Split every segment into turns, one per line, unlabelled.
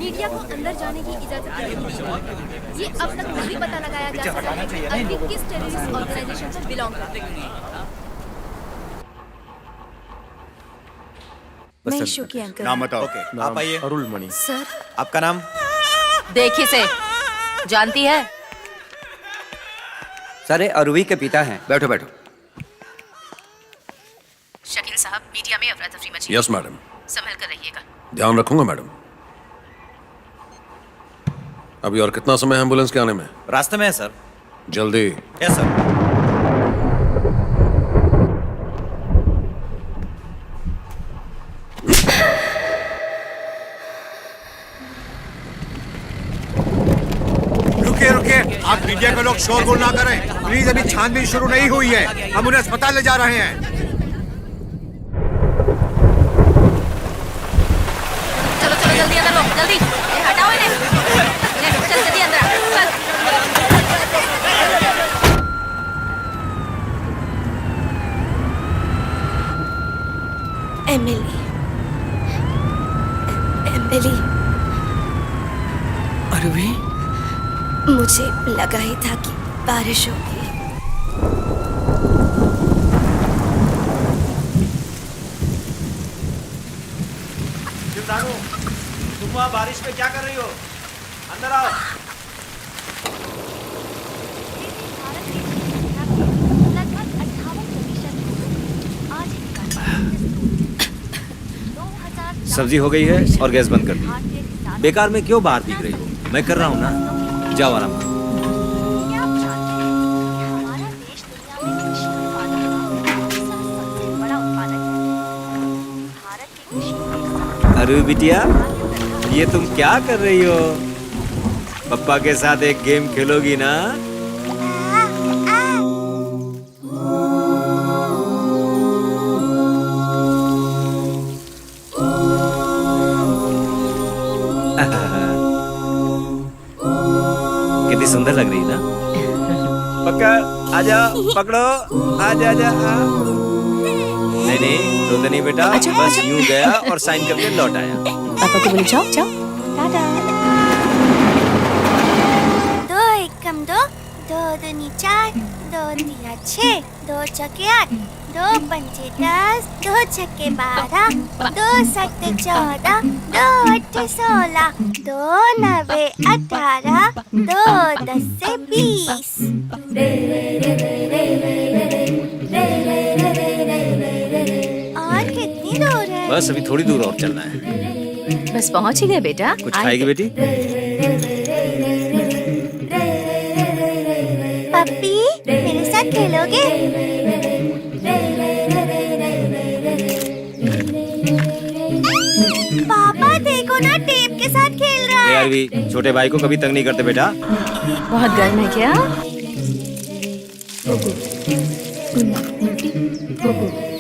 Media को अंदर जाने की इजाजत नहीं है। ये अब तक नहीं पता लगाया जा सका है कि अरविंद किस टेररिस्ट ऑर्गेनाइजेशन से बिलोंग करते हैं।
मैं इशू की अंकल।
नाम बताओ।
ओके, आप आइए।
अरुल मणि।
सर
आपका नाम?
देखिए से जानती है।
सारे अरुवी के पिता हैं।
बैठो बैठो।
शकील साहब, मीडिया में अफरा तफरी मची।
यस मैडम,
संभल कर रहिएगा।
ध्यान रखूंगा मैडम। अभी और कितना समय है एम्बुलेंस के आने में?
रास्ते में है सर।
जल्दी।
Yes sir.
रुकिए रुकिए, आप मीडिया के लोग शोरगुल ना करें प्लीज। अभी छानबीन शुरू नहीं हुई है, हम उन्हें अस्पताल ले जा रहे हैं।
चलो चलो जल्दी अंदर लो, जल्दी। ये हटाओ इन्हें। ले, चल जल्दी अंदर आ, चल।
एमिली, एमिली,
अरुवी,
मुझे लगा ही था कि बारिश होगी।
शिवदानु, तुम वहाँ बारिश में क्या कर रही हो? अंदर आओ।
सब्जी हो गई है और गैस बंद कर दी। बेकार में क्यों बाहर भीग रही हो? मैं कर रहा हूँ ना, जाओ आराम करो। अरे बिटिया, ये तुम क्या कर रही हो? पप्पा के साथ एक गेम खेलोगी ना? कितनी सुंदर लग रही है ना? पकड़, आजा, पकड़ो, आजा आजा। नहीं नहीं, रोते नहीं बेटा, बस यूं गया और साइन करके लौट आया।
पापा को बोले जाओ जाओ। टाटा।
2 एकम 2, 2 दूनी 4, 2 तिया 6, 2 चौके 8, 2 पंचे 10, 2 छक्के 12, 2 सत्ते 14, 2 अट्ठे 16, 2 नवे 18, 2 10 से 20। और कितनी दूर है?
बस अभी थोड़ी दूर और चलना है।
बस पहुंच ही गए बेटा।
कुछ खाएगी बेटी?
पप्पी, मेरे साथ खेलोगे? पापा देखो ना, टेप के साथ खेल रहा है।
यार भी छोटे भाई को कभी तंग नहीं करते बेटा।
बहुत गर्म है क्या?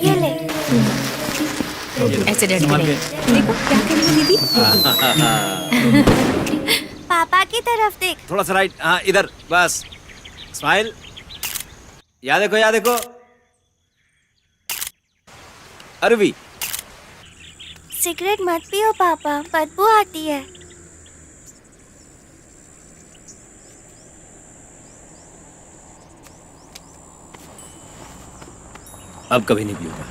ये ले।
ऐसे डर के देखो क्या कर रही है दीदी।
पापा की तरफ देख।
थोड़ा सा राइट, हाँ इधर, बस स्माइल। यहाँ देखो, यहाँ देखो। अरवी,
सिगरेट मत पियो पापा, बदबू आती है।
अब कभी नहीं पीऊंगा।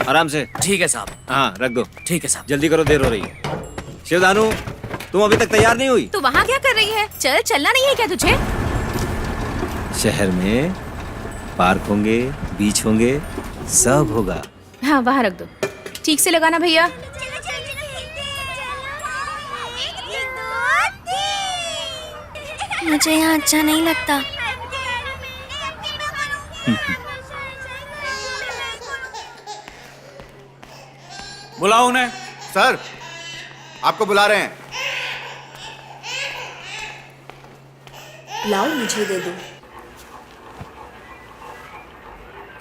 आराम से।
ठीक है साहब।
हाँ रख दो।
ठीक है साहब।
जल्दी करो, देर हो रही है। शिवदानु, तुम अभी तक तैयार नहीं हुई?
तू वहाँ क्या कर रही है? चल, चलना नहीं है क्या तुझे?
शहर में पार्क होंगे, बीच होंगे, सब होगा।
हाँ वहाँ रख दो। ठीक से लगाना भैया।
मुझे यहाँ अच्छा नहीं लगता।
बुलाओ उन्हें।
सर, आपको बुला रहे हैं।
लाओ मुझे दे दो।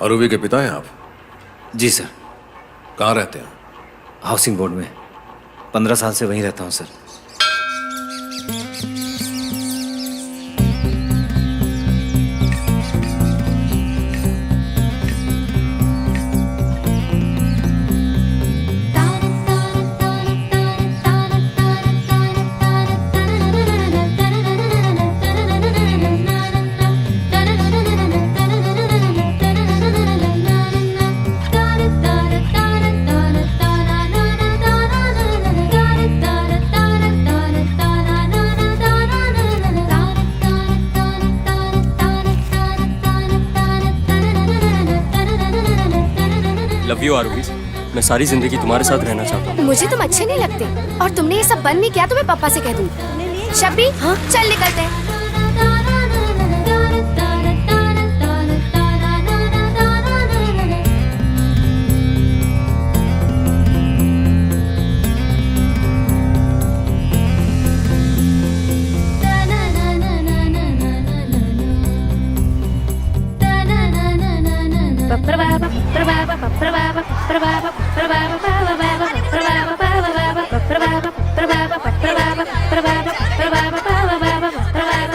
अरुवी के पिता हैं आप?
जी सर।
कहाँ रहते हैं?
हाउसिंग बोर्ड में 15 साल से वहीं रहता हूँ सर।
Love you आरुवी। मैं सारी जिंदगी तुम्हारे साथ रहना चाहता हूँ।
मुझे तुम अच्छे नहीं लगते और तुमने ये सब बंद नहीं किया तो मैं पापा से कह दूंगी। शब्बी, हाँ चल निकलते हैं।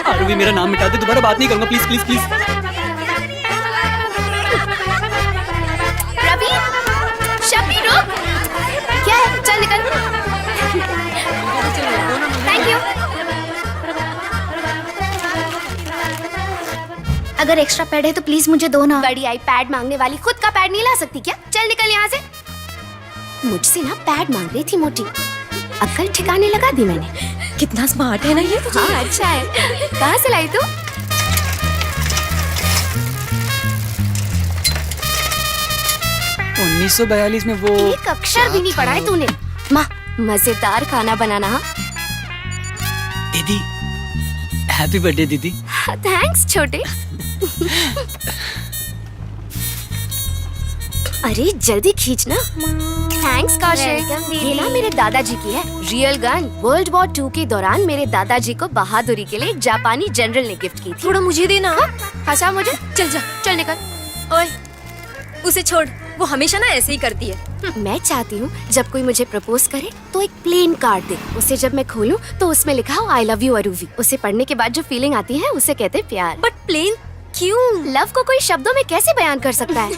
आरुवी मेरा नाम मिटा दे, दोबारा बात नहीं करूंगा, प्लीज प्लीज प्लीज।
रवि, शब्बी रुक। क्या है? चल निकल। Thank you. अगर एक्स्ट्रा पैड है तो प्लीज मुझे दो ना। बड़ी आई पैड मांगने वाली, खुद का पैड नहीं ला सकती क्या? चल निकल यहाँ से। मुझसे ना पैड मांग रही थी मोटी, अक्ल ठिकाने लगा दी मैंने।
कितना स्मार्ट है ना ये।
हाँ अच्छा है। कहाँ से लाई तू?
तो 1942 में वो
एक अक्षर भी नहीं पढ़ा है तूने। माँ, मजेदार खाना बनाना। हाँ
दीदी, हैप्पी बर्थडे दीदी।
थैंक्स छोटे। अरे जल्दी खींचना। थैंक्स कौशिक। ये ना मेरे दादाजी की है, रियल गन। वर्ल्ड वॉर 2 के दौरान मेरे दादाजी को बहादुरी के लिए एक जापानी जनरल ने गिफ्ट की थी।
थोड़ा मुझे देना।
हंसा मुझे?
चल जा,
चल निकल।
ओए उसे छोड़, वो हमेशा ना ऐसे ही करती है।
मैं चाहती हूँ जब कोई मुझे प्रपोज करे तो एक प्लेन कार्ड दे। उसे जब मैं खोलूँ तो उसमें लिखा हो आई लव यू अरुवी। उसे पढ़ने के बाद जो फीलिंग आती है उसे कहते हैं प्यार।
बट प्लेन क्यों?
लव को कोई शब्दों में कैसे बयान कर सकता है?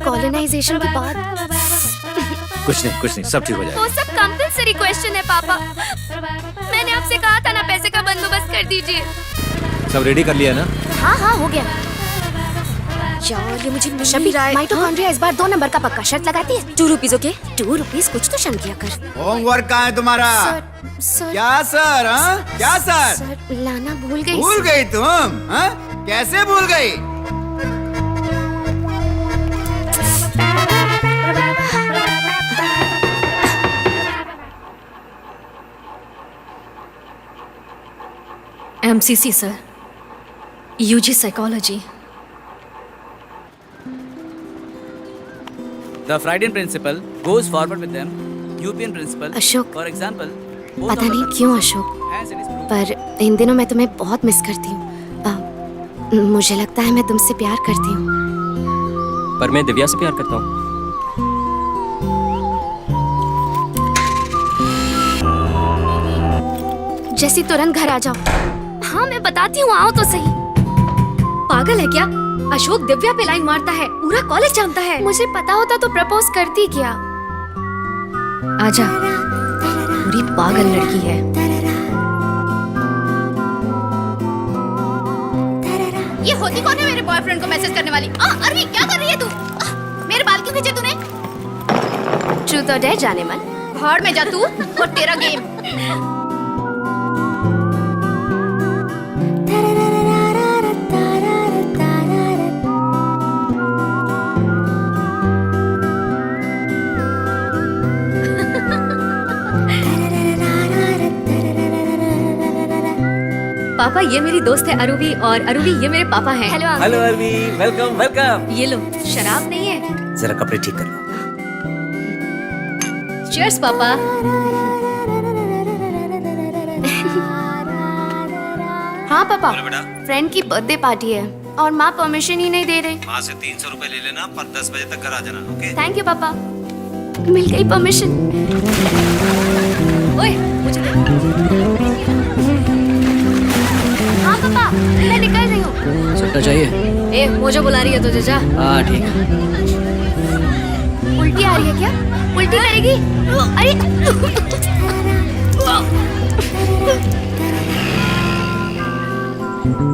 कॉलोनाइजेशन के बाद।
कुछ नहीं, सब ठीक हो जाएगा।
वो सब कंपल्सरी क्वेश्चन है पापा। मैंने आपसे कहा था ना पैसे का बंदोबस्त कर दीजिए।
सब रेडी कर लिया ना?
हाँ हाँ हो गया।
यार ये मुझे मिल
शबी,
नहीं रहा है।
माइटोकॉन्ड्रिया इस बार 2 नंबर का पक्का। शर्त लगाती है?
2 रुपीज ओके।
2 रुपीज कुछ तो शम किया कर।
होमवर्क कहाँ है तुम्हारा?
सर
क्या सर? हाँ क्या सर?
सर लाना भूल गई।
भूल गई तुम? हाँ कैसे भूल गई?
MCC sir, UG psychology.
The Freudian principle goes forward with them. European principle.
Ashok,
For example.
पता नहीं क्यों अशोक, पर इन दिनों मैं तुम्हें बहुत मिस करती हूँ। मुझे लगता है मैं तुमसे प्यार करती हूँ।
पर मैं दिव्या से प्यार करता हूँ।
जैसी तुरंत घर आ जाओ। हाँ मैं बताती हूँ, आओ तो सही।
पागल है क्या? अशोक दिव्या पे लाइन मारता है, पूरा कॉलेज जानता है।
मुझे पता होता तो प्रपोज करती क्या?
आजा, पूरी पागल लड़की है।
ये होती कौन है मेरे बॉयफ्रेंड को मैसेज करने वाली? अरवी क्या कर रही है तू? मेरे बाल क्यों खींचे तूने? ट्रूथ और डेयर जाने मन। भाड़ में जा तू और तेरा गेम।
पापा ये मेरी दोस्त है अरुवी, और अरुवी ये मेरे पापा हैं।
हेलो
हेलो अरवी, वेलकम वेलकम।
ये लो, शराब नहीं है।
जरा कपड़े ठीक कर लो।
चीयर्स पापा।
हाँ पापा, फ्रेंड की बर्थडे पार्टी है और माँ परमिशन ही नहीं दे रही।
माँ से 300 रुपए ले लेना, पर 10 बजे तक घर आ जाना, ओके?
थैंक यू पापा, मिल गई परमिशन।
ओए मुझे दे।
हाँ पापा, मैं निकल रही हूँ।
सट्टा चाहिए?
ए मोजो बुला रही है तुझे, जा।
हाँ ठीक है।
उल्टी आ रही है क्या? उल्टी करेगी? अरे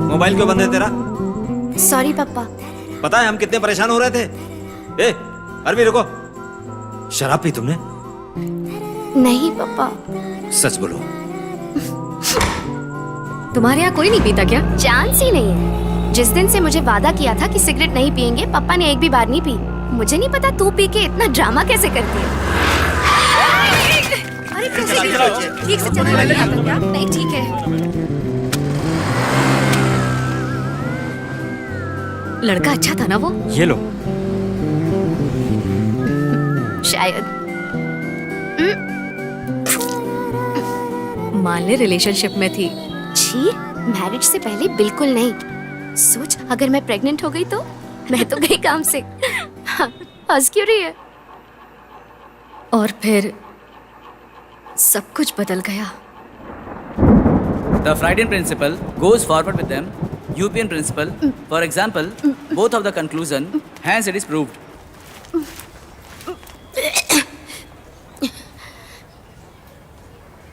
मोबाइल क्यों बंद है तेरा?
सॉरी पापा।
पता है हम कितने परेशान हो रहे थे। ए अरवी रुको, शराब पी तुमने?
नहीं पापा।
सच बोलो।
तुम्हारे यहाँ कोई नहीं पीता क्या?
चांस ही नहीं है। जिस दिन से मुझे वादा किया था कि सिगरेट नहीं पियेंगे, पापा ने एक भी बार नहीं पी। मुझे नहीं पता तू पी के इतना ड्रामा कैसे करती है। अरे कैसे ठीक से चलने लगी आता क्या? नहीं ठीक है। लड़का अच्छा था ना वो?
ये लो।
शायद मान ले रिलेशनशिप में थी। छी, मैरिज से पहले बिल्कुल नहीं। सोच अगर मैं प्रेग्नेंट हो गई तो मैं तो गई काम से। हंस क्यों रही है? और फिर सब कुछ बदल गया।
The Freudian principle goes forward with them. European principle, for example, both of the conclusion, hence it is proved.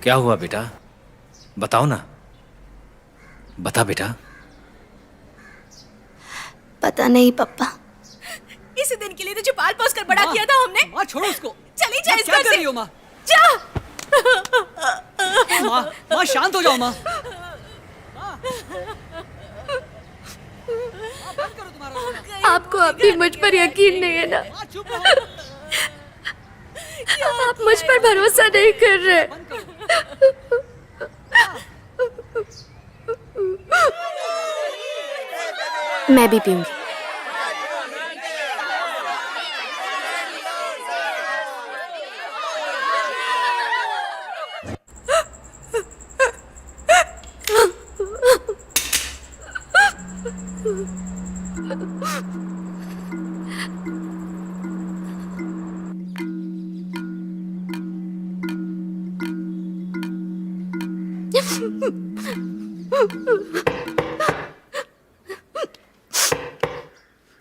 क्या हुआ बेटा? बताओ ना, बता बेटा।
पता नहीं पापा।
इसी दिन के लिए तुझे पाल पोस कर बड़ा किया था हमने।
माँ छोड़ो उसको।
चली जा इस
क्या
घर
कर
से।
रही हो माँ?
जा।
माँ शांत हो जाओ माँ।
आपको अभी मुझ पर यकीन नहीं है ना? आप मुझ पर भरोसा नहीं कर रहे। मैं भी पीऊंगी।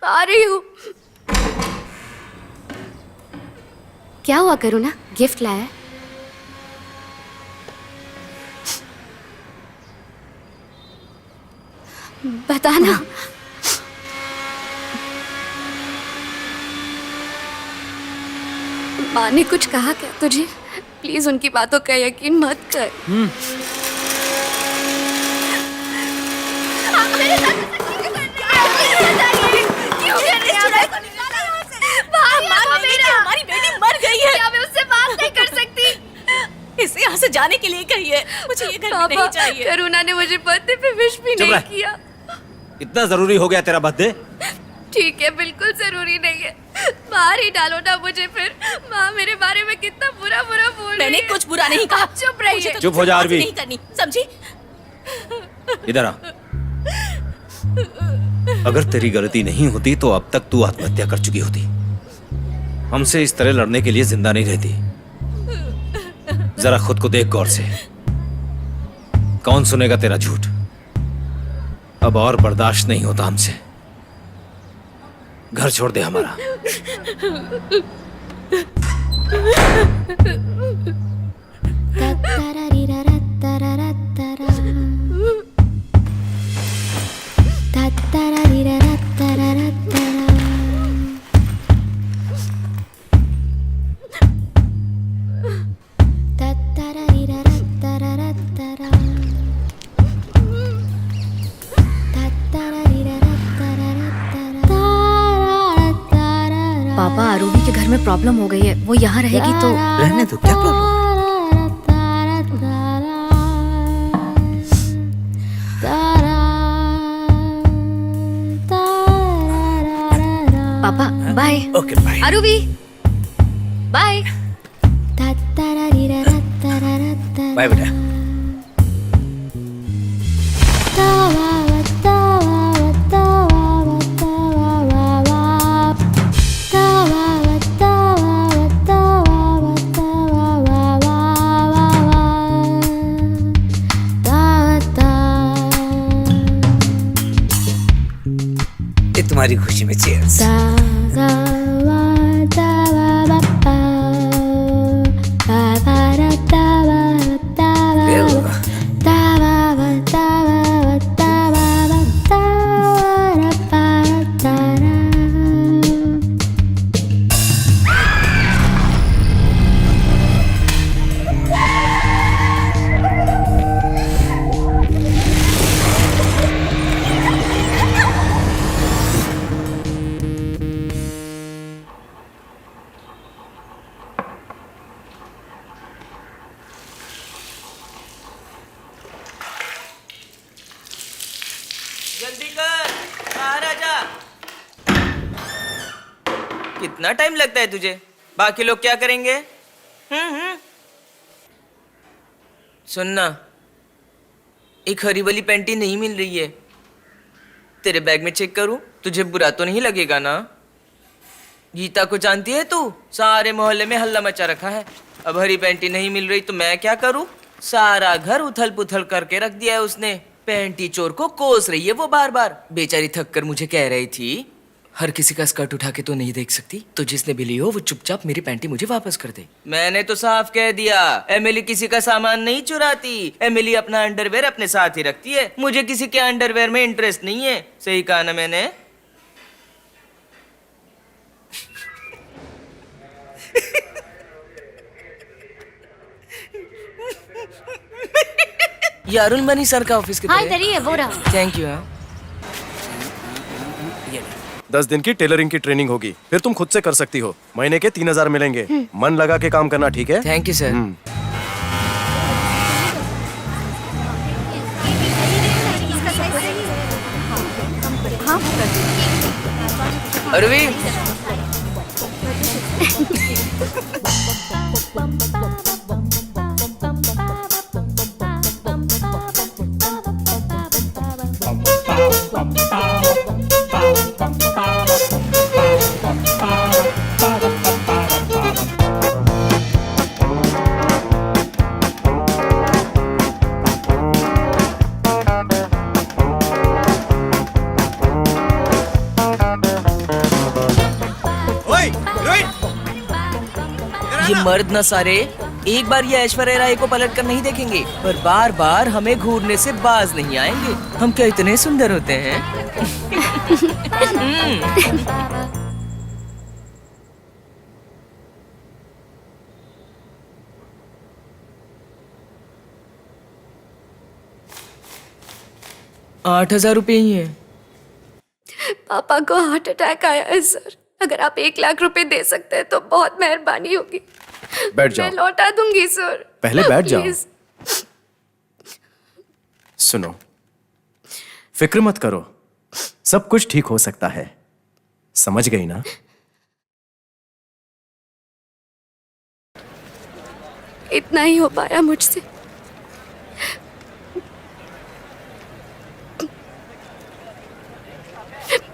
आ रही हूँ। क्या हुआ करुणा? गिफ्ट लाया है? बताना। माँ ने कुछ कहा क्या तुझे? प्लीज उनकी बातों का यकीन मत कर।
आप मेरे साथ क्यों कर रही हैं? हमारी बेटी मर गई है।
क्या मैं उससे बात नहीं कर सकती?
इसे यहाँ से जाने के लिए कही है। मुझे ये घर में नहीं चाहिए।
करुणा ने मुझे बर्थडे पे विश भी नहीं किया।
इतना जरूरी हो गया तेरा बर्थडे?
ठीक है, बिल्कुल जरूरी नहीं है। बाहर ही डालो ना मुझे फिर। माँ मेरे बारे में कितना बुरा बुरा बोल रही है।
मैंने कुछ बुरा नहीं कहा।
चुप रहिए।
तो
चुप हो जा आरवी।
नहीं करनी, समझी?
इधर आ। अगर तेरी गलती नहीं होती तो अब तक तू आत्महत्या कर चुकी होती। हमसे इस तरह लड़ने के लिए जिंदा नहीं रहती। जरा खुद को देख गौर से। कौन सुनेगा तेरा झूठ? अब और बर्दाश्त नहीं होता हमसे। घर छोड़ दे हमारा।
पापा, आरूबी के घर में प्रॉब्लम हो गई है। वो यहाँ रहेगी तो
रहने दो, क्या प्रॉब्लम?
पापा bye.
Okay bye.
Aruvi bye.
Bye बेटा। तुम्हारी खुशी में चीयर्स।
कितना टाइम लगता है तुझे? बाकी लोग क्या करेंगे? सुनना, एक हरी वाली पैंटी नहीं मिल रही है। तेरे बैग में चेक करूं? तुझे बुरा तो नहीं लगेगा ना? गीता को जानती है तू? सारे मोहल्ले में हल्ला मचा रखा है। अब हरी पैंटी नहीं मिल रही तो मैं क्या करूं? सारा घर उथल पुथल करके रख दिया है उसने। पैंटी चोर को कोस रही है वो बार बार। बेचारी थक कर मुझे कह रही थी, हर किसी का स्कर्ट उठा के तो नहीं देख सकती, तो जिसने भी ली हो वो चुपचाप मेरी पैंटी मुझे वापस कर दे। मैंने तो साफ कह दिया, एमिली किसी का सामान नहीं चुराती। एमिली अपना अंडरवेयर अपने साथ ही रखती है। मुझे किसी के अंडरवेयर में इंटरेस्ट नहीं है। सही कहा ना मैंने? ये अरुण मनी सर का ऑफिस किधर
हाँ
है?
इधर ही है, वो रहा।
Thank you.
10 दिन की टेलरिंग की ट्रेनिंग होगी, फिर तुम खुद से कर सकती हो। महीने के 3000 मिलेंगे। मन लगा के काम करना, ठीक है?
Thank you sir. अरवी ये मर्द न सारे एक बार ये ऐश्वर्या राय को पलट कर नहीं देखेंगे, पर बार बार हमें घूरने से बाज नहीं आएंगे। हम क्या इतने सुंदर होते हैं? ₹8,000 ही है।
पापा को हार्ट अटैक आया है सर। अगर आप 1 लाख रुपए दे सकते हैं तो बहुत मेहरबानी होगी।
बैठ जाओ।
मैं लौटा दूंगी सर।
पहले बैठ जाओ।
Please।
सुनो, फिक्र मत करो, सब कुछ ठीक हो सकता है। समझ गई ना?
इतना ही हो पाया मुझसे।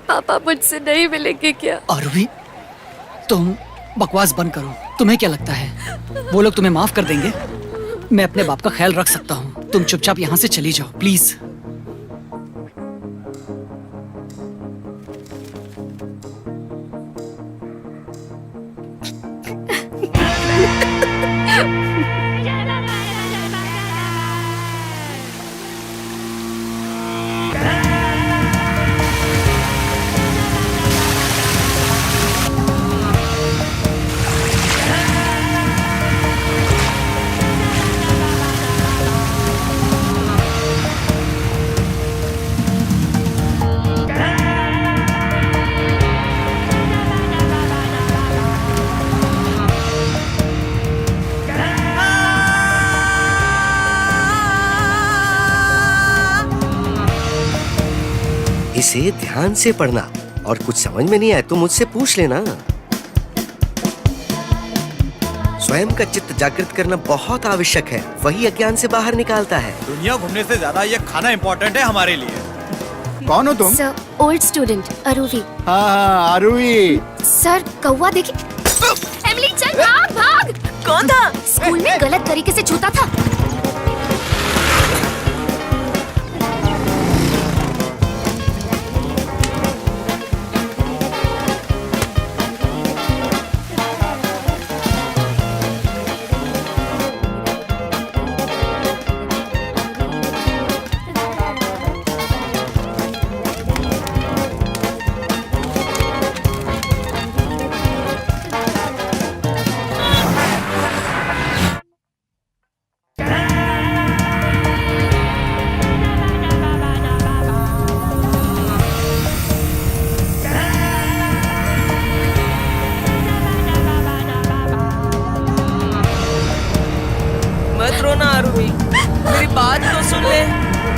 पापा मुझसे नहीं मिलेंगे क्या?
आरवी, तुम बकवास बंद करो। तुम्हें क्या लगता है वो लोग तुम्हें माफ कर देंगे? मैं अपने बाप का ख्याल रख सकता हूँ। तुम चुपचाप यहाँ से चली जाओ प्लीज।
इसे ध्यान से पढ़ना और कुछ समझ में नहीं आए तो मुझसे पूछ लेना। स्वयं का चित्त जागृत करना बहुत आवश्यक है, वही अज्ञान से बाहर निकालता है।
दुनिया घूमने से ज्यादा ये खाना इम्पोर्टेंट है हमारे लिए। कौन हो तुम?
Sir, old student Aruvi.
हाँ अरुवी।
सर कौवा देखी। एमिली चल भाग भाग।
कौन था?
स्कूल में गलत तरीके से छूता था।
मेरी बात तो सुन ले,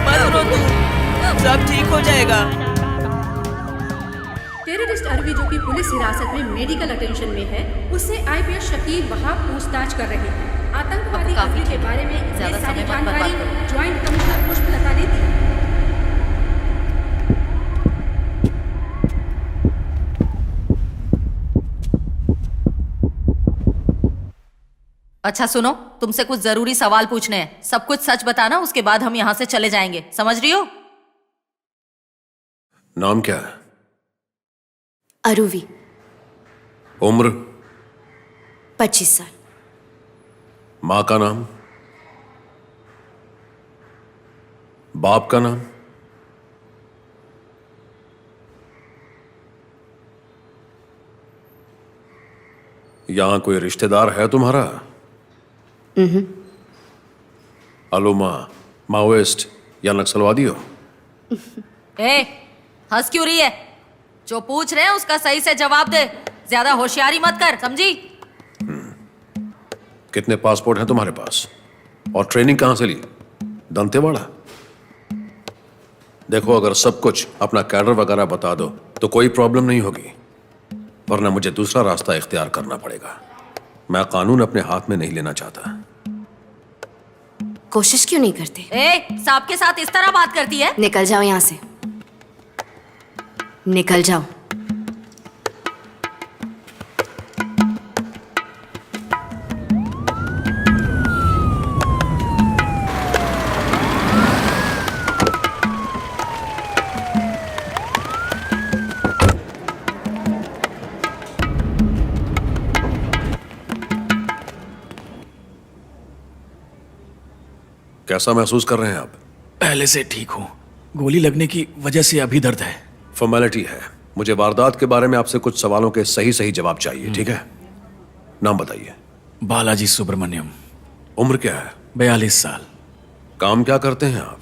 मत रो तू, सब ठीक हो जाएगा।
टूरिस्ट अरवी जो कि पुलिस हिरासत में मेडिकल अटेंशन में है, उससे आईपीएस शकील वहाब पूछताछ कर रहे हैं। आतंकवादी अरवी के बारे में ये सारी जानकारी ज्वाइंट कमिश्नर पुष्पलता ने दी।
अच्छा सुनो, तुमसे कुछ जरूरी सवाल पूछने हैं। सब कुछ सच बताना, उसके बाद हम यहाँ से चले जाएंगे, समझ रही हो?
नाम क्या है?
अरुवी।
उम्र?
25 साल।
माँ का नाम? बाप का नाम? यहां कोई रिश्तेदार है तुम्हारा? अलोमा, माओइस्ट या नक्सलवादी हो?
ए, हंस क्यों रही है? जो पूछ रहे हैं उसका सही से जवाब दे, ज्यादा होशियारी मत कर, समझी?
कितने पासपोर्ट हैं तुम्हारे पास? और ट्रेनिंग कहां से ली? दंतेवाड़ा? देखो, अगर सब कुछ अपना कैडर वगैरह बता दो तो कोई प्रॉब्लम नहीं होगी, वरना मुझे दूसरा रास्ता इख्तियार करना पड़ेगा। मैं कानून अपने हाथ में नहीं लेना चाहता।
कोशिश क्यों नहीं करते?
ए, सांप के साथ इस तरह बात करती है?
निकल जाओ यहाँ से, निकल जाओ।
कैसा महसूस कर रहे हैं आप?
पहले से ठीक हूँ, गोली लगने की वजह से अभी दर्द है।
फॉर्मेलिटी है, मुझे वारदात के बारे में आपसे कुछ सवालों के सही सही जवाब चाहिए, ठीक है? नाम बताइए।
बालाजी सुब्रमण्यम।
उम्र क्या है?
42 साल।
काम क्या करते हैं आप?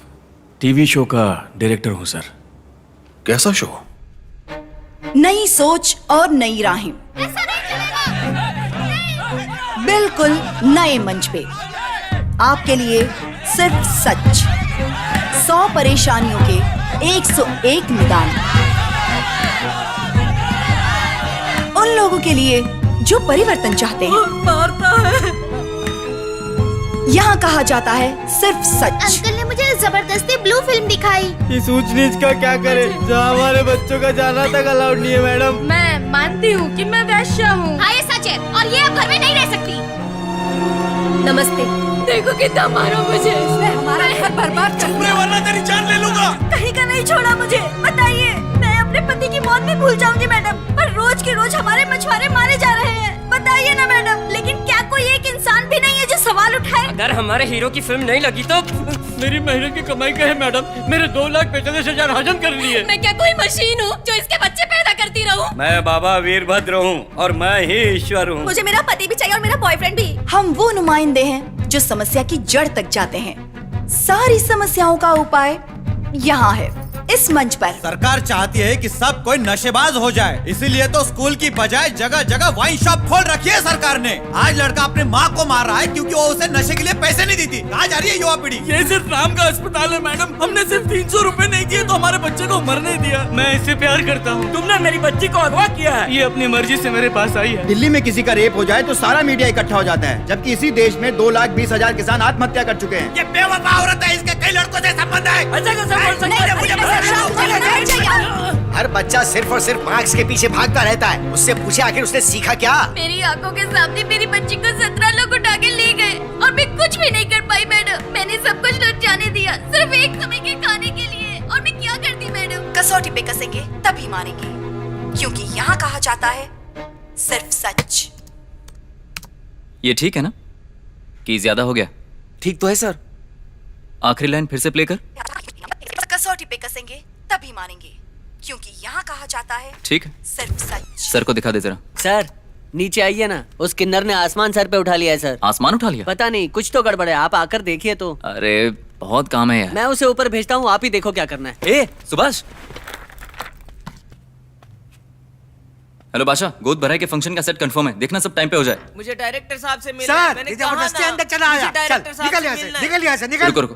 टीवी शो का डायरेक्टर हूँ सर।
कैसा शो?
नई सोच और नई राहें, बिल्कुल नए मंच पे आपके लिए सिर्फ सच, 100 परेशानियों के 101 निदान। उन लोगों के लिए जो परिवर्तन चाहते हैं।
मारता है।
यहाँ कहा जाता है सिर्फ सच।
अंकल ने मुझे जबरदस्ती ब्लू फिल्म दिखाई।
इस ऊंच नीच का क्या करे, जहाँ हमारे बच्चों का जाना तक अलाउड नहीं है मैडम।
मैं मानती हूँ कि मैं वैश्या हूँ।
हाँ, ये सच है, और ये अब घर में नहीं रह सकती।
नमस्ते। देखो कितना मारो मुझे।
हमारा घर बर्बाद कर दिया,
वरना तेरी जान ले लूंगा।
कहीं का नहीं छोड़ा मुझे। बताइए, मैं अपने पति की मौत भी भूल जाऊंगी मैडम, पर रोज के रोज हमारे मछुआरे मारे जा रहे हैं। बताइए ना मैडम, लेकिन क्या कोई एक इंसान भी नहीं है जो सवाल उठाए?
अगर हमारे हीरो की फिल्म नहीं लगी तो
मेरी महीने की कमाई का है मैडम, मेरे 2,45,000 हजम कर लिए।
मैं क्या कोई मशीन हूँ जो इसके बच्चे पैदा करती रहूँ?
मैं बाबा वीरभद्र हूँ और मैं ही ईश्वर हूँ।
मुझे मेरा पति भी चाहिए और मेरा बॉयफ्रेंड भी। हम वो नुमाइंदे हैं जो समस्या की जड़ तक जाते हैं। सारी समस्याओं का उपाय यहाँ है, इस मंच पर।
सरकार चाहती है कि सब कोई नशेबाज हो जाए, इसीलिए तो स्कूल की बजाय जगह जगह वाइन शॉप खोल रखी है सरकार ने। आज लड़का अपने माँ को मार रहा है क्योंकि वो उसे नशे के लिए पैसे नहीं देती। कहाँ जा रही है युवा पीढ़ी? ये सिर्फ नाम का अस्पताल है मैडम, हमने सिर्फ 300 रुपए नहीं दिए तो हमारे बच्चे को मरने दिया। मैं इससे प्यार करता हूँ। तुमने मेरी बच्ची को अगवा किया है। ये अपनी मर्जी से मेरे पास आई है।
दिल्ली में किसी का रेप हो जाए तो सारा मीडिया इकट्ठा हो जाता है, जबकि इसी देश में 2,20,000 किसान आत्महत्या कर चुके हैं।
ये बेवफा औरत है, इसके कई लड़कों से संबंध है।
हर बच्चा सिर्फ और सिर्फ मार्क्स के पीछे भागता रहता है। उससे पूछे आखिर उसने सीखा क्या?
मेरी आंखों के सामने मेरी बच्ची को 17 लोग उठा के ले गए और मैं कुछ भी नहीं कर पाई मैडम। मैंने सब कुछ लुट जाने दिया सिर्फ एक समय के खाने के लिए, और मैं क्या करती मैडम?
कसौटी पे कसेंगे तभी मारेंगे, क्योंकि यहाँ कहा जाता है सिर्फ सच।
ये ठीक है ना कि ज्यादा हो गया?
ठीक तो है सर।
आखिरी लाइन फिर से प्ले कर।
कसौटी पे कसेंगे तभी मारेंगे, क्योंकि यहाँ कहा जाता है
ठीक है,
सिर्फ सच।
सर को दिखा दे जरा।
सर नीचे आइए ना, उस किन्नर ने आसमान सर पे उठा लिया है सर।
आसमान उठा लिया?
पता नहीं, कुछ तो गड़बड़ है, आप आकर देखिए तो।
अरे बहुत काम है यार।
मैं उसे ऊपर भेजता हूँ, आप ही देखो क्या करना है।
ए सुभाष। हेलो बादशाह, गोद भराई के फंक्शन का सेट कंफर्म है, देखना सब टाइम पे हो जाए।
मुझे डायरेक्टर साहब से मिलना
सर,
है। मैंने
ये
कहा
जबरदस्ती
ना,
अंदर चला आया।
मुझे डायरेक्टर साहब
निकल
से
यहाँ से,
मिलना है।
निकल यहाँ से, निकल।
रुको रुको,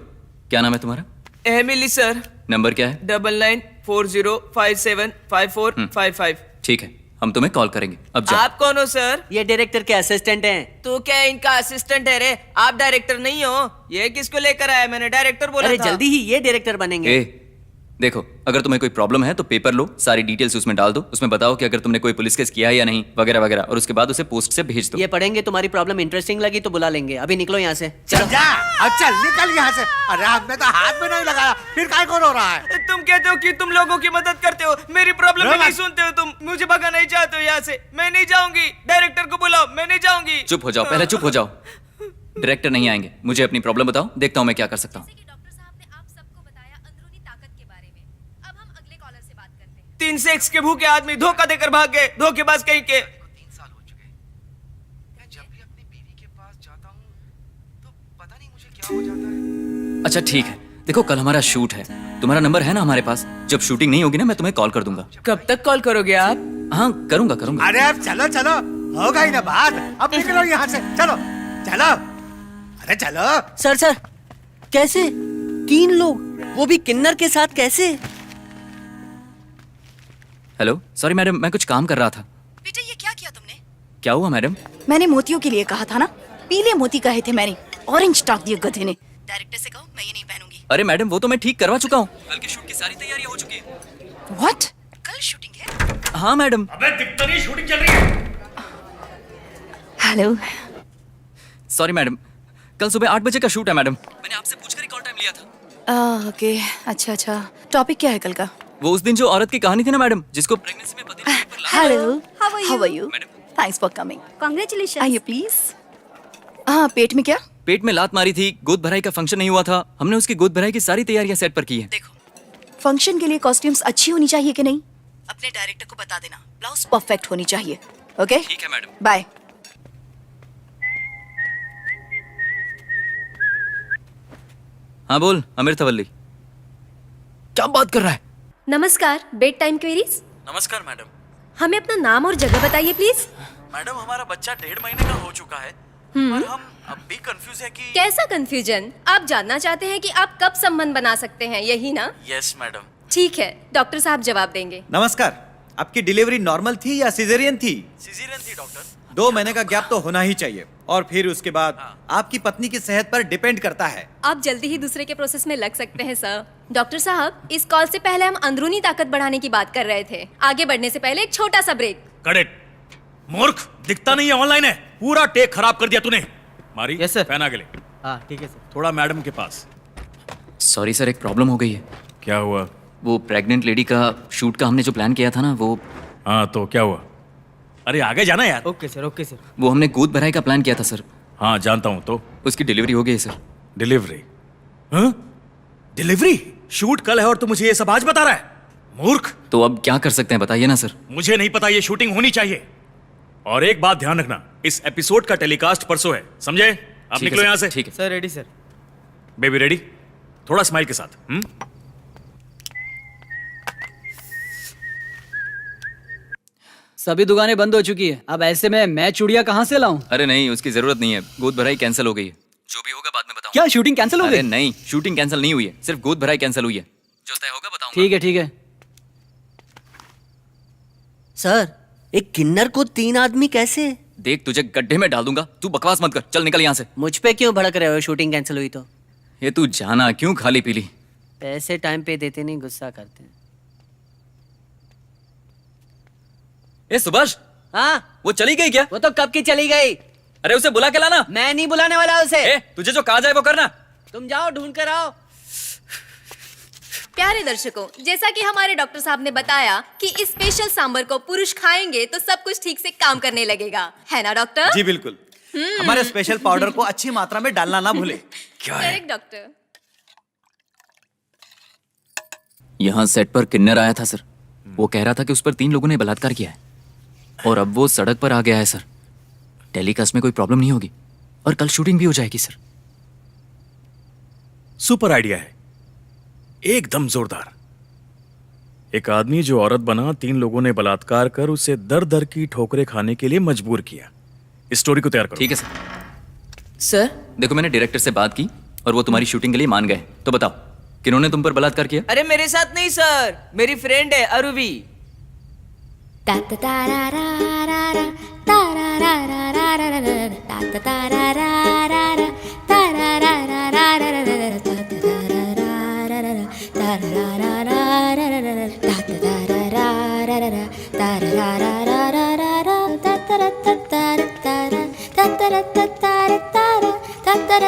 क्या नाम है तुम्हारा?
Emily sir.
नंबर क्या है?
9940575455।
ठीक है, हम तुम्हें कॉल करेंगे। अब जाओ।
आप कौन हो सर?
ये डायरेक्टर के असिस्टेंट हैं।
तो क्या इनका असिस्टेंट है रे? आप डायरेक्टर नहीं हो? ये किसको लेकर आया? मैंने डायरेक्टर बोला
अरे
था।
जल्दी ही ये डायरेक्टर बनेंगे।
देखो, अगर तुम्हें कोई प्रॉब्लम है तो पेपर लो, सारी डिटेल्स उसमें डाल दो, उसमें बताओ कि अगर तुमने कोई पुलिस केस किया है या नहीं, वगैरह वगैरह, और उसके बाद उसे पोस्ट से भेज दो।
ये पढ़ेंगे, तुम्हारी प्रॉब्लम इंटरेस्टिंग लगी तो बुला लेंगे। अभी निकलो यहाँ से।
चल जा, अब चल निकल यहाँ से। अरे आपने तो हाथ में नहीं लगाया, फिर काय को रो रहा है?
तुम कहते हो कि तुम लोगों की मदद करते हो, मेरी प्रॉब्लम नहीं सुनते हो तुम। मुझे भगाना नहीं चाहते हो यहाँ से। मैं नहीं जाऊंगी। डायरेक्टर को बुलाओ, मैं नहीं जाऊंगी।
चुप हो जाओ, पहले चुप हो जाओ। डायरेक्टर नहीं आएंगे, मुझे अपनी प्रॉब्लम बताओ, देखता हूँ मैं क्या कर सकता हूँ।
3 सेक्स के भूखे आदमी धोखा देकर भाग गए, धोखेबाज कहीं के।
3 साल हो चुके। मैं जब भी अपनी बीवी के पास जाता हूँ तो पता नहीं मुझे क्या हो जाता है।
अच्छा ठीक है, देखो कल हमारा शूट है, तुम्हारा नंबर है ना हमारे पास? जब शूटिंग नहीं होगी ना, मैं तुम्हें कॉल कर दूंगा।
कब तक कॉल करोगे आप?
हाँ करूंगा।
अरे अब चलो चलो, होगा ही ना बात। अब निकलो यहाँ से, चलो चलो। अरे चलो।
सर कैसे 3 लोग, वो भी किन्नर के साथ, कैसे?
हेलो, सॉरी मैडम, मैं कुछ काम कर रहा था।
बेटा ये क्या किया तुमने?
क्या हुआ मैडम?
मैंने मोतियों के लिए कहा था ना, पीले मोती कहे थे मैंने, ऑरेंज टाक दिए गधे ने। डायरेक्टर से कहो मैं ये नहीं पहनूंगी।
अरे मैडम, वो तो मैं ठीक करवा चुका हूँ। कल के शूट की सारी तैयारियां हो चुकी है।
व्हाट? कल शूटिंग है?
हाँ मैडम।
अबे दिखता नहीं शूटिंग चल रही है।
हेलो।
सॉरी मैडम, कल सुबह 8 बजे का शूट है मैडम। मैंने आपसे पूछकर ही कॉल टाइम लिया था।
ओके, अच्छा। टॉपिक क्या है कल का?
वो उस दिन जो औरत की कहानी थी ना मैडम, जिसको प्रेगनेंसी में पति ने पर लाया।
Hello, how are you? Thanks for coming. Congratulations. आइए प्लीज। हाँ, पेट में क्या?
पेट में लात मारी थी, गोद भराई का फंक्शन नहीं हुआ था, हमने उसकी गोद भराई की सारी तैयारियां सेट पर की है।
देखो, फंक्शन के लिए कॉस्ट्यूम्स अच्छी होनी चाहिए कि नहीं, अपने डायरेक्टर को बता देना। ब्लाउज परफेक्ट होनी चाहिए। ओके
ठीक है मैडम।
बाय।
हाँ बोल अमृतवल्ली। क्या बात कर रहा है?
नमस्कार, बेड टाइम क्वेरीज।
नमस्कार मैडम।
हमें अपना नाम और जगह बताइए प्लीज।
मैडम, हमारा बच्चा 1.5 महीने का हो चुका है, पर हम अब भी कंफ्यूज है कि।
कैसा कंफ्यूजन? आप जानना चाहते हैं कि आप कब संबंध बना सकते हैं, यही ना?
Yes madam.
ठीक है, डॉक्टर साहब जवाब देंगे।
नमस्कार, आपकी डिलीवरी नॉर्मल थी या सिजेरियन थी?
सिजेरियन थी डॉक्टर।
2 महीने का गैप तो होना ही चाहिए, और फिर उसके बाद आपकी पत्नी की सेहत पर डिपेंड करता है।
आप जल्दी ही दूसरे के प्रोसेस में लग सकते हैं सर। डॉक्टर साहब, इस कॉल से पहले हम अंदरूनी ताकत बढ़ाने की बात कर रहे थे। आगे बढ़ने से पहले एक छोटा सा ब्रेक।
करेक्ट। मूर्ख, दिखता नहीं है, ऑनलाइन है। पूरा टेक खराब कर दिया तूने। मारी? Yes sir. फैन आगे ले।
हाँ ठीक है सर।
थोड़ा मैडम के पास।
सॉरी सर, एक प्रॉब्लम हो गई है।
क्या हुआ?
वो प्रेग्नेंट लेडी का शूट का हमने जो प्लान किया था ना, वो।
हाँ तो क्या हुआ? अरे आगे जाना यार।
Okay sir.
वो हमने गोद भराई का प्लान किया था सर।
हाँ जानता हूँ। तो
उसकी डिलीवरी हो गई है सर।
डिलीवरी? हाँ? डिलीवरी? शूट कल है और तू मुझे ये सब आज बता रहा है? मूर्ख।
तो अब क्या कर सकते हैं बताइए ना सर।
मुझे नहीं पता, ये शूटिंग होनी चाहिए। और एक बात ध्यान रखना, इस एपिसोड का टेलीकास्ट परसों है, समझे? अब निकलो यहाँ से।
ठीक है
sir. Ready sir.
Baby ready? थोड़ा स्माइल के साथ।
सभी दुकानें बंद हो चुकी है, अब ऐसे में मैं चूड़ियां कहाँ से लाऊं?
अरे नहीं, उसकी जरूरत नहीं है, गोद भराई कैंसिल हो गई है। जो भी होगा बाद में बताऊं।
क्या शूटिंग कैंसिल हो
अरे
गई?
नहीं, शूटिंग कैंसिल नहीं हुई है, सिर्फ गोद भराई कैंसिल हुई है। जो तय होगा बताऊंगा।
ठीक है।
सर, एक किन्नर को 3 आदमी कैसे?
देख, तुझे गड्ढे में डाल दूंगा, तू बकवास मत कर, चल निकल यहाँ से।
मुझ पे क्यों भड़क रहे हो? शूटिंग कैंसिल हुई तो?
ये तू जाना क्यों खाली पीली?
पैसे टाइम पे देते नहीं, गुस्सा करते हैं।
ए सुभाष।
हाँ?
वो चली गई क्या?
वो तो कब की चली गई।
अरे उसे बुला के लाना।
मैं नहीं बुलाने वाला उसे।
तुझे जो कहा जाए वो करना।
तुम जाओ, ढूंढ कर आओ।
प्यारे दर्शकों, जैसा कि हमारे डॉक्टर साहब ने बताया कि इस स्पेशल सांबर को पुरुष खाएंगे तो सब कुछ ठीक से काम करने लगेगा, है ना डॉक्टर?
जी बिल्कुल। हमारे स्पेशल पाउडर को अच्छी मात्रा में डालना ना भूले।
क्या है?
Correct doctor.
यहाँ सेट पर किन्नर आया था सर। वो कह रहा था कि उस पर 3 लोगों ने बलात्कार किया है, और अब वो सड़क पर आ गया है सर। टेलीकास्ट में कोई प्रॉब्लम नहीं होगी, और कल शूटिंग भी हो जाएगी सर।
सुपर आइडिया है, एकदम जोरदार। एक आदमी जो औरत बना, 3 लोगों ने बलात्कार कर उसे दर दर की ठोकरें खाने के लिए मजबूर किया। इस स्टोरी को तैयार करो।
ठीक है सर।
सर
देखो, मैंने डायरेक्टर से बात की और वो तुम्हारी शूटिंग के लिए मान गए। तो बताओ, किन्होंने तुम पर बलात्कार किया?
अरे मेरे साथ नहीं सर, मेरी फ्रेंड है अरुवी।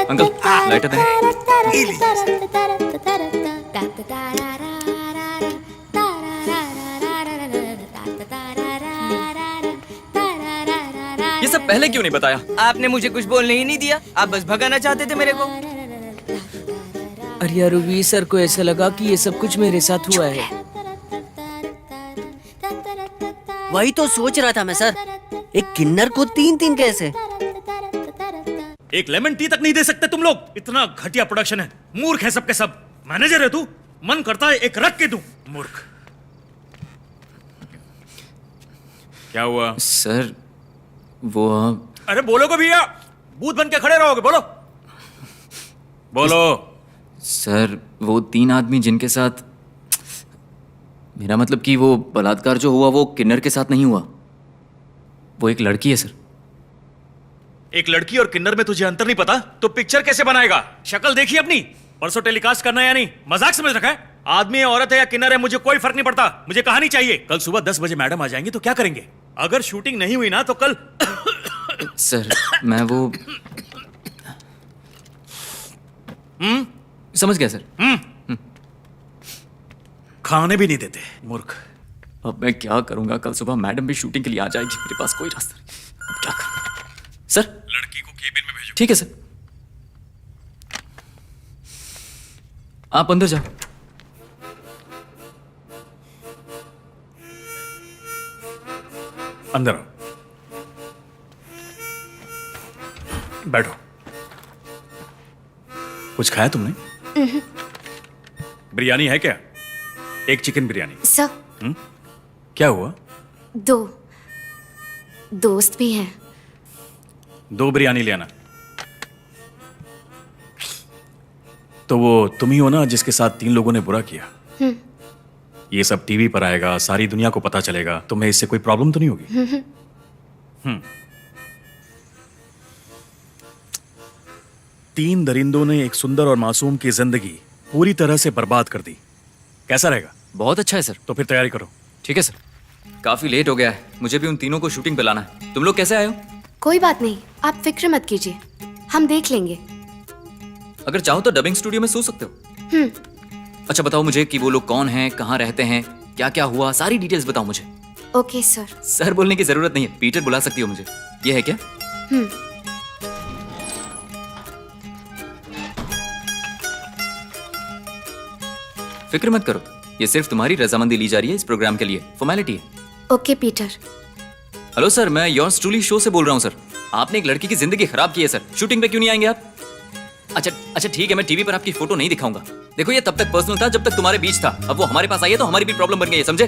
अंकल लाइटर दें।
ये सब पहले क्यों नहीं बताया? आपने मुझे कुछ बोलने ही नहीं दिया, आप बस भगाना चाहते थे मेरे को। अरे यार रवि सर को ऐसा लगा कि ये सब कुछ मेरे साथ हुआ है।
वही तो सोच रहा था मैं सर, एक किन्नर को 3-3 कैसे?
एक लेमन टी तक नहीं दे सकते तुम लोग? इतना घटिया प्रोडक्शन है, मूर्ख है सबके सब। मैनेजर है तू, मन करता है एक रख के दूं। मूर्ख। क्या हुआ
सर? वो
अरे बोलोगे भैया, भूत बन के खड़े रहोगे? बोलो बोलो।
सर वो 3 आदमी जिनके साथ, मेरा मतलब कि वो बलात्कार जो हुआ वो किन्नर के साथ नहीं हुआ, वो एक लड़की है सर।
एक लड़की और किन्नर में तुझे अंतर नहीं पता तो पिक्चर कैसे बनाएगा? शक्ल देखी अपनी? परसों टेलीकास्ट करना है या नहीं? मजाक समझ रखा है? आदमी है, औरत है या किन्नर है, मुझे कोई फर्क नहीं पड़ता। मुझे कहानी चाहिए। कल सुबह 10 बजे मैडम आ जाएंगी तो क्या करेंगे? अगर शूटिंग नहीं हुई ना तो कल
सर मैं वो समझ गया सर।
खाने भी नहीं देते, मूर्ख।
अब मैं क्या करूंगा? कल सुबह मैडम भी शूटिंग के लिए आ जाएगी, मेरे पास कोई रास्ता नहीं। अब क्या करूं? सर
लड़की को केबिन में भेजो।
ठीक है सर, आप अंदर जाओ।
अंदर आओ, बैठो। कुछ खाया तुमने? बिरयानी है क्या? एक चिकन बिरयानी।
सर
क्या हुआ?
2 दोस्त भी हैं।
2 बिरयानी ले आना। तो वो तुम ही हो ना जिसके साथ 3 लोगों ने बुरा किया? ये सब टीवी पर आएगा, सारी दुनिया को पता चलेगा, तुम्हें इससे कोई प्रॉब्लम तो नहीं होगी? 3 दरिंदों ने एक सुंदर और मासूम की जिंदगी पूरी तरह से बर्बाद कर दी। कैसा रहेगा?
बहुत अच्छा है सर।
तो फिर तैयारी करो।
ठीक है सर। काफी लेट हो गया है, मुझे भी उन तीनों को शूटिंग पे लाना है। तुम लोग कैसे आए हो?
कोई बात नहीं, आप फिक्र मत कीजिए, हम देख लेंगे।
अगर चाहो तो डबिंग स्टूडियो में सो सकते हो। अच्छा बताओ मुझे कि वो लोग कौन हैं, कहाँ रहते हैं, क्या क्या हुआ, सारी डिटेल्स बताओ मुझे।
Okay sir.
सर बोलने की जरूरत नहीं है, पीटर बुला सकती हो मुझे। ये है क्या? फिक्र मत करो, ये सिर्फ तुम्हारी रजामंदी ली जा रही है इस प्रोग्राम के लिए, फॉर्मेलिटी है।
Okay Peter.
हेलो सर, मैं योर्स ट्रूली शो से बोल रहा हूँ सर। आपने एक लड़की की जिंदगी खराब की है सर, शूटिंग पे क्यों नहीं आएंगे आप? अच्छा ठीक है, मैं टीवी पर आपकी फोटो नहीं दिखाऊंगा। देखो ये तब तक पर्सनल था जब तक तुम्हारे बीच था, अब वो हमारे पास आई है तो हमारी भी प्रॉब्लम बन गई है, समझे?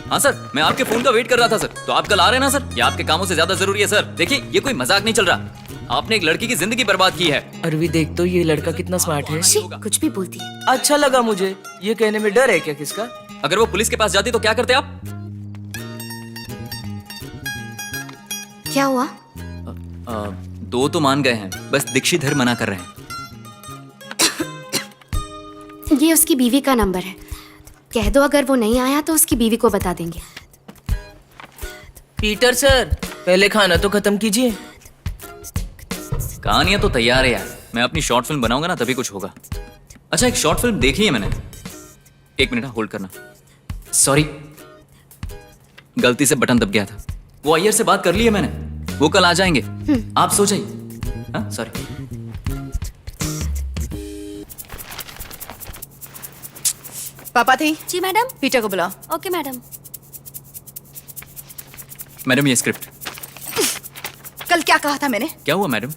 हाँ सर, मैं आपके फोन का वेट कर रहा था सर। तो आप कल आ रहे हैं ना सर? ये आपके कामों से ज्यादा जरूरी है सर। देखिए ये कोई मजाक नहीं चल रहा, आपने एक लड़की की जिंदगी बर्बाद की है।
अरवी देख तो ये लड़का कितना स्मार्ट है।
कुछ भी बोलती है।
अच्छा लगा मुझे। ये कहने में डर है क्या किसका?
अगर वो पुलिस के पास जाती तो क्या करते आप?
क्या हुआ?
2 तो मान गए हैं, बस दीक्षिधर मना कर रहे हैं।
ये उसकी बीवी का नंबर है, कह दो अगर वो नहीं आया तो उसकी बीवी को बता देंगे।
पीटर सर पहले खाना तो खत्म कीजिए।
कहानियां तो तैयार है यार, मैं अपनी शॉर्ट फिल्म बनाऊंगा ना तभी कुछ होगा। अच्छा एक शॉर्ट फिल्म देखी है मैंने। 1 मिनट होल्ड करना। सॉरी, गलती से बटन दब गया था। वो अय्यर से बात कर ली है मैंने, वो कल आ जाएंगे, आप सो जाइए। हाँ सॉरी।
पापा थी।
जी मैडम।
पीटर को बुलाओ।
Okay madam.
मैडम ये स्क्रिप्ट।
कल क्या कहा था मैंने?
क्या हुआ मैडम?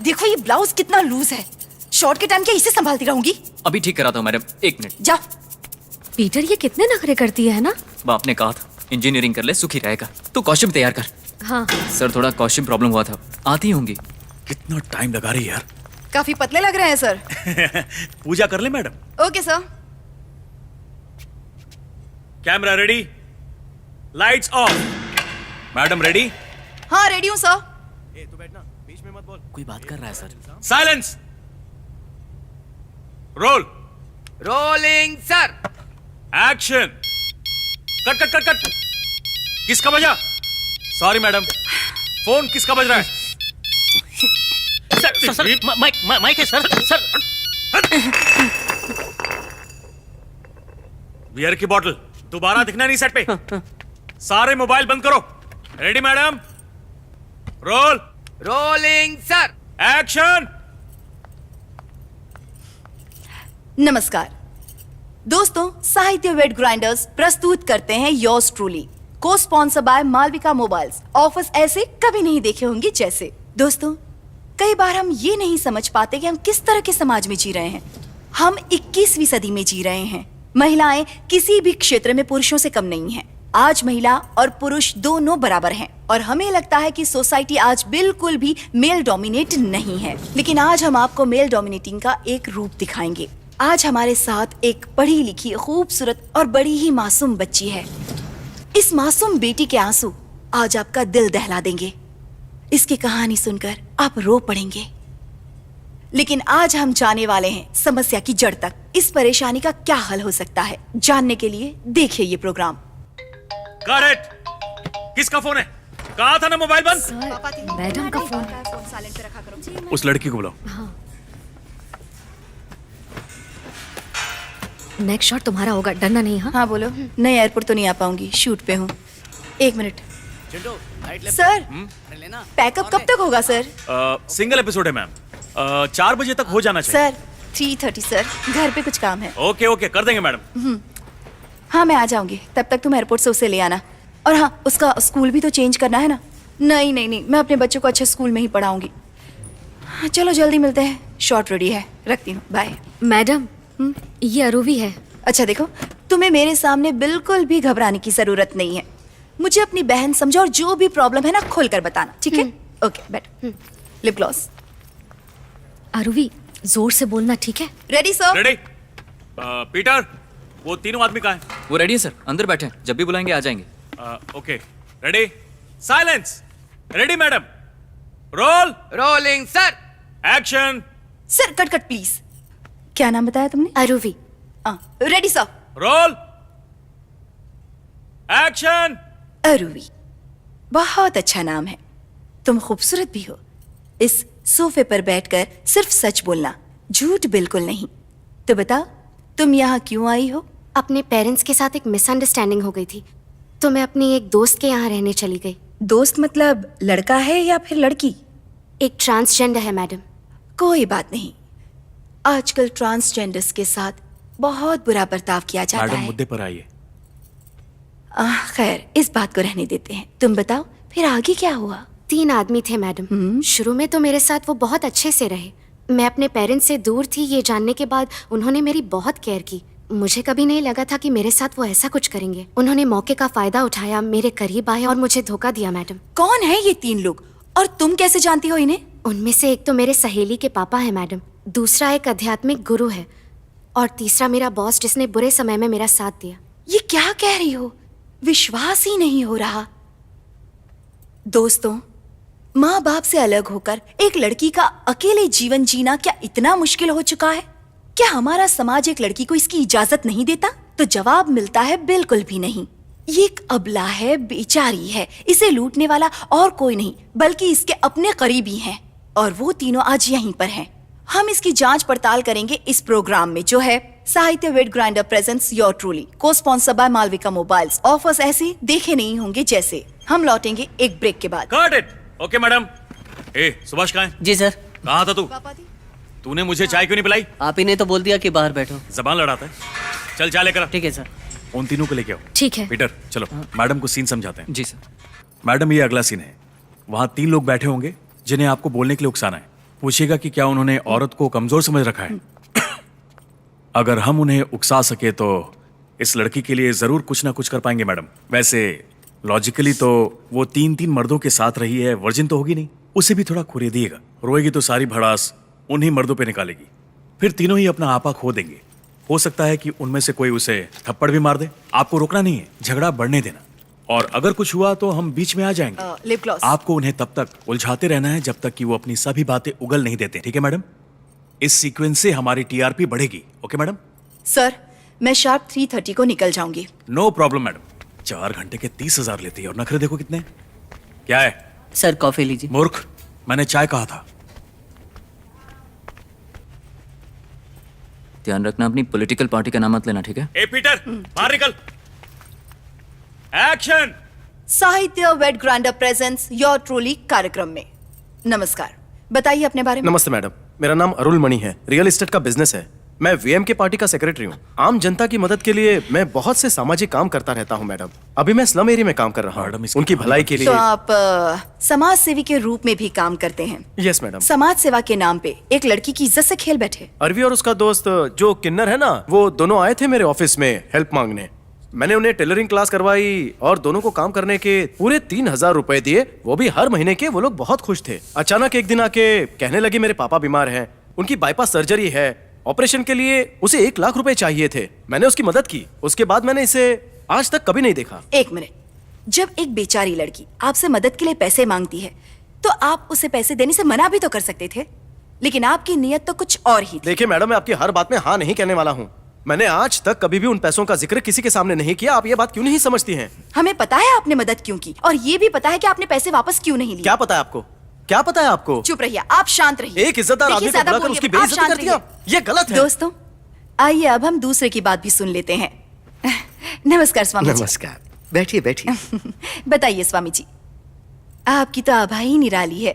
देखो ये ब्लाउज कितना लूज है, शॉर्ट के टाइम क्या इसे संभालती रहूंगी?
अभी ठीक कराता हूँ मैडम, 1 मिनट।
जा।
पीटर ये कितने नखरे करती है ना?
बाप ने कहा था इंजीनियरिंग कर ले सुखी रहेगा, तो कॉस्ट्यूम तैयार कर।
हाँ
सर थोड़ा कॉस्ट्यूम प्रॉब्लम हुआ था, आती होंगी।
कितना टाइम लगा रही है यार।
काफी पतले लग रहे हैं सर।
पूजा कर ले madam.
Okay sir.
Camera ready, lights off. Madam ready?
हाँ रेडी हूँ सर।
तू बैठना, बीच में मत बोल।
कोई बात कर रहा है sir.
Silence. Roll.
Rolling sir.
Action. Cut cut cut cut. किसका बजा? सॉरी मैडम, फोन किसका बज रहा है?
सर माइक है सर।
बियर की बोतल दोबारा दिखना नहीं सेट पे। सारे मोबाइल बंद करो। Ready madam? Roll.
Rolling sir.
Action.
नमस्कार दोस्तों, साहित्य वेट ग्राइंडर्स प्रस्तुत करते हैं योर्स ट्रूली, को sponsor by Malvika mobiles. Offers ऐसे कभी नहीं देखे होंगे जैसे। दोस्तों, कई बार हम ये नहीं समझ पाते कि हम किस तरह के समाज में जी रहे हैं। हम 21वीं सदी में जी रहे हैं। महिलाएं किसी भी क्षेत्र में पुरुषों से कम नहीं हैं। आज महिला और पुरुष दोनों बराबर हैं और हमें लगता है कि सोसाइटी आज बिल्कुल भी मेल डोमिनेट नहीं है। लेकिन आज हम आपको मेल डोमिनेटिंग का एक रूप दिखाएंगे। आज हमारे साथ एक पढ़ी लिखी, खूबसूरत और बड़ी ही मासूम बच्ची है। इस मासूम बेटी के आंसू आज आपका दिल दहला देंगे। इसकी कहानी सुनकर आप रो पड़ेंगे। लेकिन आज हम जाने वाले हैं समस्या की जड़ तक। इस परेशानी का क्या हल हो सकता है, जानने के लिए देखिए ये प्रोग्राम।
करेक्ट। किसका फोन है? कहा था ना मोबाइल बंद।
मैडम का फोन।
साइलेंट पे रखा करो।
उस लड़की को बुलाओ।
हाँ। नेक्स्ट शॉट तुम्हारा होगा, डरना नहीं। हाँ
बोलो। नहीं, एयरपोर्ट तो नहीं आ पाऊंगी, शूट पे हूँ। 1 मिनट सर। पैकअप कब तक होगा सर?
सिंगल एपिसोड है मैम, 4 बजे तक हो जाना चाहिए।
सर 3:30 सर, घर पे कुछ काम है।
ओके ओके, कर देंगे मैडम।
हाँ मैं आ जाऊंगी, तब तक तुम एयरपोर्ट से उसे ले आना। और हाँ, उसका स्कूल भी तो चेंज करना है ना। नहीं नहीं नहीं, मैं अपने बच्चों को अच्छे स्कूल में ही पढ़ाऊंगी। हाँ, चलो जल्दी मिलते हैं। शॉट रेडी है, रखती हूँ, बाय।
मैडम ये अरूवी है।
अच्छा देखो, तुम्हें मेरे सामने बिल्कुल भी घबराने की जरूरत नहीं है। मुझे अपनी बहन समझो और जो भी प्रॉब्लम है ना खोलकर बताना, ठीक है? ओके बैठ। Lip gloss.
अरूवी जोर से बोलना, ठीक है?
Ready sir?
रेडी। पीटर, वो तीनों आदमी कहाँ हैं?
वो रेडी है सर, अंदर बैठे हैं, जब भी बुलाएंगे आ जाएंगे।
Okay ready. Silence. Ready madam? Roll.
Rolling sir.
Action.
Sir cut cut please. क्या नाम बताया तुमने?
Aruvi.
Ready sir?
Roll. Action.
Aruvi, बहुत अच्छा नाम है। तुम खूबसूरत भी हो। इस सोफे पर बैठकर सिर्फ सच बोलना, झूठ बिल्कुल नहीं। तो बताओ, तुम यहाँ क्यों आई हो?
अपने पेरेंट्स के साथ एक मिसअंडरस्टैंडिंग हो गई थी, तो मैं अपनी एक दोस्त के यहाँ रहने चली गई।
दोस्त मतलब लड़का है या फिर लड़की?
एक ट्रांसजेंडर है मैडम।
कोई बात नहीं, आजकल ट्रांसजेंडर्स के साथ बहुत बुरा बर्ताव किया जाता
मैडम
है।
मुद्दे पर आइए।
खैर, इस बात को रहने देते हैं। तुम बताओ फिर आगे क्या हुआ?
3 आदमी थे मैडम। शुरू में तो मेरे साथ वो बहुत अच्छे से रहे। मैं अपने पेरेंट्स से दूर थी, ये जानने के बाद उन्होंने मेरी बहुत केयर की। मुझे कभी नहीं लगा था कि मेरे साथ वो ऐसा कुछ करेंगे। उन्होंने मौके का फायदा उठाया, मेरे करीब आए और मुझे धोखा दिया मैडम।
कौन है ये 3 लोग और तुम कैसे जानती हो इन्हें?
उनमें से एक तो मेरे सहेली के पापा है मैडम, दूसरा एक आध्यात्मिक गुरु है और तीसरा मेरा बॉस, जिसने बुरे समय में मेरा साथ दिया।
ये क्या कह रही हो? विश्वास ही नहीं हो रहा। दोस्तों, माँ बाप से अलग होकर एक लड़की का अकेले जीवन जीना क्या इतना मुश्किल हो चुका है? क्या हमारा समाज एक लड़की को इसकी इजाजत नहीं देता? तो जवाब मिलता है बिल्कुल भी नहीं। ये एक अबला है, बेचारी है। इसे लूटने वाला और कोई नहीं बल्कि इसके अपने करीबी हैं और वो तीनों आज यहीं पर हैं। हम इसकी जांच पड़ताल करेंगे इस प्रोग्राम में, जो है साहित्य wet grinder presents your truly, को sponsor by Malvika mobiles. Offers ऐसे देखे नहीं होंगे जैसे। हम लौटेंगे एक ब्रेक के बाद।
Cut it. Okay madam. ए सुभाष कहाँ है?
जी सर।
कहाँ था तू? तूने मुझे चाय क्यों नहीं पिलाई?
आप ही ने तो बोल दिया कि बाहर बैठो।
जबान लड़ाता है। चल चाय लेकर आ।
ठीक है सर।
उन तीनों को लेके आओ।
ठीक है।
पीटर चलो, मैडम को सीन समझाते हैं।
जी सर।
मैडम, ये अगला सीन है। वहाँ 3 लोग बैठे होंगे जिन्हें आपको बोलने के लिए उकसाना है। पूछेगा कि क्या उन्होंने औरत को कमजोर समझ रखा है। अगर हम उन्हें उकसा सके तो इस लड़की के लिए जरूर कुछ ना कुछ कर पाएंगे मैडम। वैसे लॉजिकली तो वो 3 मर्दों के साथ रही है, वर्जिन तो होगी नहीं। उसे भी थोड़ा खुरे दिएगा। रोएगी तो सारी भड़ास उन्हीं मर्दों पे निकालेगी, फिर तीनों ही अपना आपा खो देंगे। हो सकता है कि उनमें से कोई उसे थप्पड़ भी मार दे। आपको रोकना नहीं है, झगड़ा बढ़ने देना, और अगर कुछ हुआ तो हम बीच में आ जाएंगे।
Lip gloss.
आपको उन्हें तब तक उलझाते रहना है जब तक कि वो अपनी सभी बातें उगल नहीं देते, ठीक है मैडम? इस सीक्वेंस से हमारी टीआरपी बढ़ेगी। Okay madam?
सर, मैं शार्प 3:30 को निकल जाऊंगी।
No problem madam. 4 घंटे के 30,000 लेती है और नखरे देखो कितने। क्या है
सर? कॉफी लीजिए।
मूर्ख, मैंने चाय कहा था।
ध्यान रखना अपनी पॉलिटिकल पार्टी का नाम मत लेना, ठीक है?
ए पीटर, बाहर निकल। Action.
Sahitya wet grinder presents your truly कार्यक्रम में। नमस्कार, बताइए अपने बारे में।
नमस्ते मैडम, मेरा नाम अरुल मणि है। रियल एस्टेट का बिजनेस है। मैं वीएमके पार्टी का सेक्रेटरी हूँ। आम जनता की मदद के लिए मैं बहुत से सामाजिक काम करता रहता हूँ मैडम। अभी मैं स्लम एरिया में काम कर रहा हूँ, उनकी भलाई के लिए।
तो आप समाज सेवी के रूप में भी काम करते हैं?
Yes madam.
समाज सेवा के नाम पे एक लड़की की इज्जत से खेल बैठे।
अरवी और उसका दोस्त जो किन्नर है ना, वो दोनों आए थे मेरे ऑफिस में हेल्प मांगने। मैंने उन्हें टेलरिंग क्लास करवाई और दोनों को काम करने के पूरे 3,000 रुपए दिए, वो भी हर महीने के। वो लोग बहुत खुश थे। अचानक एक दिन आके कहने लगे मेरे पापा बीमार हैं, उनकी बाईपास सर्जरी है, ऑपरेशन के लिए उसे 1 लाख रुपए चाहिए थे। मैंने उसकी मदद की। उसके बाद मैंने इसे आज तक कभी नहीं देखा।
एक मिनट, जब एक बेचारी लड़की आपसे मदद के लिए पैसे मांगती है तो आप उसे पैसे देने से मना भी तो कर सकते थे, लेकिन आपकी नियत तो कुछ और ही थी।
देखिए मैडम, मैं आपकी हर बात में हाँ नहीं कहने वाला हूँ। मैंने आज तक कभी भी उन पैसों का जिक्र किसी के सामने नहीं किया। आप ये बात क्यों नहीं समझती हैं?
हमें पता है आपने मदद क्यों की, और ये भी पता है कि आपने पैसे वापस क्यों नहीं लिए।
क्या पता है आपको? क्या पता है आपको?
चुप रहिए, आप शांत रहिए।
एक इज्जतदार आदमी को बुलाकर उसकी बेइज्जती कर दिया, ये गलत है।
दोस्तों, आइए अब हम दूसरे की बात भी सुन लेते हैं। नमस्कार स्वामी जी।
नमस्कार, बैठिए बैठिए।
बताइए स्वामी जी, आपकी तो आभा ही निराली है।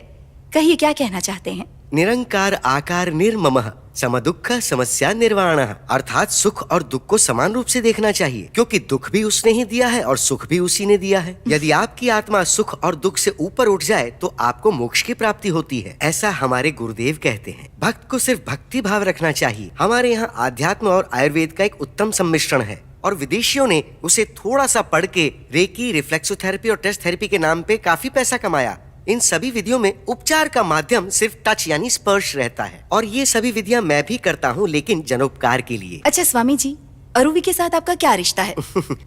कहिए, क्या कहना चाहते हैं?
निरंकार आकार निर्ममः समदुःख समस्या निर्वाण, अर्थात सुख और दुख को समान रूप से देखना चाहिए, क्योंकि दुख भी उसने ही दिया है और सुख भी उसी ने दिया है। यदि आपकी आत्मा सुख और दुख से ऊपर उठ जाए तो आपको मोक्ष की प्राप्ति होती है, ऐसा हमारे गुरुदेव कहते हैं। भक्त को सिर्फ भक्ति भाव रखना चाहिए। हमारे यहाँ आध्यात्म और आयुर्वेद का एक उत्तम सम्मिश्रण है, और विदेशियों ने उसे थोड़ा सा पढ़ के रेकी, रिफ्लेक्सोथेरेपी और टेस्ट थेरेपी के नाम पे काफी पैसा कमाया। इन सभी विधियों में उपचार का माध्यम सिर्फ टच यानी स्पर्श रहता है, और ये सभी विधियां मैं भी करता हूँ, लेकिन जनोपकार के लिए।
अच्छा स्वामी जी, अरुवी के साथ आपका क्या रिश्ता है?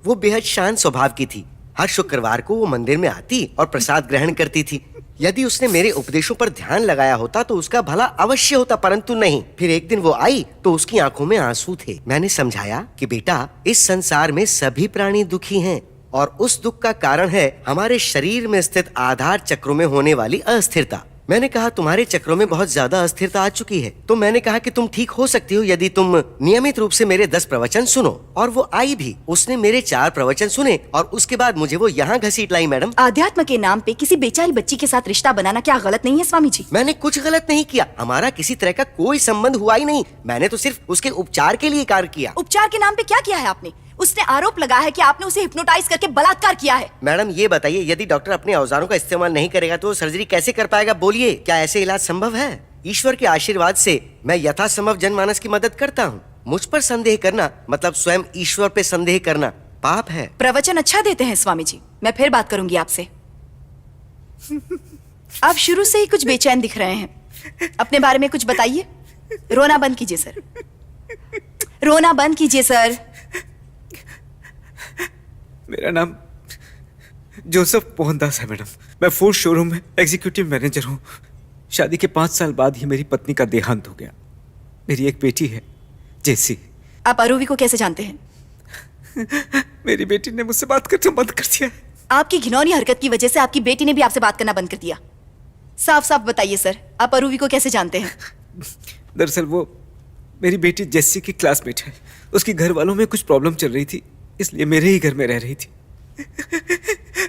वो बेहद शांत स्वभाव की थी। हर शुक्रवार को वो मंदिर में आती और प्रसाद ग्रहण करती थी। यदि उसने मेरे उपदेशों पर ध्यान लगाया होता तो उसका भला अवश्य होता, परंतु नहीं। फिर एक दिन वो आई तो उसकी आंखों में आंसू थे। मैंने समझाया कि बेटा, इस संसार में सभी प्राणी दुखी हैं, और उस दुख का कारण है हमारे शरीर में स्थित आधार चक्रों में होने वाली अस्थिरता। मैंने कहा तुम्हारे चक्रों में बहुत ज्यादा अस्थिरता आ चुकी है, तो मैंने कहा कि तुम ठीक हो सकती हो यदि तुम नियमित रूप से मेरे 10 प्रवचन सुनो। और वो आई भी, उसने मेरे 4 प्रवचन सुने और उसके बाद मुझे वो यहाँ घसीट लाई। मैडम,
आध्यात्म के नाम पे किसी बेचारी बच्ची के साथ रिश्ता बनाना क्या गलत नहीं है स्वामी जी?
मैंने कुछ गलत नहीं किया। हमारा किसी तरह का कोई संबंध हुआ ही नहीं। मैंने तो सिर्फ उसके उपचार के लिए कार्य किया।
उपचार के नाम पे क्या किया है आपने? उसने आरोप लगाया है कि आपने उसे हिप्नोटाइज करके बलात्कार किया है।
मैडम, ये बताइए, यदि डॉक्टर अपने औजारों का इस्तेमाल नहीं करेगा तो सर्जरी कैसे कर पाएगा? बोलिए, क्या ऐसे इलाज संभव है? ईश्वर के आशीर्वाद से मैं यथासंभव जनमानस की मदद करता हूँ। मुझ पर संदेह करना मतलब स्वयं ईश्वर पे संदेह करना पाप है।
प्रवचन अच्छा देते हैं स्वामी जी, मैं फिर बात करूंगी आपसे। आप शुरू से ही कुछ बेचैन दिख रहे हैं, अपने बारे में कुछ बताइए। रोना बंद कीजिए सर, रोना बंद कीजिए सर।
मेरा नाम जोसेफ मोहनदास है मैडम। मैं फोर्ड शोरूम में एग्जीक्यूटिव मैनेजर हूँ। शादी के 5 साल बाद ही मेरी पत्नी का देहांत हो गया। मेरी एक बेटी है, जेसी।
आप अरुवी को कैसे जानते हैं?
मेरी बेटी ने मुझसे बात करना बंद कर दिया है।
आपकी घिनौनी हरकत की वजह से आपकी बेटी ने भी आपसे बात करना बंद कर दिया। साफ साफ बताइए सर, आप अरुवी को कैसे जानते हैं?
दरअसल वो मेरी बेटी जेसी की क्लासमेट है। उसकी घर वालों में कुछ प्रॉब्लम चल रही थी, इसलिए मेरे ही घर में रह रही थी।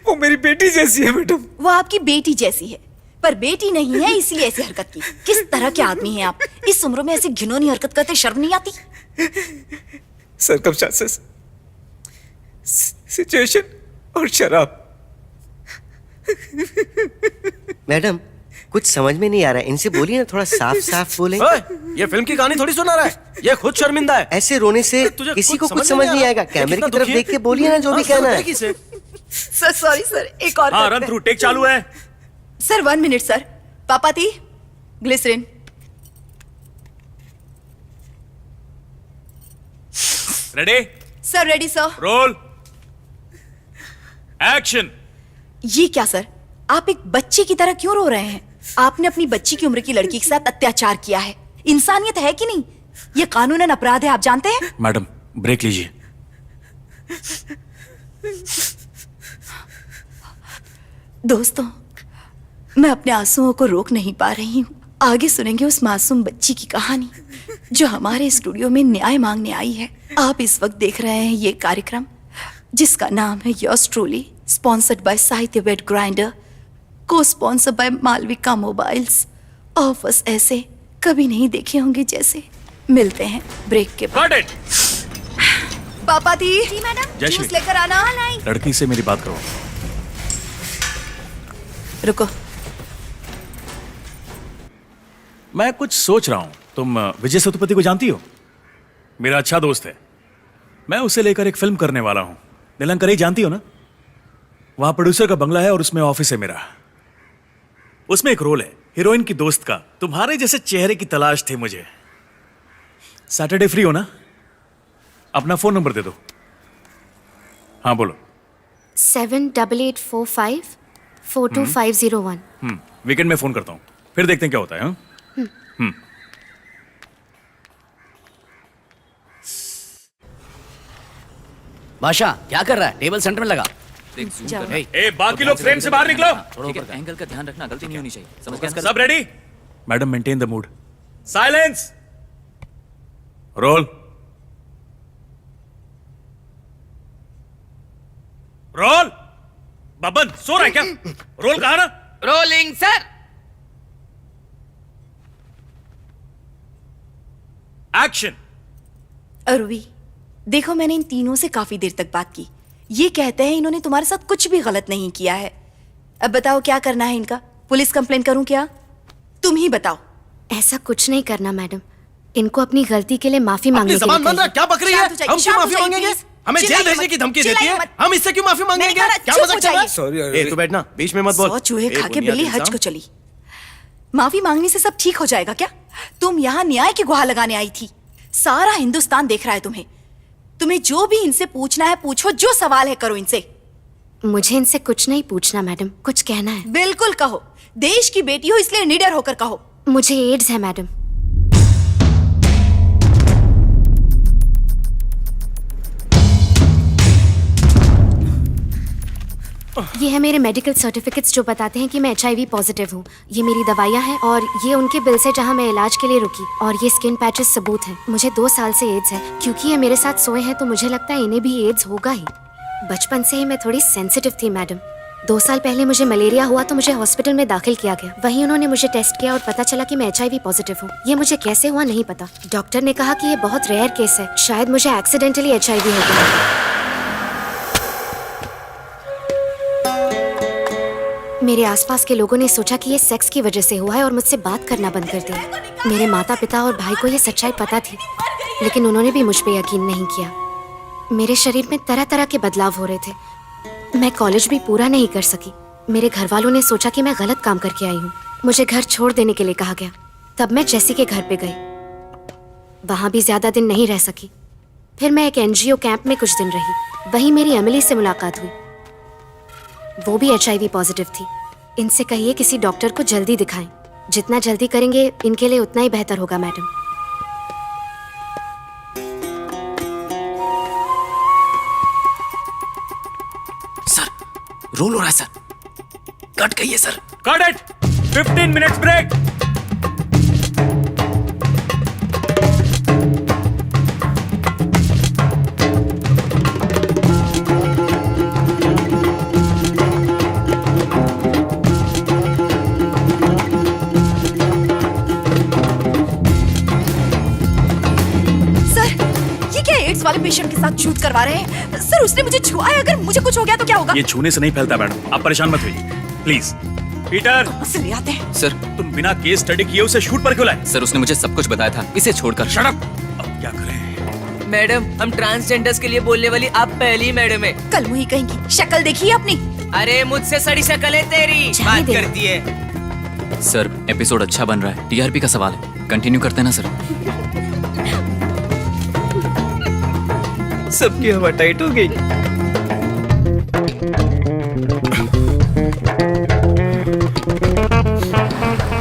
वो मेरी बेटी जैसी है मैडम।
वो आपकी बेटी जैसी है, पर बेटी नहीं है, इसलिए ऐसी हरकत की। किस तरह के आदमी हैं आप? इस उम्र में ऐसी घिनौनी हरकत करते शर्म नहीं आती?
सर्कमस्टेंसेस, सिचुएशन और शराब।
मैडम, कुछ समझ में नहीं आ रहा है, इनसे बोलिए ना, थोड़ा साफ साफ बोले।
ये फिल्म की कहानी थोड़ी सुना रहा है, ये खुद शर्मिंदा है।
ऐसे रोने से किसी को कुछ समझ नहीं आएगा। कैमरे की तरफ देख के बोलिए ना जो भी कहना है।
सर सॉरी सर, एक और
हाँ, रन थ्रू, टेक चालू है।
Sir 1 minute sir. पापा थी glycerine.
Ready?
Sir ready sir.
Roll. Action.
ये क्या सर, आप एक बच्चे की तरह क्यों रो रहे हैं? आपने अपनी बच्ची की उम्र की लड़की के साथ अत्याचार किया है। इंसानियत है कि नहीं? ये कानूनन अपराध है, आप जानते हैं?
मैडम ब्रेक लीजिए।
दोस्तों, मैं अपने आंसुओं को रोक नहीं पा रही हूँ। आगे सुनेंगे उस मासूम बच्ची की कहानी जो हमारे स्टूडियो में न्याय मांगने आई है। आप इस वक्त देख रहे हैं ये कार्यक्रम जिसका नाम है yours truly, sponsored by Sahitya wet grinder, co sponsor by Malvika mobiles. Offers ऐसे कभी नहीं देखे होंगे जैसे। मिलते हैं ब्रेक के बाद। पापा थी
जी मैडम।
जयश्री।
जूस लेकर आना।
लड़की से मेरी बात करो।
रुको,
मैं कुछ सोच रहा हूं। तुम विजय सेतुपति को जानती हो? मेरा अच्छा दोस्त है। मैं उसे लेकर एक फिल्म करने वाला हूं। नीलंकरी जानती हो ना? वहां प्रोड्यूसर का बंगला है और उसमें ऑफिस है मेरा। उसमें एक रोल है हीरोइन की दोस्त का। तुम्हारे जैसे चेहरे की तलाश थी मुझे। सैटरडे फ्री हो ना? अपना फोन नंबर दे दो। हाँ बोलो।
7845425501।
वीकेंड में फोन करता हूँ, फिर देखते हैं क्या होता है। हाँ?
बादशाह क्या कर रहा है? टेबल सेंटर में लगा।
ए, बाकी लोग फ्रेम से बाहर निकलो।
एंगल का ध्यान रखना, गलती नहीं होनी चाहिए। समझ गए?
सब ready? Madam maintain the mood. Silence. Roll. Roll. Baban सो रहा है क्या? रोल कहा ना?
Rolling sir.
एक्शन।
अरवी, देखो मैंने इन तीनों से काफी देर तक बात की। ये कहते हैं इन्होंने तुम्हारे साथ कुछ भी गलत नहीं किया है। अब बताओ क्या करना है इनका? पुलिस कंप्लेन करूं क्या? तुम ही बताओ।
ऐसा कुछ नहीं करना मैडम। इनको अपनी गलती के लिए माफी मांगने के लिए
जबान बंद रहा, क्या बक रही है?
शांत हो जाइए,
हम क्यों
शांत हो
माफी
जाइए,
मांगेंगे?
प्लीज।
हमें जेल
चिल्लाइए
भेजने
मत,
की धमकी देती
चिल्लाइए
है।
मत।
हम इससे क्यों माफी मांगेंगे?
मैंने कहा
क्या
चुप
मजाक
हो
चल रहा है?
जाइए।
तू बैठना, बीच में मत बोल।
100 चूहे
ए,
खा के
बुनियादी
बिल्ली हज
इंसान।
को चली। माफी मांगने से सब ठीक हो जाएगा क्या? तुम यहाँ न्याय की गुहार लगाने आई थी। सारा हिंदुस्तान देख रहा है तुम्हें। तुम्हें जो भी इनसे पूछना है पूछो, जो सवाल है करो इनसे।
मुझे इनसे कुछ नहीं पूछना मैडम, कुछ कहना है।
बिल्कुल कहो। देश की बेटी हो इसलिए निडर होकर कहो।
मुझे एड्स है मैडम। ये है मेरे मेडिकल सर्टिफिकेट्स जो बताते हैं कि मैं HIV पॉजिटिव हूँ। ये मेरी दवाइयाँ हैं और ये उनके बिल से जहाँ मैं इलाज के लिए रुकी। और ये स्किन पैचेस सबूत हैं। मुझे 2 साल से एड्स है। क्योंकि ये मेरे साथ सोए हैं तो मुझे लगता है इन्हें भी एड्स होगा ही। बचपन से ही मैं थोड़ी सेंसिटिव थी मैडम। 2 साल पहले मुझे मलेरिया हुआ तो मुझे हॉस्पिटल में दाखिल किया गया। वहीं उन्होंने मुझे टेस्ट किया और पता चला कि मैं HIV पॉजिटिव हूँ। ये मुझे कैसे हुआ नहीं पता। डॉक्टर ने कहा कि ये बहुत रेयर केस है, शायद मुझे एक्सीडेंटली HIV हो गया। मेरे आसपास के लोगों ने सोचा कि ये सेक्स की वजह से हुआ है और मुझसे बात करना बंद कर दिया। मेरे माता पिता और भाई को ये सच्चाई पता थी, लेकिन उन्होंने भी मुझ पे यकीन नहीं किया। मेरे शरीर में तरह तरह के बदलाव हो रहे थे। मैं कॉलेज भी पूरा नहीं कर सकी। मेरे घर वालों ने सोचा कि मैं गलत काम करके आई हूँ। मुझे घर छोड़ देने के लिए कहा गया। तब मैं जेसी के घर पे गई। वहाँ भी ज्यादा दिन नहीं रह सकी। फिर मैं एक NGO कैंप में कुछ दिन रही। वहीं मेरी एमिली से मुलाकात हुई। वो भी HIV पॉजिटिव थी। इनसे कहिए किसी डॉक्टर को जल्दी दिखाएं। जितना जल्दी करेंगे इनके लिए उतना ही बेहतर होगा मैडम।
सर रोल हो रहा है सर। कट गई है sir.
Cut it. 15 minutes break.
वाले पेशेंट के साथ शूट करवा रहे हैं। सर उसने मुझे छुआ है, अगर मुझे कुछ हो गया तो क्या होगा?
ये छूने से नहीं फैलता मैडम, आप परेशान मत होइए प्लीज। पीटर
से ले आते हैं।
सर
तुम बिना केस स्टडी किए उसे शूट पर क्यों लाए?
सर उसने मुझे सब कुछ बताया था, इसे छोड़कर।
Shut up. अब क्या करें?
मैडम हम ट्रांसजेंडर्स के लिए बोलने वाली आप पहली मैडम है।
कल मुही कहेंगी। शक्ल देखिए अपनी।
अरे मुझसे सड़ी शक्ल है तेरी। बात करती है।
सर एपिसोड अच्छा बन रहा है। TRP का सवाल है, कंटिन्यू करते ना सर।
सबकी हवा टाइट हो गई।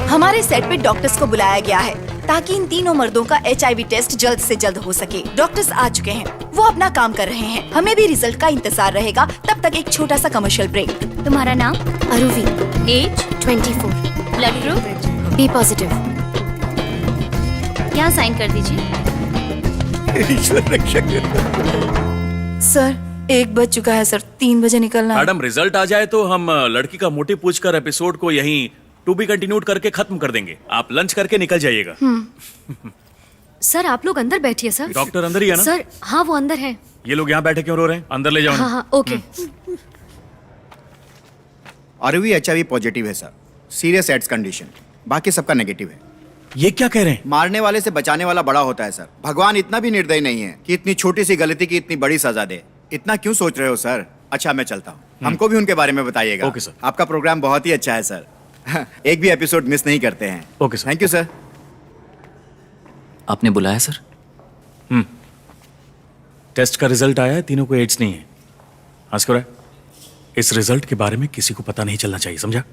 हमारे सेट पे डॉक्टर्स को बुलाया गया है ताकि इन तीनों मर्दों का HIV टेस्ट जल्द से जल्द हो सके। डॉक्टर्स आ चुके हैं, वो अपना काम कर रहे हैं। हमें भी रिजल्ट का इंतजार रहेगा। तब तक एक छोटा सा कमर्शियल ब्रेक।
तुम्हारा नाम? Aruvi. Age? 24। Blood group? B positive. यहाँ साइन कर दीजिए।
ईश्वर रक्षक।
सर 1 बज चुका है सर, 3 बजे निकलना है।
मैडम रिजल्ट आ जाए तो हम लड़की का मोटिव पूछकर एपिसोड को यहीं टू बी कंटिन्यूड करके खत्म कर देंगे। आप लंच करके निकल जाइएगा।
सर आप लोग अंदर बैठिए सर।
डॉक्टर अंदर ही है ना?
सर हाँ वो अंदर है।
ये लोग यहाँ बैठे क्यों रो रहे हैं? अंदर ले जाओ
हाँ हाँ ओके।
आरवी HIV पॉजिटिव है सर, सीरियस एड्स कंडीशन। बाकी सबका नेगेटिव है।
ये क्या कह रहे हैं?
मारने वाले से बचाने वाला बड़ा होता है सर। भगवान इतना भी निर्दयी नहीं है कि इतनी छोटी सी गलती की इतनी बड़ी सजा दे। इतना क्यों सोच रहे हो सर? अच्छा मैं चलता हूँ, हमको भी उनके बारे में बताइएगा।
Okay sir.
आपका प्रोग्राम बहुत ही अच्छा है सर। एक भी एपिसोड मिस नहीं करते हैं।
Okay sir.
Thank you sir.
आपने बुलाया सर?
टेस्ट का रिजल्ट आया है, तीनों को एड्स नहीं है। आस्कर, इस रिजल्ट के बारे में किसी को पता नहीं चलना चाहिए, समझा?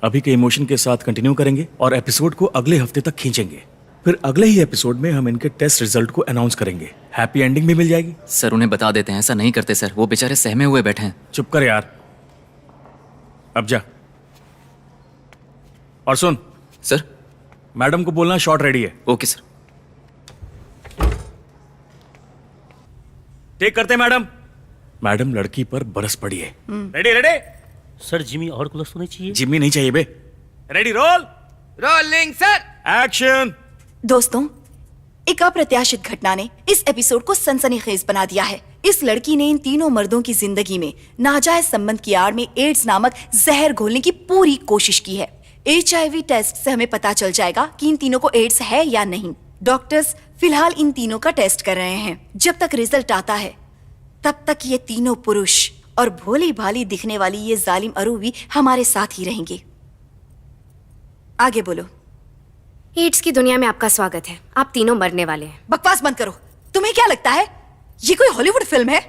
अभी के इमोशन के साथ कंटिन्यू करेंगे और एपिसोड को अगले हफ्ते तक खींचेंगे। फिर अगले ही एपिसोड में हम इनके टेस्ट रिजल्ट को अनाउंस करेंगे। हैप्पी एंडिंग भी मिल जाएगी।
सर उन्हें बता देते हैं, ऐसा नहीं करते सर, वो बेचारे सहमे हुए बैठे हैं।
चुप कर यार, अब जा। और सुन
सर,
मैडम को बोलना शॉट रेडी है।
Okay sir.
टेक करते मैडम। मैडम लड़की पर बरस पड़ी है। रेडी रेडी
सर जिमी और क्लोज होनी चाहिए।
जिम्मी नहीं चाहिए बे। Ready roll.
Rolling sir.
Action.
दोस्तों, एक अप्रत्याशित घटना ने इस एपिसोड को सनसनीखेज बना दिया है। इस लड़की ने इन तीनों मर्दों की जिंदगी में नाजायज संबंध की आड़ में एड्स नामक जहर घोलने की पूरी कोशिश की है। HIV टेस्ट से हमें पता चल जाएगा कि इन तीनों को एड्स है या नहीं। डॉक्टर्स फिलहाल इन तीनों का टेस्ट कर रहे हैं। जब तक रिजल्ट आता है तब तक ये तीनों पुरुष और भोली भाली दिखने वाली ये जालिम अरूवी हमारे साथ ही रहेंगे। आगे बोलो।
एड्स की दुनिया में आपका स्वागत है। आप तीनों मरने वाले हैं।
बकवास बंद करो। तुम्हें क्या लगता है ये कोई हॉलीवुड फिल्म है?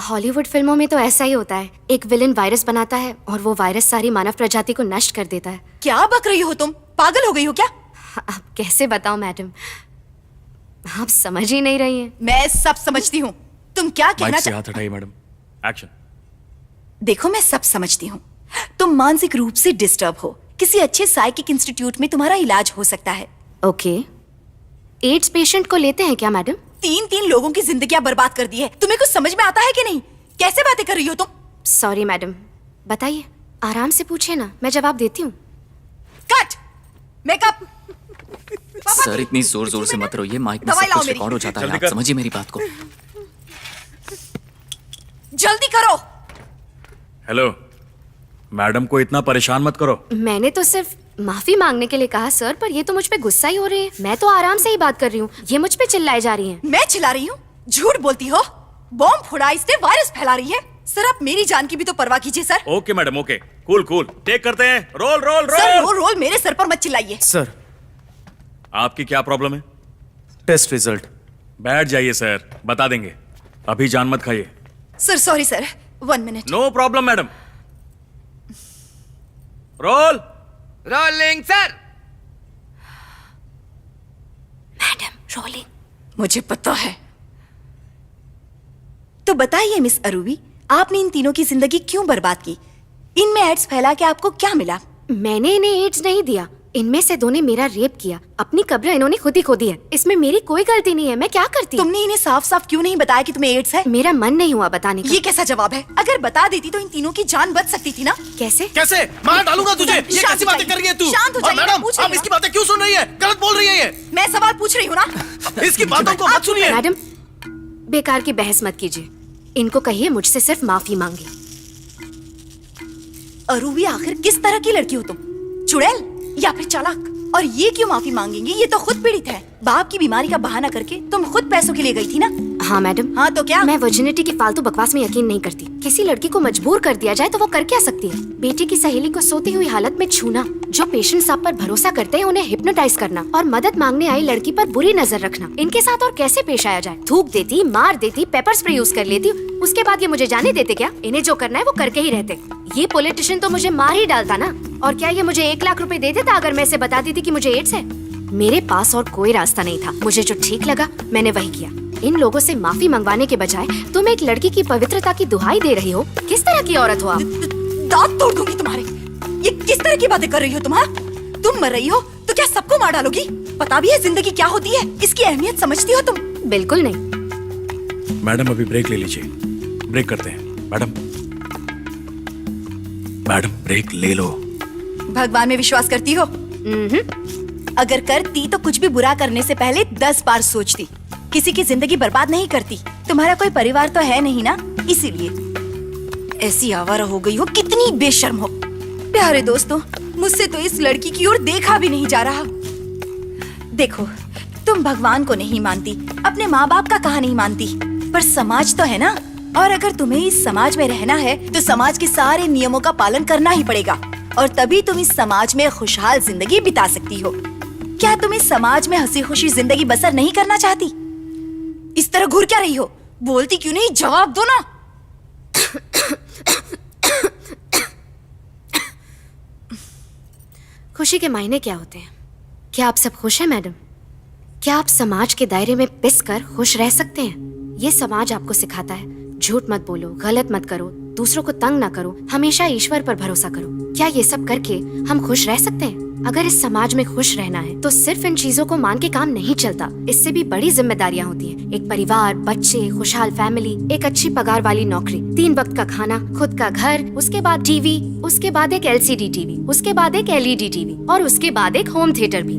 हॉलीवुड फिल्मों में तो ऐसा ही होता है। एक विलेन वायरस बनाता है और वो वायरस सारी मानव प्रजाति को नष्ट कर देता है।
क्या बक रही हो तुम? पागल हो गई हो क्या?
अब कैसे बताऊं मैडम, आप समझ ही नहीं रही हैं।
मैं सब समझती हूँ। तुम क्या कहना
से हाथ हटाइए मैडम। एक्शन।
देखो मैं सब समझती हूँ। तुम मानसिक रूप से डिस्टर्ब हो। किसी अच्छे साइकिक इंस्टीट्यूट में तुम्हारा इलाज हो सकता है।
ओके। एड्स पेशेंट को लेते हैं क्या मैडम?
3 लोगों की जिंदगियां बर्बाद कर दी है। तुम्हें कुछ समझ में आता है कि नहीं? कैसे बातें कर रही हो तुम?
सॉरी मैडम, बताइए। आराम से पूछिए ना, मैं जवाब देती हूँ।
कट। मेकअप।
सर इतनी जोर जोर से मत रोइए, माइक में सब कुछ रिकॉर्ड हो जाता है। आप समझिए मेरी बात को।
जल्दी करो।
हेलो, मैडम को इतना परेशान मत करो।
मैंने तो सिर्फ माफी मांगने के लिए कहा सर, पर ये तो मुझ पे गुस्सा ही हो रहे हैं। मैं तो आराम से ही बात कर रही हूँ, ये मुझ पे चिल्लाए जा रही हैं।
मैं चिल्ला रही हूँ? झूठ बोलती हो। बॉम्ब फोड़ा, इससे वायरस फैला रही है। सर आप मेरी जान की भी तो परवाह कीजिए sir.
Okay madam, okay. Cool cool. Take करते हैं। Roll roll roll.
Sir roll मेरे सर पर मत चिल्लाइए।
सर
आपकी क्या प्रॉब्लम है?
Test result.
बैठ जाइए सर, बता देंगे। अभी जान मत खाइए।
Sir sorry sir, 1 minute.
No problem madam. Roll.
Rolling sir.
Madam rolling. मुझे पता है। तो बताइए मिस अरूवी, आपने इन तीनों की जिंदगी क्यों बर्बाद की? इनमें एड्स फैला के आपको क्या मिला?
मैंने इन्हें एड्स नहीं दिया। इनमें से 2 ने मेरा रेप किया। अपनी कब्र इन्होंने खुद ही खोदी है। इसमें मेरी कोई गलती नहीं है। मैं क्या करती?
तुमने इन्हें साफ साफ क्यों नहीं बताया कि तुम्हें एड्स है?
मेरा मन नहीं हुआ बताने का।
ये कैसा जवाब है? अगर बता देती तो इन तीनों की जान बच सकती थी ना।
कैसे?
कैसे मार डालूंगा तुझे? ये कैसी बातें कर रही है तू?
शांत हो
और
जाइए,
मैडम
पूछ रही
आप इसकी बातें क्यों सुन रही है? गलत बोल रही है ये।
मैं सवाल पूछ रही हूँ ना।
इसकी बातों को मत सुनिए।
मैडम बेकार की बहस मत कीजिए। इनको कहिए मुझसे सिर्फ माफी मांगे।
अरूवी आखिर किस तरह की लड़की हो तुम? चुड़ैल या फिर चालाक? और ये क्यों माफी मांगेंगी? ये तो खुद पीड़ित है। बाप की बीमारी का बहाना करके तुम खुद पैसों के लिए गई थी ना।
हाँ मैडम।
हाँ तो क्या?
मैं वर्जिनिटी की फालतू बकवास में यकीन नहीं करती। किसी लड़की को मजबूर कर दिया जाए तो वो कर क्या सकती है? बेटी की सहेली को सोती हुई हालत में छूना, जो पेशेंट्स आप पर भरोसा करते हैं उन्हें हिप्नोटाइज करना और मदद मांगने आई लड़की पर बुरी नजर रखना, इनके साथ और कैसे पेश आया जाए? थूक देती, मार देती, पेपर स्प्रे यूज कर लेती, उसके बाद ये मुझे जाने देते क्या? इन्हें जो करना है वो करके ही रहते। ये पॉलिटिशियन तो मुझे मार ही डालता ना। और क्या ये मुझे 1 लाख रुपए दे देता अगर मैं इसे बताती थी कि मुझे एड्स है? मेरे पास और कोई रास्ता नहीं था। मुझे जो ठीक लगा मैंने वही किया। इन लोगों से माफी मंगवाने के बजाय तुम एक लड़की की पवित्रता की दुहाई दे रही हो। किस तरह की औरत हो आप?
दांत तोड़ दूंगी तुम्हारे। ये किस तरह की बातें कर रही हो तुम? तुम मर रही हो तो क्या सबको मार डालोगी? पता भी है जिंदगी क्या होती है? इसकी अहमियत समझती हो तुम?
बिल्कुल नहीं।
मैडम अभी ब्रेक ले लीजिए। ब्रेक करते हैं। मैडम ब्रेक ले लो।
भगवान में विश्वास करती हो? अगर करती तो कुछ भी बुरा करने से पहले 10 बार सोचती। किसी की जिंदगी बर्बाद नहीं करती। तुम्हारा कोई परिवार तो है नहीं ना, इसीलिए ऐसी आवारा हो गई हो। कितनी बेशर्म हो। प्यारे दोस्तों, मुझसे तो इस लड़की की ओर देखा भी नहीं जा रहा। देखो, तुम भगवान को नहीं मानती, अपने माँ बाप का कहा नहीं मानती, पर समाज तो है ना। और अगर तुम्हें इस समाज में रहना है तो समाज के सारे नियमों का पालन करना ही पड़ेगा, और तभी तुम इस समाज में खुशहाल जिंदगी बिता सकती हो। क्या तुम इस समाज में हंसी खुशी जिंदगी बसर नहीं करना चाहती? इस तरह घूर क्या रही हो? बोलती क्यों नहीं? जवाब दो ना।
खुशी के मायने क्या होते हैं? क्या आप सब खुश हैं मैडम? क्या आप समाज के दायरे में पिस कर खुश रह सकते हैं? ये समाज आपको सिखाता है झूठ मत बोलो, गलत मत करो, दूसरों को तंग ना करो, हमेशा ईश्वर पर भरोसा करो। क्या ये सब करके हम खुश रह सकते हैं? अगर इस समाज में खुश रहना है तो सिर्फ इन चीजों को मान के काम नहीं चलता। इससे भी बड़ी जिम्मेदारियां होती हैं। एक परिवार, बच्चे, खुशहाल फैमिली, एक अच्छी पगार वाली नौकरी, 3 वक्त का खाना, खुद का घर, उसके बाद टीवी, उसके बाद एक LCD टीवी, उसके बाद एक LED टीवी और उसके बाद एक होम थिएटर भी,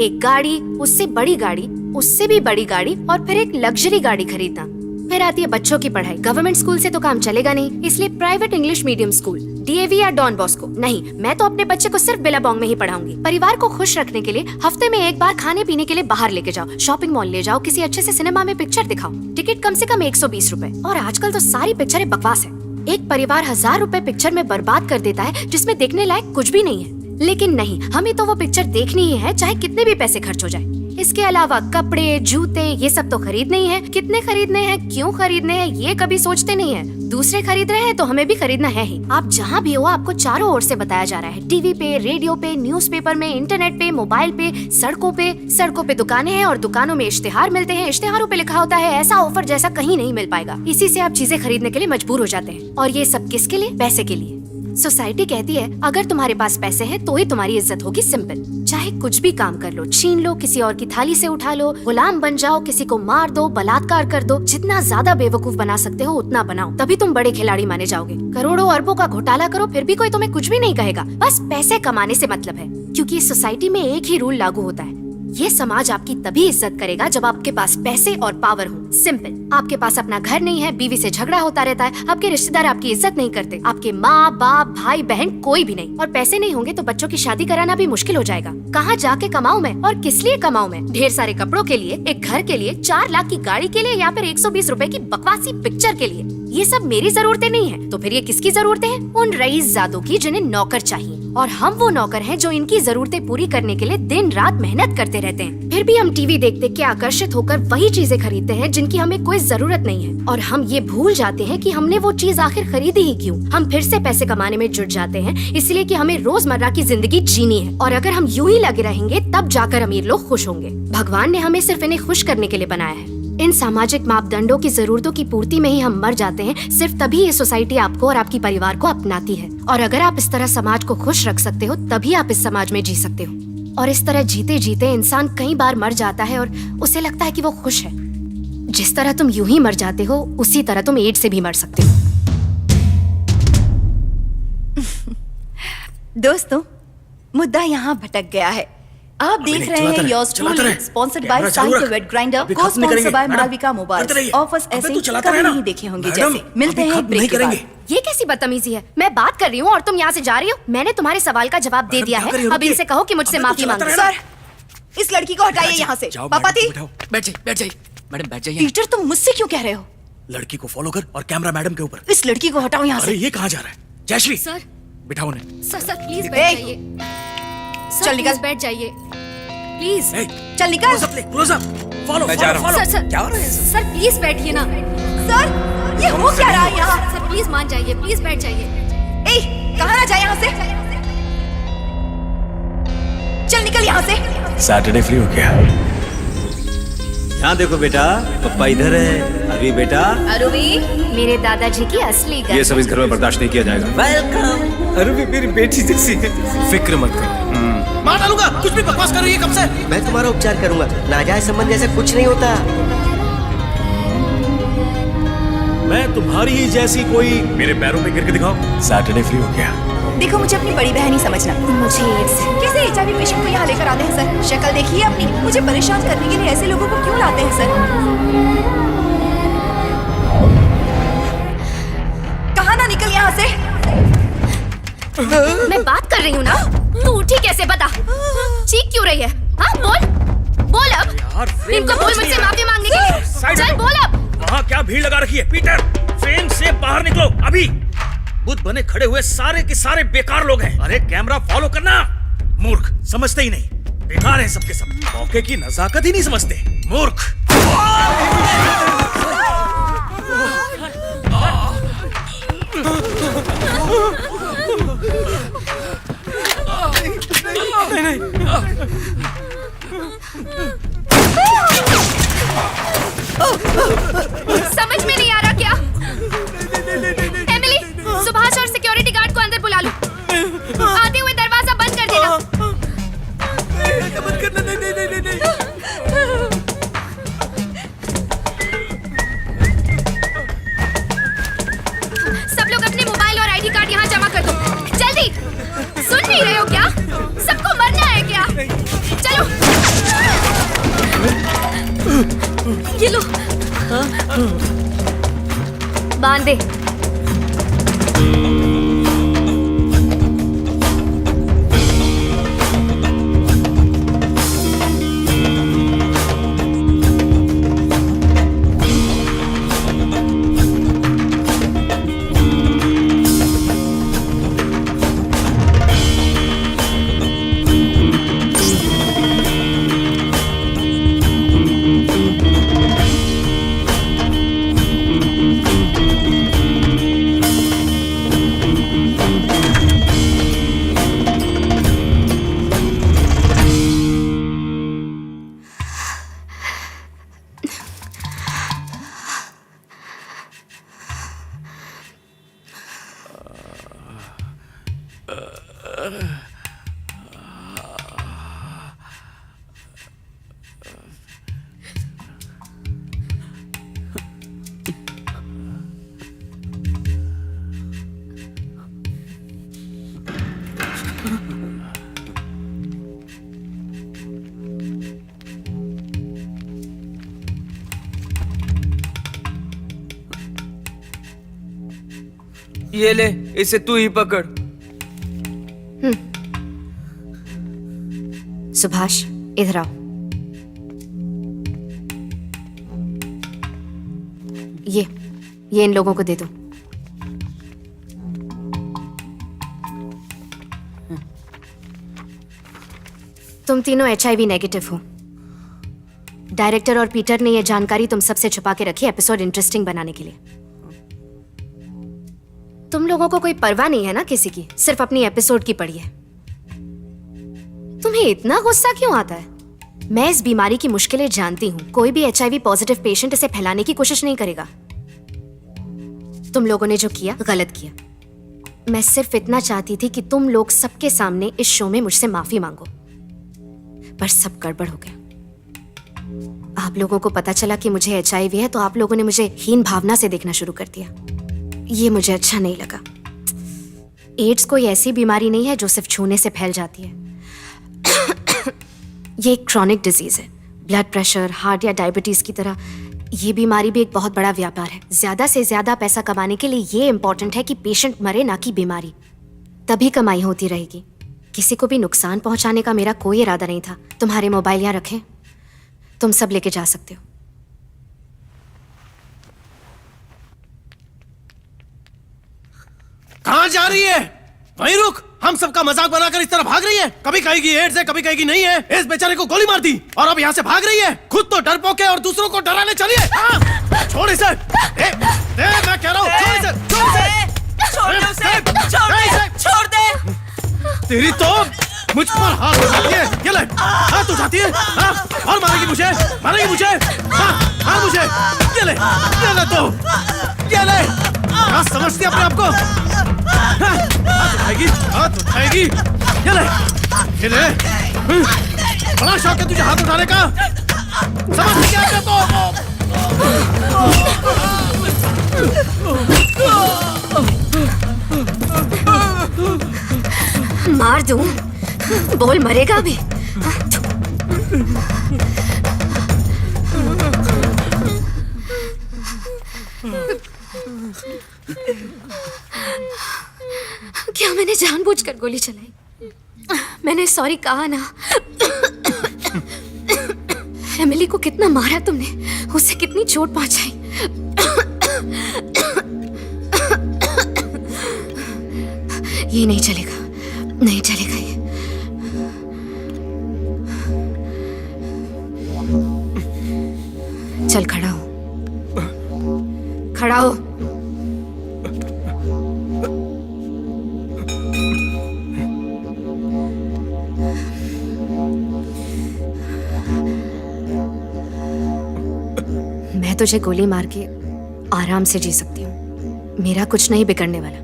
एक गाड़ी, उससे बड़ी गाड़ी, उससे भी बड़ी गाड़ी और फिर एक लग्जरी गाड़ी खरीदना। फिर आती है बच्चों की पढ़ाई। गवर्नमेंट स्कूल से तो काम चलेगा नहीं, इसलिए private English medium school, DAV या डॉन बॉस्को। नहीं, मैं तो अपने बच्चे को सिर्फ बिलाबोंग में ही पढ़ाऊंगी। परिवार को खुश रखने के लिए हफ्ते में 1 बार खाने पीने के लिए बाहर लेके जाओ, शॉपिंग मॉल ले जाओ, किसी अच्छे से सिनेमा में पिक्चर दिखाओ। टिकट कम से कम 120 रुपए। और आजकल तो सारी पिक्चरें बकवास है। एक परिवार 1000 रुपए पिक्चर में बर्बाद कर देता है जिसमें देखने लायक कुछ भी नहीं है। लेकिन नहीं, हमें तो वो पिक्चर देखनी ही है, चाहे कितने भी पैसे खर्च हो जाए। इसके अलावा कपड़े, जूते, ये सब तो खरीदने ही हैं। कितने खरीदने हैं, क्यों खरीदने हैं, ये कभी सोचते नहीं है। दूसरे खरीद रहे हैं तो हमें भी खरीदना है ही। आप जहाँ भी हो, आपको चारों ओर से बताया जा रहा है। टीवी पे, रेडियो पे, न्यूज़पेपर में, इंटरनेट पे, मोबाइल पे, सड़कों पे दुकानें हैं और दुकानों में इश्तेहार मिलते हैं। इश्तेहारों पे लिखा होता है ऐसा ऑफर जैसा कहीं नहीं मिल पाएगा। इसी से आप चीजें खरीदने के लिए मजबूर हो जाते हैं। और ये सब किसके लिए? पैसे के लिए। सोसाइटी कहती है अगर तुम्हारे पास पैसे हैं तो ही तुम्हारी इज्जत होगी। सिंपल। चाहे कुछ भी काम कर लो, छीन लो, किसी और की थाली से उठा लो, गुलाम बन जाओ, किसी को मार दो, बलात्कार कर दो। जितना ज्यादा बेवकूफ बना सकते हो उतना बनाओ, तभी तुम बड़े खिलाड़ी माने जाओगे। करोड़ों अरबों का घोटाला करो, फिर भी कोई तुम्हें कुछ भी नहीं कहेगा। बस पैसे कमाने से मतलब है, क्योंकि इस सोसाइटी में एक ही रूल लागू होता है। ये समाज आपकी तभी इज्जत करेगा जब आपके पास पैसे और पावर हो। सिंपल। आपके पास अपना घर नहीं है, बीवी से झगड़ा होता रहता है, आपके रिश्तेदार आपकी इज्जत नहीं करते, आपके माँ बाप भाई बहन कोई भी नहीं, और पैसे नहीं होंगे तो बच्चों की शादी कराना भी मुश्किल हो जाएगा। कहाँ जाके कमाऊं मैं और किस लिए कमाऊं मैं? ढेर सारे कपड़ों के लिए, एक घर के लिए, 4 लाख की गाड़ी के लिए, या फिर 120 रुपए की बकवासी पिक्चर के लिए? ये सब मेरी जरूरतें नहीं है तो फिर ये किसकी जरूरतें हैं? उन रईसजादों की जिन्हें नौकर चाहिए। और हम वो नौकर हैं जो इनकी जरूरतें पूरी करने के लिए दिन रात मेहनत करते रहते हैं। फिर भी हम टीवी देखते के आकर्षित होकर वही चीजें खरीदते हैं जिनकी हमें कोई जरूरत नहीं है, और हम ये भूल जाते हैं कि हमने वो चीज आखिर खरीदी ही क्यों। हम फिर से पैसे कमाने में जुट जाते हैं, इसलिए कि हमें रोजमर्रा की जिंदगी जीनी है, और अगर हम यूं ही लगे रहेंगे तब जाकर अमीर लोग खुश होंगे। भगवान ने हमें सिर्फ इन्हें खुश करने के लिए बनाया है। इन सामाजिक मापदंडों की जरूरतों की पूर्ति में ही हम मर जाते हैं। सिर्फ तभी ये सोसाइटी आपको और आपकी परिवार को अपनाती है। और अगर आप इस तरह समाज को खुश रख सकते हो तभी आप इस समाज में जी सकते हो। और इस तरह जीते जीते इंसान कई बार मर जाता है और उसे लगता है कि वो खुश है। जिस तरह तुम यूं ही मर जाते हो उसी तरह तुम एड्स से भी मर सकते हो।
दोस्तों, मुद्दा यहाँ भटक गया है। आप देख रहे हैं yours truly, sponsored by Sahitya wet grinder, co sponsored by Malvika mobiles. Offers ऐसे कभी नहीं देखे होंगे जैसे। मिलते हैं ब्रेक के बाद।
ये कैसी बदतमीजी है? मैं बात कर रही हूँ और तुम यहाँ से जा रही हो। मैंने तुम्हारे सवाल का जवाब दे दिया है, अब इनसे कहो कि मुझसे माफी मांगो।
सर, इस लड़की को हटाइए यहाँ से। पापा थी,
बैठ जाइए।
मैडम बैठ जाइए।
पीटर तुम मुझसे क्यों कह रहे हो?
लड़की को फॉलो कर और कैमरा मैडम के ऊपर।
इस लड़की को हटाओ यहाँ
अरे
से।
ये कहाँ जा रहा है? जयश्री
सर
बिठाओ उन्हें।
सर प्लीज
ए!
बैठ जाइए।
चल
सर
निकल।
प्लीज बैठ जाइए प्लीज।
चल निकल।
Close up. फॉलो
मैं जा रहा हूँ।
सर
क्या हो रहा है?
सर प्लीज बैठिए ना।
सर ये हो क्या रहा है यहाँ?
सर प्लीज मान जाइए, प्लीज बैठ जाइए।
ए, कहाँ ना जाए यहाँ से? चल निकल यहाँ से।
सैटरडे फ्री हो गया।
यहाँ देखो बेटा, पप्पा इधर है। अभी बेटा,
अरुवी मेरे दादाजी की असली
ये सब इस घर में बर्दाश्त नहीं किया जाएगा।
वेलकम।
अरे भी मेरी बेटी जैसी है।
फिक्र मत करो। मार डालूंगा। कुछ भी बकवास कर रही है कब से?
मैं तुम्हारा उपचार करूंगा, नाजायज संबंध ऐसा कुछ नहीं होता।
मैं तुम्हारी ही जैसी कोई मेरे पैरों पे गिर के दिखाओ।
सैटरडे फ्री हो गया।
देखो मुझे अपनी बड़ी बहन ही समझना।
मुझे
कैसे HIV पेशेंट को यहाँ लेकर आते हैं सर? शक्ल देखिए अपनी। मुझे परेशान करने के लिए ऐसे लोगों को क्यों लाते हैं सर? कहाँ ना निकल यहाँ से।
मैं बात कर रही हूँ ना, तू उठी कैसे बता? चीख क्यों रही है? हाँ बोल अब। इनको बोल मुझसे माफी मांगने के लिए। चल बोल अब।
वहाँ क्या भीड़ लगा रखी है? पीटर फ्रेम से बाहर निकलो अभी। बुद्ध बने खड़े हुए सारे के सारे बेकार लोग हैं। अरे कैमरा फॉलो करना। मूर्ख, समझते ही नहीं। बेकार हैं सबके सब। मौके की नजाकत ही नहीं समझते। मूर्ख।
समझ में नहीं आ रहा क्या? एमिली, सुभाष और सिक्योरिटी गार्ड को अंदर बुला लो। आते हुए दरवाजा बंद कर देना।
बंद करना। नहीं।
सब लोग अपने मोबाइल और ID कार्ड यहाँ जमा कर दो। जल्दी। सुन नहीं रहे हो क्या? सबको मरना है क्या? चलो। ये लो। बांध दे।
ये ले, इसे तू ही पकड़।
सुभाष इधर आओ। ये इन लोगों को दे दो। तुम तीनों HIV नेगेटिव हो। डायरेक्टर और पीटर ने यह जानकारी तुम सबसे छुपा के रखी एपिसोड इंटरेस्टिंग बनाने के लिए। तुम लोगों को कोई परवाह नहीं है ना किसी की, सिर्फ अपनी एपिसोड की पड़ी है। तुम्हें इतना गुस्सा क्यों आता है? मैं इस बीमारी की मुश्किलें जानती हूँ। कोई भी HIV पॉजिटिव पेशेंट इसे फैलाने की कोशिश नहीं करेगा। तुम लोगों ने जो किया गलत किया। मैं सिर्फ इतना चाहती थी कि तुम लोग सबके सामने इस शो में मुझसे माफी मांगो, पर सब गड़बड़ हो गया। आप लोगों को पता चला कि मुझे HIV है तो आप लोगों ने मुझे हीन भावना से देखना शुरू कर दिया। ये मुझे अच्छा नहीं लगा। एड्स कोई ऐसी बीमारी नहीं है जो सिर्फ छूने से फैल जाती है। ये एक क्रॉनिक डिजीज है। ब्लड प्रेशर, हार्ट या डायबिटीज की तरह ये बीमारी भी एक बहुत बड़ा व्यापार है। ज्यादा से ज्यादा पैसा कमाने के लिए ये इंपॉर्टेंट है कि पेशेंट मरे, ना कि बीमारी। तभी कमाई होती रहेगी। किसी को भी नुकसान पहुंचाने का मेरा कोई इरादा नहीं था। तुम्हारे मोबाइल यहाँ रखें, तुम सब लेके जा सकते हो।
कहाँ जा रही है? वहीं रुक। हम सबका मजाक बनाकर इस तरह भाग रही है। कभी कहेगी एड्स है, कभी कहेगी नहीं है। इस बेचारे को गोली मार दी और अब यहाँ से भाग रही है। खुद तो डरपोक है और दूसरों को डराने चली है। हाँ? छोड़ इसे। मैं कह रहा हूँ छोड़ इसे, छोड़ इसे।
छोड़ दे।
तेरी तो मुझ पर हाथ उठाती है। ये ले, हाथ उठाती है। हाँ? और मारेगी मुझे, हाँ मुझे। ये ले तो, ये ले। क्या समझती है अपने आप को? हाथ उठाएगी। ये ले। बड़ा शौक है तुझे हाथ उठाने का। समझ क्या अपने को?
मार दूं? बोल मरेगा भी। क्या मैंने जानबूझकर गोली चलाई? मैंने सॉरी कहा ना। एमिली को कितना मारा तुमने, उसे कितनी चोट पहुंचाई। ये नहीं चलेगा, नहीं चलेगा ये। चल खड़ा हो, खड़ा हो। मैं तुझे गोली मार के आराम से जी सकती हूँ, मेरा कुछ नहीं बिगड़ने वाला।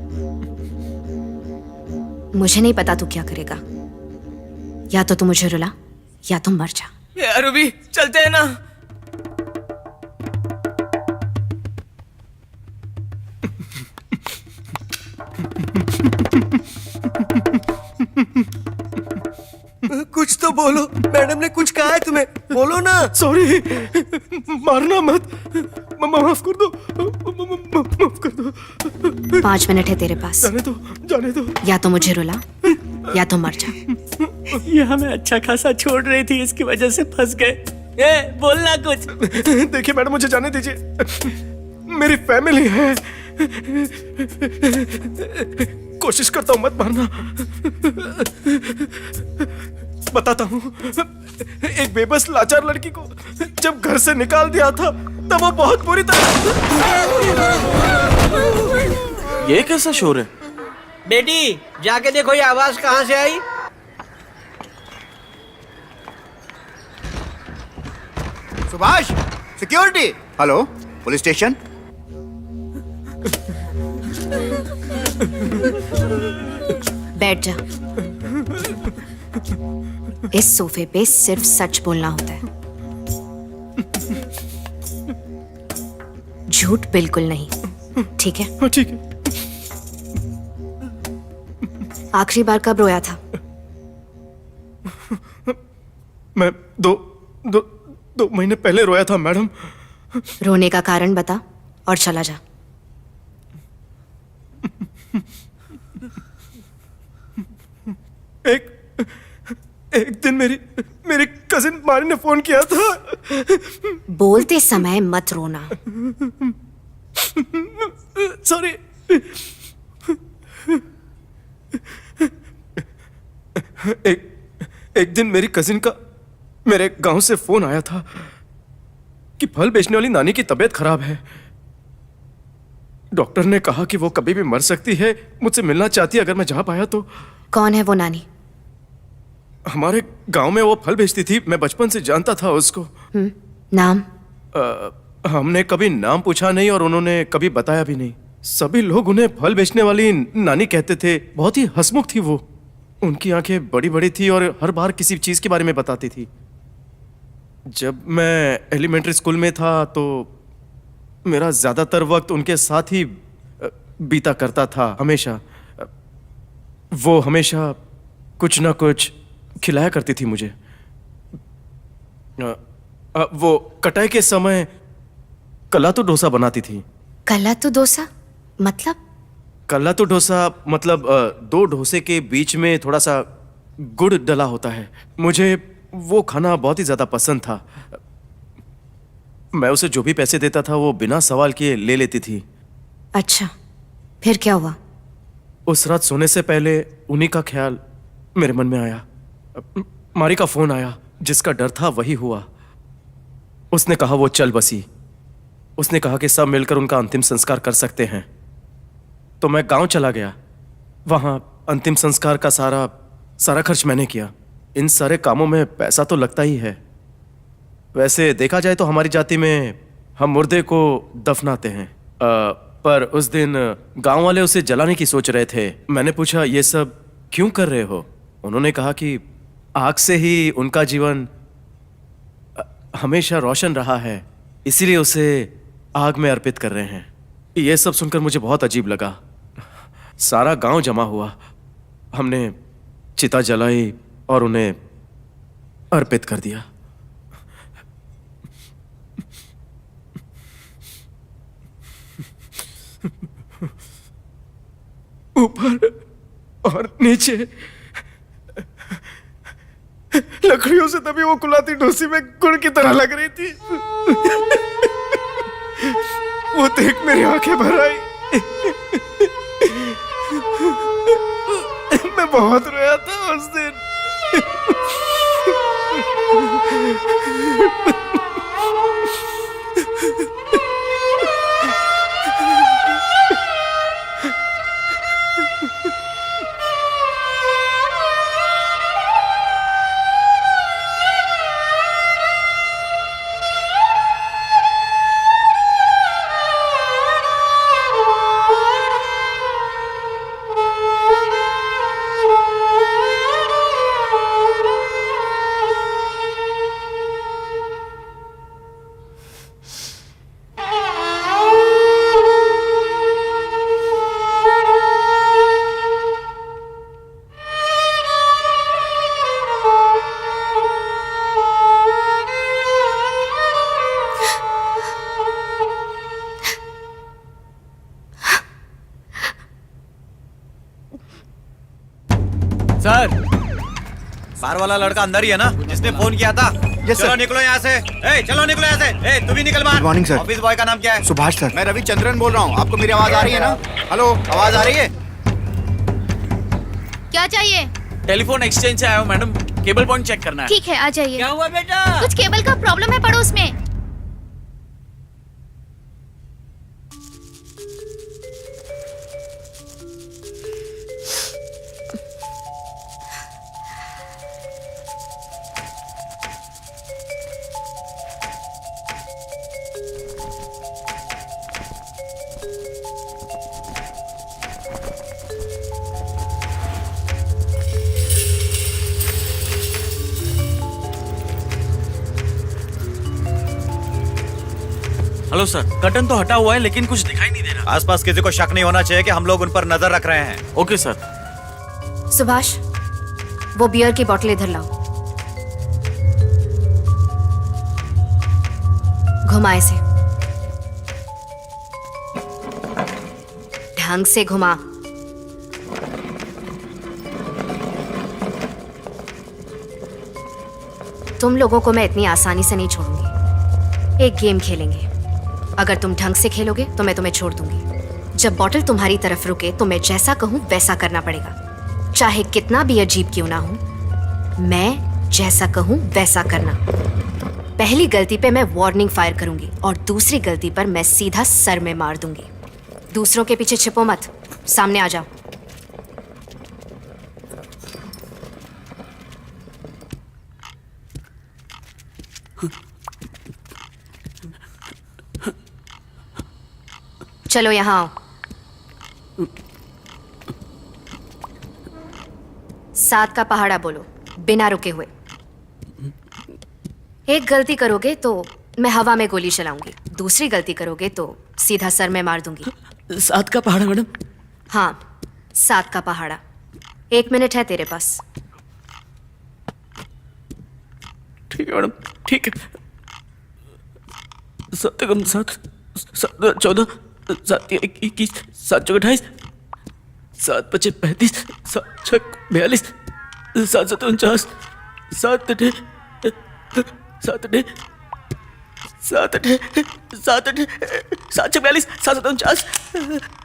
मुझे नहीं पता तू क्या करेगा, या तो तू मुझे रुला या तुम मर जा।
यार रूबी चलते हैं ना।
कुछ तो बोलो, मैडम ने कुछ कहा है तुम्हें, बोलो ना।
सॉरी, मारना मत, माफ कर दो, माफ कर दो।
5 मिनट है तेरे पास,
जाने दो।
या तो मुझे रुला या तो मर जा।
ये हमें अच्छा खासा छोड़ रही थी, इसकी वजह से फंस गए। बोलना कुछ।
देखिए मैडम, मुझे जाने दीजिए, मेरी फैमिली है। कोशिश करता हूँ मत मारना। बताता हूँ, एक बेबस लाचार लड़की को जब घर से निकाल दिया था तब वो बहुत बुरी तरह।
ये कैसा शोर है?
बेटी जाके देखो ये आवाज कहाँ से आई।
Subhash, security. Hello, police station.
बैठ जा। इस सोफे पे सिर्फ सच बोलना होता है, झूठ बिल्कुल नहीं। ठीक है?
ठीक है।
आखिरी बार कब रोया था?
मैं दो महीने पहले रोया था मैडम।
रोने का कारण बता और चला जा।
एक दिन मेरी कजिन मारी ने फोन किया था।
बोलते समय मत रोना।
सॉरी। एक दिन मेरी कजिन का मेरे गांव से फोन आया था कि फल बेचने वाली नानी की तबीयत खराब है। डॉक्टर ने कहा कि वो कभी भी मर सकती है, मुझसे मिलना चाहती है अगर मैं जा पाया तो।
कौन है वो नानी?
हमारे गांव में वो फल बेचती थी, मैं बचपन से जानता था उसको।
नाम?
हमने कभी नाम पूछा नहीं और उन्होंने कभी बताया भी नहीं। सभी लोग उन्हें फल बेचने वाली नानी कहते थे। बहुत ही हंसमुख थी वो। उनकी आंखें बड़ी बड़ी थी और हर बार किसी चीज के बारे में बताती थी। जब मैं एलिमेंट्री स्कूल में था तो मेरा ज्यादातर वक्त उनके साथ ही बीता करता था। हमेशा वो हमेशा कुछ ना कुछ खिलाया करती थी मुझे। वो कटाई के समय कलातू डोसा बनाती थी।
कलातू डोसा मतलब?
कलातू डोसा मतलब 2 डोसे के बीच में थोड़ा सा गुड़ डला होता है। मुझे वो खाना बहुत ही ज्यादा पसंद था। मैं उसे जो भी पैसे देता था वो बिना सवाल किए ले लेती थी।
अच्छा, फिर क्या हुआ?
उस रात सोने से पहले उन्हीं का ख्याल मेरे मन में आया। मारी का फोन आया, जिसका डर था वही हुआ। उसने कहा वो चल बसी। उसने कहा कि सब मिलकर उनका अंतिम संस्कार कर सकते हैं। तो मैं गांव चला गया। वहां अंतिम संस्कार का सारा खर्च मैंने किया। इन सारे कामों में पैसा तो लगता ही है। वैसे देखा जाए तो हमारी जाति में हम मुर्दे को दफनाते हैं। पर उस दिन गांव वाले उसे जलाने की सोच रहे थे। मैंने पूछा, ये सब क्यों कर रहे हो? उन्होंने कहा कि आग से ही उनका जीवन हमेशा रोशन रहा है, इसीलिए उसे आग में अर्पित कर रहे हैं। ये सब सुनकर मुझे बहुत अजीब लगा। सारा गांव जमा हुआ। हमने चिता जलाई और उन्हें अर्पित कर दिया। ऊपर और नीचे लकड़ियों से तभी वो कुलाती डोसी में गुड़ की तरह लग रही थी। वो देख मेरी आंखें भर आई। मैं बहुत रोया था उस दिन।
सर, बार वाला लड़का अंदर ही है ना, जिसने फोन किया था? चलो निकलो यहाँ से। चलो निकलो यहाँ से। तू भी निकल बाहर।
Good morning sir.
Office boy का नाम क्या है?
सुभाष सर। मैं रविचंद्रन बोल रहा हूँ। आपको मेरी आवाज आ रही है ना? हेलो, आवाज आ रही है?
क्या चाहिए?
टेलीफोन एक्सचेंज से आया हूँ मैडम, केबल पॉइंट चेक करना है।
ठीक है, आ जाइए।
क्या हुआ बेटा?
कुछ केबल का प्रॉब्लम है पड़ोस में।
हेलो सर, कर्टन तो हटा हुआ है लेकिन कुछ दिखाई नहीं दे रहा।
आसपास किसी को शक नहीं होना चाहिए कि हम लोग उन पर नजर रख रहे हैं।
Okay sir.
सुभाष, वो बियर की बोतल इधर लाओ। घुमा इसे, ढंग से घुमा। तुम लोगों को मैं इतनी आसानी से नहीं छोड़ूंगी। एक गेम खेलेंगे। अगर तुम ढंग से खेलोगे तो मैं तुम्हें छोड़ दूंगी। जब बॉटल तुम्हारी तरफ रुके तो मैं जैसा कहूं वैसा करना पड़ेगा, चाहे कितना भी अजीब क्यों ना हो। मैं जैसा कहूं वैसा करना। पहली गलती पे मैं वार्निंग फायर करूंगी और दूसरी गलती पर मैं सीधा सर में मार दूंगी। दूसरों के पीछे छिपो मत, सामने आ जाओ। चलो यहाँ आओ। 7 का पहाड़ा बोलो बिना रुके हुए। एक गलती करोगे तो मैं हवा में गोली चलाऊंगी, दूसरी गलती करोगे तो सीधा सर में मार दूंगी।
7 का पहाड़ा मैडम?
हाँ, 7 का पहाड़ा। 1 मिनट है तेरे पास।
ठीक है मैडम, ठीक है। 7 7 14 7 21 7 28 7 5 35 7 6 42 7 7 49 7 8 7 8 7 8 7 8 7 6 42 7 7 49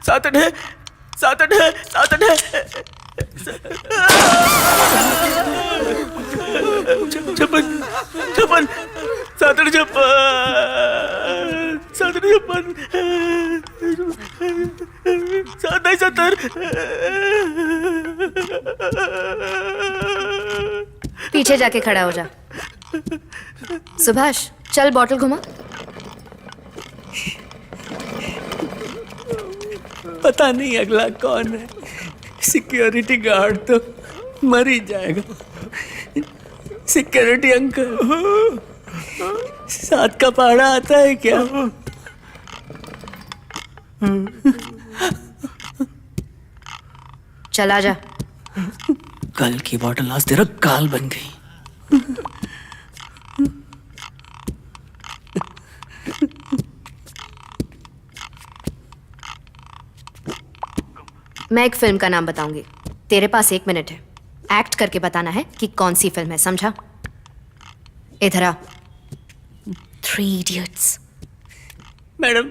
7 8
7 है 7 है 56 56 7 56 70
पीछे जाके खड़ा हो जा। सुभाष चल बॉटल घुमा।
पता नहीं अगला कौन है। सिक्योरिटी गार्ड तो मर ही जाएगा। सिक्योरिटी अंकल 7 का पहाड़ा आता है क्या?
चला जा।
कल की बॉटल आज तेरा गाल बन गई।
मैं एक फिल्म का नाम बताऊंगी, तेरे पास 1 मिनट है। एक्ट करके बताना है कि कौन सी फिल्म है, समझा? इधर आ। 3 इडियट्स।
मैडम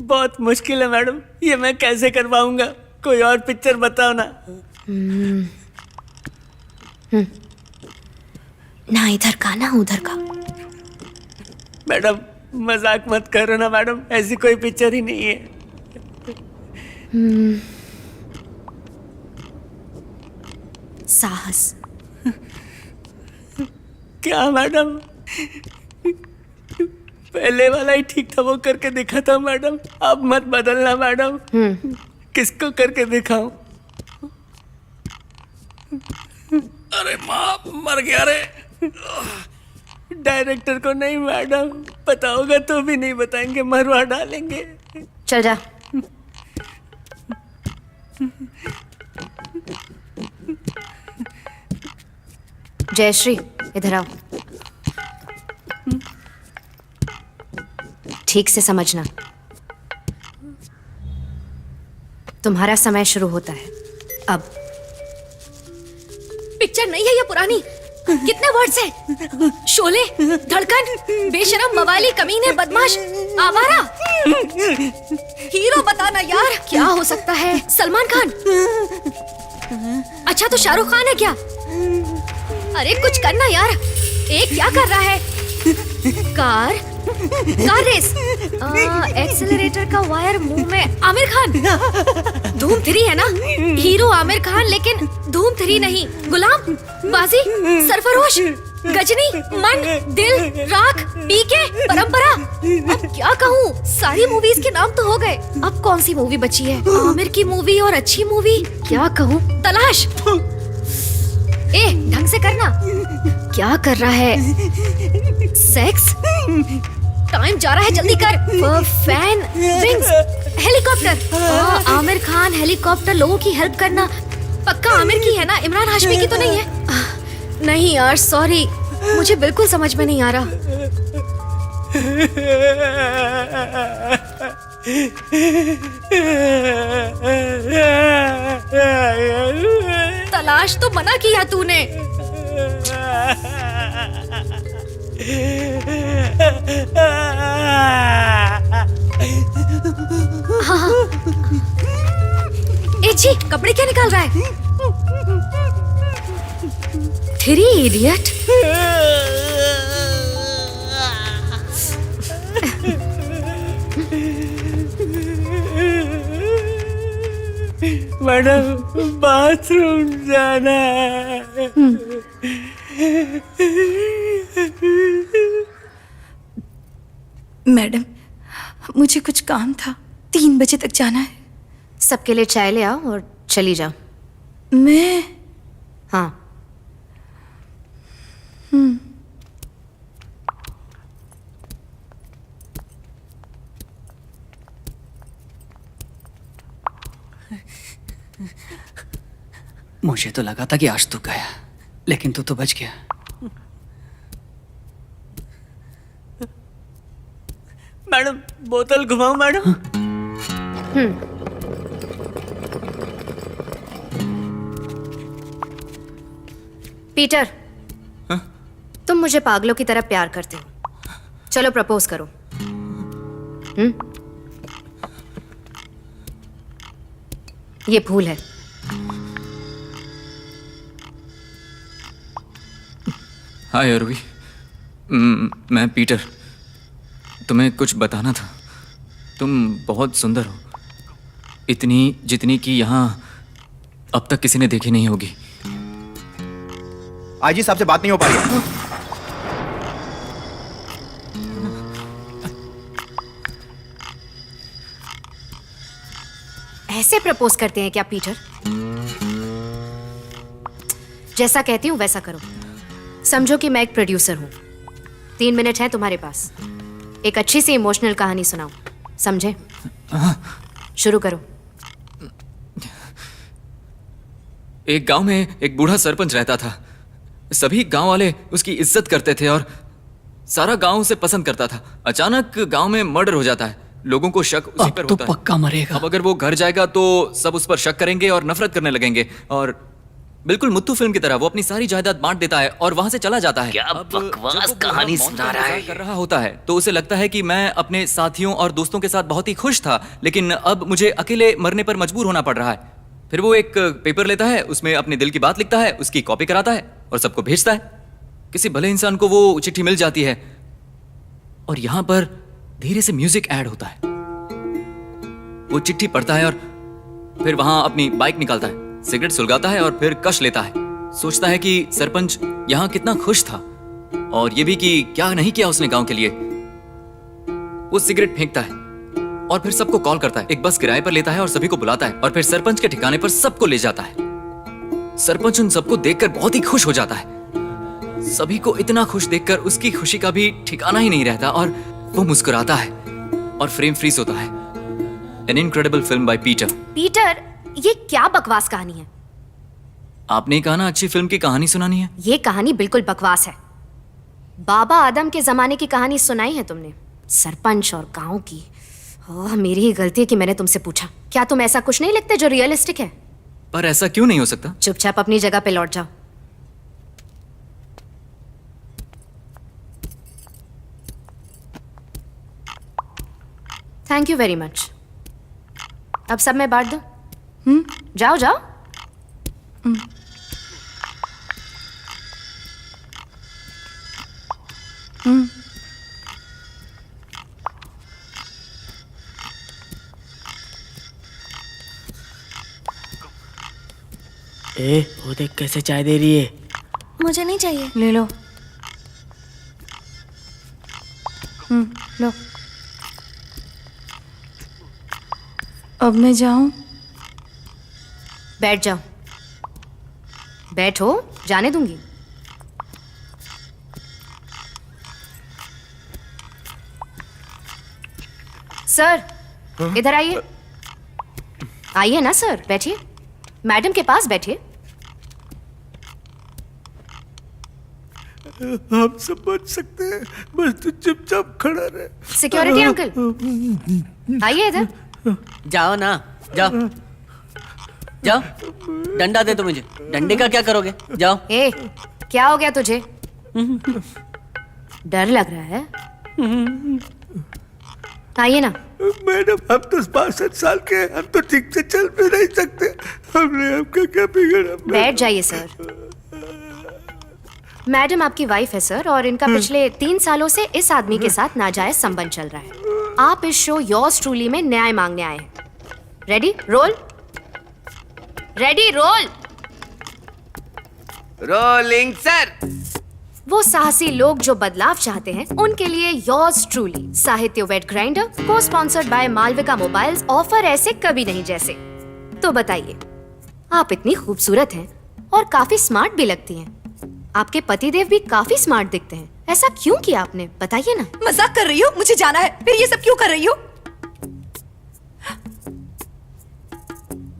बहुत मुश्किल है मैडम, ये मैं कैसे कर पाऊंगा? कोई और पिक्चर बताओ ना।
ना इधर का ना उधर का।
मैडम मजाक मत करो ना मैडम, ऐसी कोई पिक्चर ही नहीं है।
साहस।
क्या मैडम? पहले वाला ही ठीक था, वो करके दिखा था मैडम। अब मत बदलना मैडम। किसको करके दिखाऊं? अरे माँ मर गया रे। डायरेक्टर को नहीं मैडम, पता होगा तो भी नहीं बताएंगे, मरवा डालेंगे।
चल जा। जयश्री इधर आओ। ठीक से समझना, तुम्हारा समय शुरू होता है अब।
पिक्चर नहीं है ये पुरानी। कितने वर्ड्स हैं? शोले, धड़कन, बेशरम, मवाली, कमीने, बदमाश, आवारा। हीरो बताना यार। क्या हो सकता है? सलमान खान? अच्छा तो शाहरुख खान है क्या? अरे कुछ करना यार। एक क्या कर रहा है? Car race. एक्सेलरेटर का वायर मुंह में। आमिर खान। धूम 3 है ना? हीरो आमिर खान लेकिन धूम 3 नहीं। गुलाम, बाजी, सरफरोश, गजनी, मन, दिल, राख, पीके, परंपरा। अब क्या कहूँ? सारी मूवीज के नाम तो हो गए। अब कौन सी मूवी बची है? आमिर की मूवी और अच्छी मूवी क्या कहूँ? तलाश। ए ढंग से करना। क्या कर रहा है? सेक्स? टाइम जा रहा है, जल्दी कर। Fan, wings, helicopter. Aamir Khan helicopter, लोगों की हेल्प करना। पक्का आमिर की है ना? इमरान हाशमी की तो नहीं है? नहीं यार सॉरी, मुझे बिल्कुल समझ में नहीं आ रहा। तलाश तो मना किया तूने। हाँ। ए जी, कपड़े क्या निकाल रहा है? 3 इडियट।
मैडम बाथरूम जाना है।
मैडम मुझे कुछ काम था, 3 बजे तक जाना है।
सबके लिए चाय ले आओ और चली जाओ।
मैं?
हाँ।
मुझे तो लगा था कि आज तू गया, लेकिन तू तो बच गया।
मैडम बोतल घुमाओ मैडम।
पीटर, तुम मुझे पागलों की तरह प्यार करते हो। चलो प्रपोज करो। ये फूल है।
हाय अरवी, मैं पीटर। तुम्हें कुछ बताना था। तुम बहुत सुंदर हो, इतनी जितनी कि यहाँ अब तक किसी ने देखी नहीं होगी।
आईजी साहब से बात नहीं हो पा रही।
ऐसे प्रपोज करते हैं क्या पीटर? जैसा कहती हूँ वैसा करो। समझो कि मैं एक प्रोड्यूसर हूँ। 3 मिनट है तुम्हारे पास। एक अच्छी सी इमोशनल कहानी सुनाओ, समझे? शुरू करो।
एक गांव में एक बूढ़ा सरपंच रहता था। सभी गांव वाले उसकी इज्जत करते थे और सारा गांव उसे पसंद करता था। अचानक गांव में मर्डर हो जाता है। लोगों को शक उसी पर होता है।
पक्का मरेगा।
अब अगर वो घर जाएगा तो सब उस पर शक करेंगे और नफरत करने लगेंगे। और बिल्कुल मुत्तू फिल्म की तरह वो अपनी सारी जायदाद बांट देता है और वहां से चला जाता है।
क्या बकवास कहानी सुना रहा है।
कर रहा होता है तो उसे लगता है कि मैं अपने साथियों और दोस्तों के साथ बहुत ही खुश था, लेकिन अब मुझे अकेले मरने पर मजबूर होना पड़ रहा है। फिर वो एक पेपर लेता है, उसमें अपने दिल की बात लिखता है, उसकी कॉपी कराता है और सबको भेजता है। किसी भले इंसान को वो चिट्ठी मिल जाती है और यहां पर धीरे से म्यूजिक ऐड होता है। वो चिट्ठी पढ़ता है और फिर वहां अपनी बाइक निकालता है, सिगरेट सुलगाता है और फिर कश लेता है। सोचता है कि सरपंच यहां कितना खुश था और ये भी कि क्या नहीं किया उसने गांव के लिए। वो सिगरेट फेंकता है और फिर सबको कॉल करता है। एक बस किराए पर लेता है और सभी को बुलाता है और फिर सरपंच के ठिकाने पर सबको ले जाता है। सरपंच उन सबको देखकर बहुत ही खुश हो जाता है। सभी को इतना खुश देखकर उसकी खुशी का भी ठिकाना ही नहीं रहता और वो मुस्कुराता है और फ्रेम फ्रीज होता है। An incredible film by Peter.
Peter, ये क्या बकवास कहानी है?
आपने कहा ना अच्छी फिल्म की कहानी सुनानी है।
ये कहानी बिल्कुल बकवास है। बाबा आदम के जमाने की कहानी सुनाई है तुमने, सरपंच और गांव की। ओह, मेरी ही गलती है कि मैंने तुमसे पूछा। क्या तुम ऐसा कुछ नहीं लिखते जो रियलिस्टिक है?
पर ऐसा क्यों नहीं हो सकता?
चुपचाप अपनी जगह पे लौट जाओ। Thank you very much. अब सब में बांट दो। जाओ जाओ।
वो देख कैसे चाय दे रही है।
मुझे नहीं चाहिए।
ले लो। लो।
अब मैं जाऊं?
बैठ जाओ। बैठो, जाने दूंगी। सर, इधर आइए। आइए ना सर, बैठिए। मैडम के पास बैठिए।
हम सब बच सकते हैं, बस तू चुपचाप खड़ा रहे।
सिक्योरिटी अंकल, आइए इधर।
जाओ ना, जाओ जाओ। डंडा दे दो मुझे। डंडे का क्या करोगे? जाओ।
ए, क्या हो गया तुझे? डर लग रहा है? आइए ना।
मैडम, हम तो 62 साल के हैं, हम तो ठीक से चल भी नहीं सकते। हमने आपका क्या बिगड़ा?
बैठ जाइए सर। मैडम आपकी वाइफ है सर, और इनका पिछले 3 सालों से इस आदमी के साथ नाजायज संबंध चल रहा है। आप इस शो योर्स ट्रूली में न्याय मांगने आए हैं। Ready roll. Ready roll.
Rolling sir.
वो साहसी लोग जो बदलाव चाहते हैं, उनके लिए yours truly Sahitya wet grinder co sponsored by Malvika mobiles offer ऐसे कभी नहीं जैसे। तो बताइए, आप इतनी खूबसूरत हैं और काफी स्मार्ट भी लगती हैं। आपके पतिदेव भी काफी स्मार्ट दिखते हैं। ऐसा क्यों किया आपने, बताइए ना।
मजाक कर रही हो? मुझे जाना है, फिर ये सब क्यों कर रही हो?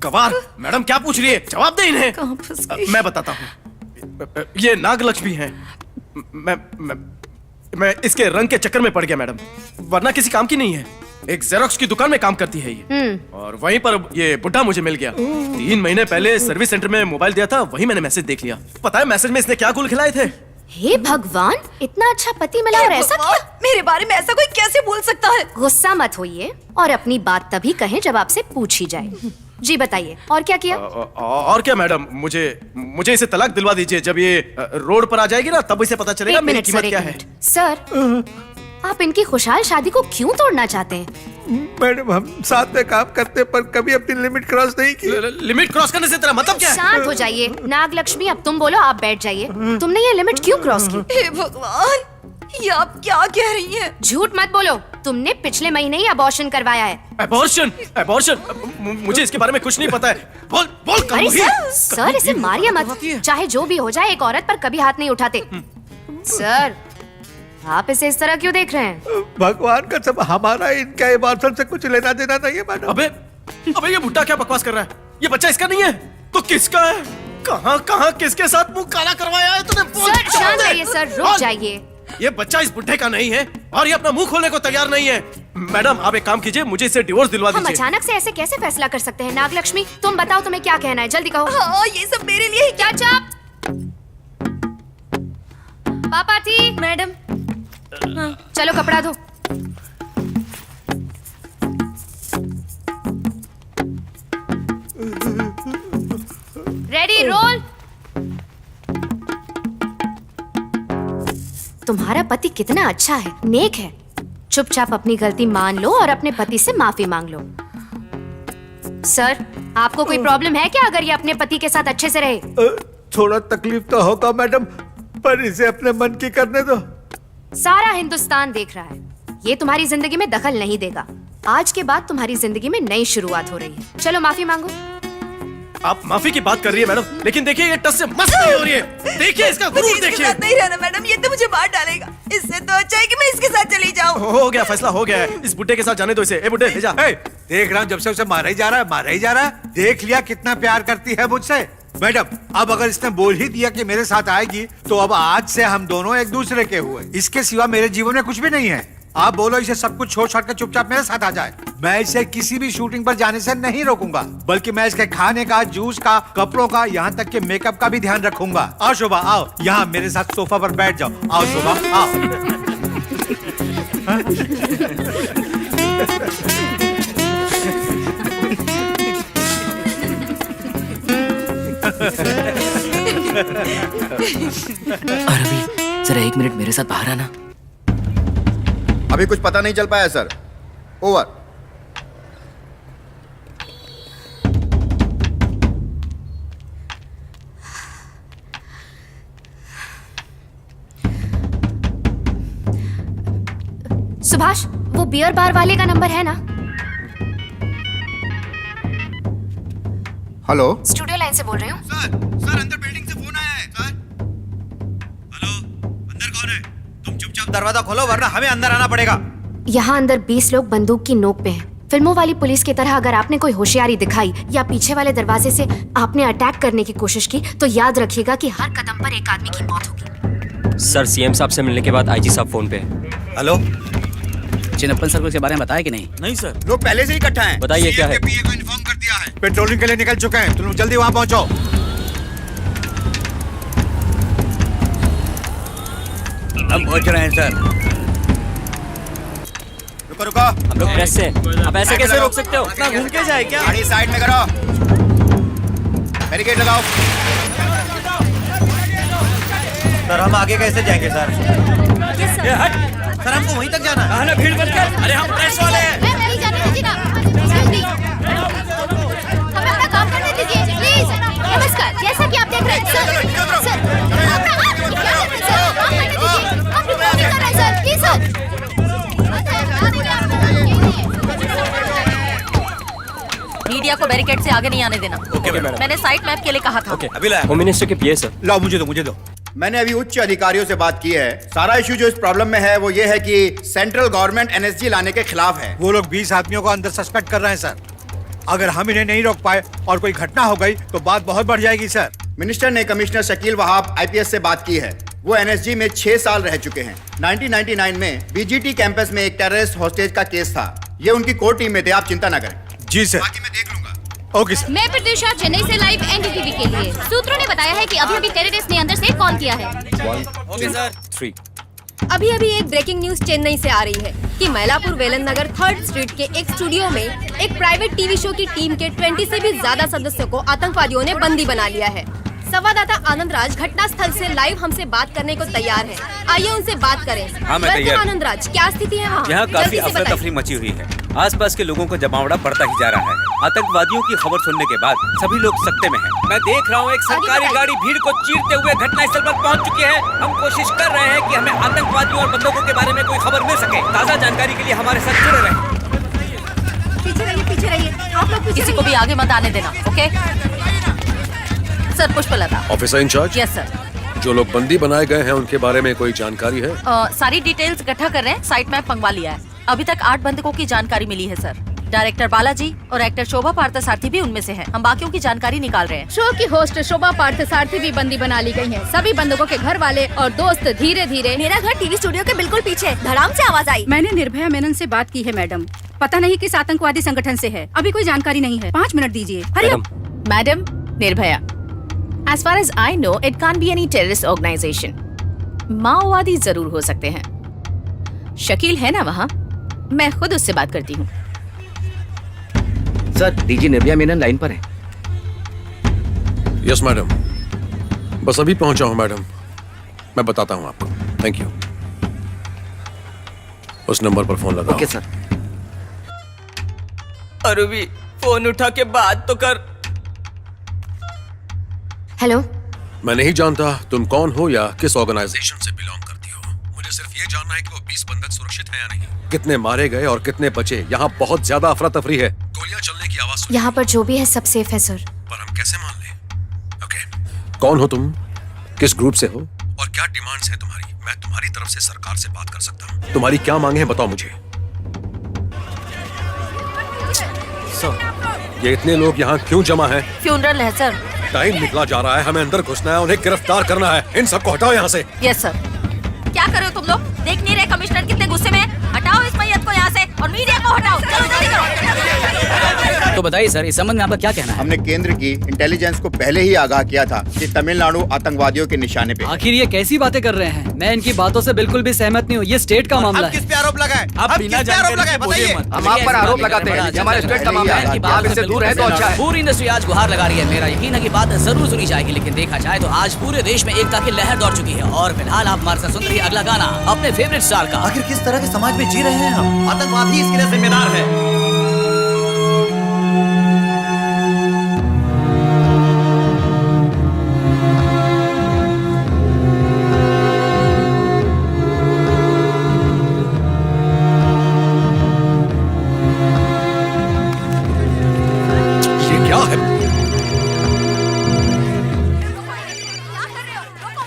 गवार, मैडम क्या पूछ रही है? जवाब दे इन्हें।
कहाँ फंस गई?
मैं बताता हूँ। ये नागलक्ष्मी है। मैं इसके रंग के चक्कर में पड़ गया मैडम, वरना किसी काम की नहीं है। एक जेरोक्स की दुकान में काम करती है ये, और वहीं पर ये बुढ़ा मुझे मिल गया। 3 महीने पहले सर्विस सेंटर में मोबाइल दिया था, वही मैंने मैसेज देख लिया। पता है मैसेज में इसने क्या गुल खिलाए थे?
हे भगवान, इतना अच्छा पति मिला और ऐसा क्या?
मेरे बारे में ऐसा कोई कैसे बोल सकता है?
गुस्सा मत होइए और अपनी बात तभी कहें जब आपसे पूछी जाए। जी बताइए, और क्या किया?
और क्या मैडम, मुझे इसे तलाक दिलवा दीजिए। जब ये रोड पर आ जाएगी ना, तब इसे पता चलेगा मेरी कीमत क्या है।
सर, आप इनकी खुशहाल शादी को क्यों तोड़ना चाहते हैं?
मैडम, हम साथ में काम करते पर कभी अपनी लिमिट क्रॉस नहीं की।
लिमिट क्रॉस करने से तेरा मतलब क्या है?
शांत हो जाइए। नागलक्ष्मी, अब तुम बोलो, आप बैठ जाइए। तुमने ये लिमिट क्यों क्रॉस की?
हे भगवान, ये आप क्या कह रही हैं?
झूठ मत बोलो, तुमने पिछले महीने ही अबॉर्शन करवाया है।
अबॉर्शन? मुझे इसके बारे में कुछ नहीं पता है। बोल
अरे सर, इसे मारिए मत। चाहे जो भी हो जाए, एक औरत पर कभी हाथ नहीं उठाते। सर, आप इसे इस तरह क्यों देख रहे हैं?
भगवान का सब, हमारा इनका अबॉर्शन से कुछ लेना देना नहीं है मैडम।
अबे ये बुड्ढा क्या बकवास कर रहा है? ये बच्चा इसका नहीं है तो किसका है? कहाँ किसके साथ मुंह काला करवाया है तूने?
सर शांत रहिए सर, रुक जाइए।
ये बच्चा इस बुड्ढे का नहीं है और ये अपना मुंह खोलने को तैयार नहीं है। मैडम, आप एक काम कीजिए, मुझे इससे डिवोर्स दिलवा
हम
दीजिए।
अचानक से ऐसे कैसे फैसला कर सकते हैं? नागलक्ष्मी, तुम बताओ, तुम्हें क्या कहना है? जल्दी कहो।
हाँ, ये सब मेरे लिए ही।
क्या चाप? पापा थी मैडम, चलो कपड़ा धो। Ready, roll. तुम्हारा पति कितना अच्छा है, नेक है। चुपचाप अपनी गलती मान लो और अपने पति से माफी मांग लो। सर, आपको कोई प्रॉब्लम है क्या अगर ये अपने पति के साथ अच्छे से रहे?
थोड़ा तकलीफ तो होगा मैडम, पर इसे अपने मन की करने दो।
सारा हिंदुस्तान देख रहा है, ये तुम्हारी जिंदगी में दखल नहीं देगा। आज के बाद तुम्हारी जिंदगी में नई शुरुआत हो रही है। चलो माफी मांगो।
आप माफी की बात कर रही है मैडम, लेकिन देखिए ये टस से मस्त नहीं हो रही है। देखिए इसका गुरूर देखिए।
नहीं रहना मैडम, ये तो मुझे मार डालेगा। इससे तो अच्छा है कि मैं इसके साथ चली जाऊं।
हो गया, फैसला हो गया है। इस बुड्ढे के साथ जाने दो इसे। ए बुड्ढे, ले जा।
देख रहा हूँ, जब से उसे मारा ही जा रहा है। देख लिया कितना प्यार करती है मुझसे। मैडम, अब अगर इसने बोल ही दिया कि मेरे साथ आएगी, तो अब आज से हम दोनों एक दूसरे के हुए। इसके सिवा मेरे जीवन में कुछ भी नहीं है। आप बोलो इसे सब कुछ छोड़ छाड़ कर चुपचाप मेरे साथ आ जाए। मैं इसे किसी भी शूटिंग पर जाने से नहीं रोकूंगा, बल्कि मैं इसके खाने का, जूस का, कपड़ों का, यहाँ तक के मेकअप का भी ध्यान रखूंगा। आओ शोभा, आओ यहाँ मेरे साथ सोफा पर बैठ जाओ। आओ शोभा, आओ।
रवि, जरा 1 मिनट मेरे साथ बाहर आना।
अभी कुछ पता नहीं चल पाया सर। ओवर।
सुभाष, वो बियर बार वाले का नंबर है ना?
हेलो,
स्टूडियो लाइन से बोल रही हूँ।
सर अंदर बिल्डिंग से फोन आया है सर।
अंदर कौन है? तुम चुपचाप दरवाजा खोलो, वरना हमें अंदर आना पड़ेगा।
यहाँ अंदर 20 लोग बंदूक की नोक पे हैं। फिल्मों वाली पुलिस की तरह अगर आपने कोई होशियारी दिखाई या पीछे वाले दरवाजे से आपने अटैक करने की कोशिश की, तो याद रखिएगा कि हर कदम पर एक आदमी की मौत होगी।
सर, सीएम साहब से मिलने के बाद आईजी साहब फोन पे।
हेलो,
चिन्नप्पन सर्कल के बारे में बताया कि नहीं?
नहीं सर।
लोग पहले से ही इकट्ठा हैं।
बताइए क्या है?
पीए को इन्फॉर्म कर दिया है। पेट्रोलिंग के लिए निकल चुके हैं, तुम जल्दी वहां पहुंचो।
हम पहुंच रहे हैं सर।
रुको।
हम लोग प्रेस से। आप ऐसे कैसे रोक सकते हो?
इतना घूम के जाए क्या?
गाड़ी साइड में करो, बैरिकेड लगाओ।
सर, हम आगे कैसे जाएंगे सर? सर, हमको वहीं तक जाना है।
भीड़ मत कर। अरे हम प्रेस वाले हैं।
मैं नहीं जाने दूंगी ना। हमें अपना काम करने दीजिए प्लीज। नमस्कार, जैसा कि आप देख रहे हैं सर, आप क्या कर रहे हैं सर? आप करने दीजिए। आप रिपोर्ट नहीं कर रहे हैं सर, प्लीज सर।
मीडिया को बैरिकेड से आगे नहीं आने देना। मैंने साइट मैप के लिए कहा था।
अभी लाया।
होम मिनिस्टर के पीए सर।
लाओ, मुझे दो।
मैंने अभी उच्च अधिकारियों से बात की है। सारा इशू जो इस प्रॉब्लम में है वो ये है कि सेंट्रल गवर्नमेंट एनएसजी लाने के खिलाफ है।
वो लोग 20 आदमियों को अंदर सस्पेक्ट कर रहे हैं सर। अगर हम इन्हें नहीं रोक पाए और कोई घटना हो गई तो बात बहुत बढ़ जाएगी सर।
मिनिस्टर ने कमिश्नर शकील वहाब आईपीएस से बात की है। वो एनएसजी में 6 साल रह चुके हैं। 1999 में बीजीटी कैंपस में एक टेररिस्ट हॉस्टेज का केस था। ये उनकी कोर टीम में थे, आप चिंता ना करें।
जी सर।
बाकी मैं देख लूंगा।
Okay sir.
मैं प्रत्युषा, चेन्नई से लाइव एनडीटीवी के लिए। सूत्रों ने बताया है कि अभी टेररिस्ट ने अंदर से कॉल किया है।
1 2 3।
अभी अभी एक ब्रेकिंग न्यूज चेन्नई से आ रही है कि मैलापुर वेलन नगर 3rd स्ट्रीट के एक स्टूडियो में एक प्राइवेट टीवी शो की टीम के 20 से भी ज्यादा सदस्यों को आतंकवादियों ने बंदी बना लिया है। संवाददाता आनंद राज घटना स्थल से लाइव हमसे बात करने को तैयार है। आइए उनसे बात करें।
हाँ, मैं तैयार हूं।
आनंद राज, क्या स्थिति है वहाँ?
यहाँ काफी अफरा तफरी मची हुई है। आसपास के लोगों का जमावड़ा बढ़ता ही जा रहा है। आतंकवादियों की खबर सुनने के बाद सभी लोग सकते में हैं। मैं देख रहा हूँ एक सरकारी गाड़ी भीड़ को चीरते हुए घटनास्थल पर पहुँच चुकी है। हम कोशिश कर रहे हैं कि हमें आतंकवादियों और बंदूकों के बारे में कोई खबर मिल सके। ताज़ा जानकारी के लिए हमारे साथ जुड़े रहें।
पीछे रहिए, आप लोग
किसी को भी आगे मत आने देना, okay? Sir, Pushpalata.
Officer in charge.
Yes sir.
जो लोग बंदी बनाए गए हैं उनके बारे में कोई जानकारी है?
सारी डिटेल्स इकट्ठा कर रहे हैं, साइट मैप मंगवा लिया है। अभी तक 8 बंधकों की जानकारी मिली है सर। डायरेक्टर बालाजी और एक्टर शोभा पार्थसारथी भी उनमें से हैं। हम बाकियों की जानकारी निकाल रहे हैं।
शो की होस्ट शोभा पार्थसारथी भी बंदी बना ली गई हैं। सभी बंधकों के घर वाले और दोस्त धीरे धीरे।
मेरा घर टीवी स्टूडियो के बिल्कुल पीछे। धड़ाम से आवाज आई।
मैंने निर्भया मेनन से बात की है मैडम। पता नहीं किस आतंकवादी संगठन से है, अभी कोई जानकारी नहीं है। 5 मिनट दीजिए।
Madam Nirbhaya, as far as I know, it can't be any terrorist organization. माओवादी जरूर हो सकते हैं। शकील है ना वहाँ? मैं खुद उससे बात करती हूँ।
Sir, DG Nirbhaya Menon line पर है।
यस मैडम, बस अभी पहुंचा हूं मैडम। मैं बताता हूं आपको। Thank you. उस नंबर पर फोन लगाओ।
Okay sir.
अरुवी, फोन उठा के बात तो कर।
हेलो।
मैं नहीं जानता तुम कौन हो या किस ऑर्गेनाइजेशन से बिलोंग करती हो। मुझे सिर्फ ये जानना है कि वो 20 बंधक सुरक्षित हैं या नहीं। कितने मारे गए और कितने बचे। यहाँ बहुत ज्यादा अफरा तफरी है। गोलियां चलने की आवाज।
यहाँ पर जो भी है सब सेफ है सर।
पर हम कैसे मान लें? ओके, कौन हो तुम, किस ग्रुप से हो और क्या डिमांड्स है तुम्हारी? मैं तुम्हारी तरफ से सरकार से बात कर सकता हूँ। तुम्हारी क्या मांगे हैं बताओ मुझे। ये इतने लोग यहाँ क्यों जमा हैं?
फ्यूनरल है सर।
टाइम निकला जा रहा है, हमें अंदर घुसना है, उन्हें गिरफ्तार करना है। इन सबको हटाओ यहाँ से।
Yes sir. क्या कर रहे हो तुम लोग? देख नहीं रहे कमिश्नर कितने गुस्से में है? हटाओ इस मैयत को यहाँ से और मीडिया को हटाओ। चलो जल्दी करो।
तो बताइए सर, इस संबंध में आपका क्या कहना है?
हमने केंद्र की इंटेलिजेंस को पहले ही आगाह किया था कि तमिलनाडु आतंकवादियों के निशाने पे।
आखिर ये कैसी बातें कर रहे हैं? मैं इनकी बातों से बिल्कुल भी सहमत नहीं हूँ। ये स्टेट का मामला है।
किस पे आरोप लगाए?
आप बिना जानकारी बताइए। हम आप पर आरोप लगाते हैं, ये हमारे स्टेट का मामला है। आप इससे दूर है तो अच्छा है। पूरी इंडस्ट्री आज गुहार लगा रही है। मेरा यकीन है कि बात जरूर सुनी जाएगी, लेकिन देखा जाए तो आज पूरे देश में एकता की लहर दौड़ चुकी है। और फिलहाल आप हमारे साथ सुन रही अगला गाना अपने फेवरेट स्टार का।
आखिर किस तरह के समाज में जी रहे हैं हम? आतंकवाद ही इसके लिए जिम्मेदार है।
ये क्या है?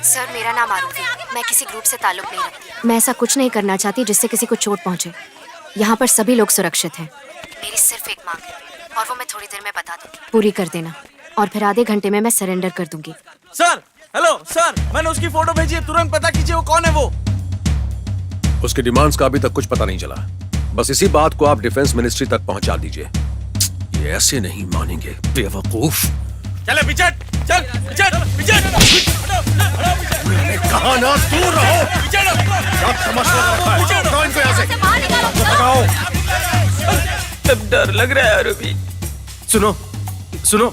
सर, मेरा नाम आरुषि। मैं किसी ग्रुप से ताल्लुक नहीं रखती। मैं ऐसा कुछ नहीं करना चाहती जिससे किसी को चोट पहुंचे। यहाँ पर सभी लोग सुरक्षित हैं। मेरी सिर्फ एक मांग है और वो मैं थोड़ी देर में बता दूंगी। पूरी कर देना और फिर आधे घंटे में मैं सरेंडर कर दूंगी।
सर, हेलो सर, मैंने उसकी फोटो भेजी है, तुरंत पता कीजिए वो कौन है वो।
उसकी डिमांड्स का अभी तक कुछ पता नहीं चला। बस इसी बात को आप डिफेंस मिनिस्ट्री तक पहुंचा दीजिए। ये ऐसे नहीं मानेंगे, बेवकूफ।
चले पीछे, चल पीछे।
कहा ना दूर रहो। क्या तमाशा रखा है? हटाओ इनको यहाँ से। हटाओ।
अब डर लग रहा है अरुवी।
सुनो,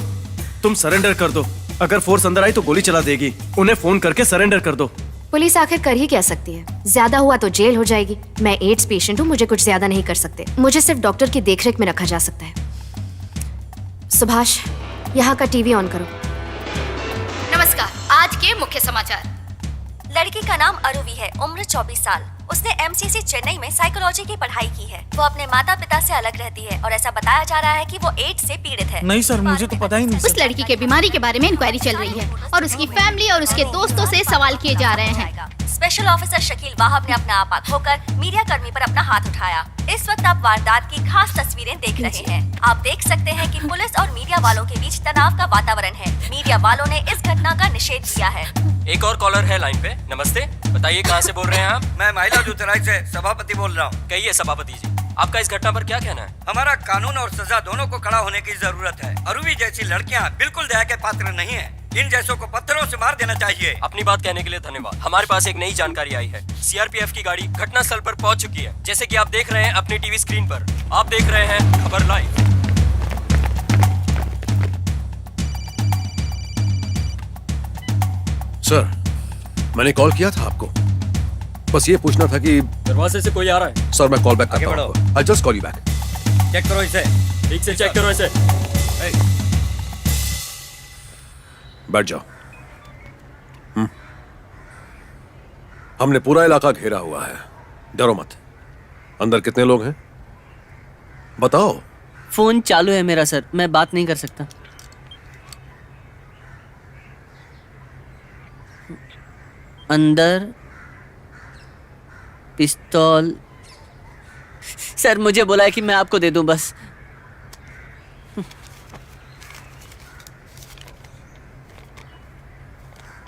तुम सरेंडर कर दो। अगर फोर्स अंदर आई तो गोली चला देगी। उन्हें फोन करके सरेंडर कर दो।
पुलिस आखिर कर ही क्या सकती है? ज्यादा हुआ तो जेल हो जाएगी। मैं एड्स पेशेंट हूँ, मुझे कुछ ज्यादा नहीं कर सकते। मुझे सिर्फ डॉक्टर की देखरेख में रखा जा सकता है। सुभाष, यहाँ का टीवी ऑन करो।
नमस्कार, आज के मुख्य समाचार।
लड़की का नाम अरुवी है, उम्र 24 साल। उसने MCC चेन्नई में साइकोलॉजी की पढ़ाई की है। वो अपने माता पिता से अलग रहती है और ऐसा बताया जा रहा है कि वो एड्स से पीड़ित है।
नहीं सर, मुझे तो पता ही नहीं।
उस लड़की के बीमारी के बारे में इंक्वायरी चल रही है और उसकी फैमिली और उसके दोस्तों से सवाल किए जा रहे हैं।
स्पेशल ऑफिसर शकील वाहब ने अपना आपा खोकर मीडिया कर्मी पर अपना हाथ उठाया। इस वक्त आप वारदात की खास तस्वीरें देख रहे हैं। आप देख सकते हैं कि पुलिस और मीडिया वालों के बीच तनाव का वातावरण है। मीडिया वालों ने इस घटना का निषेध किया है।
एक और कॉलर है लाइन पे। नमस्ते, बताइए कहाँ से बोल रहे हैं आप?
मैं महिला दूतराई से सभापति बोल रहा हूँ।
कहिए सभापति जी, आपका इस घटना पर क्या कहना है?
हमारा कानून और सजा दोनों को खड़ा होने की जरूरत है। अरुवी जैसी लड़कियाँ बिल्कुल दया के पात्र नहीं है।
इन जैसों को पत्थरों से मार देना चाहिए। अपनी बात कहने के लिए धन्यवाद। हमारे पास एक नई जानकारी आई है। सीआरपीएफ की गाड़ी घटनास्थल पर पहुंच चुकी है। जैसे कि आप देख रहे हैं अपनी टीवी स्क्रीन पर। आप देख रहे हैं खबर लाइव।
सर, मैंने कॉल किया था आपको, बस ये पूछना था कि
दरवाजे से कोई आ रहा है।
सर मैं कॉल बैक करता हूँ। I'll just call you back.
Check करो इसे, ठीक से चेक करो इसे।
बैठ जाओ। हमने पूरा इलाका घेरा हुआ है, डरो मत। अंदर कितने लोग हैं बताओ।
फोन चालू है मेरा सर, मैं बात नहीं कर सकता। अंदर पिस्तौल। सर मुझे बोला है कि मैं आपको दे दूं बस।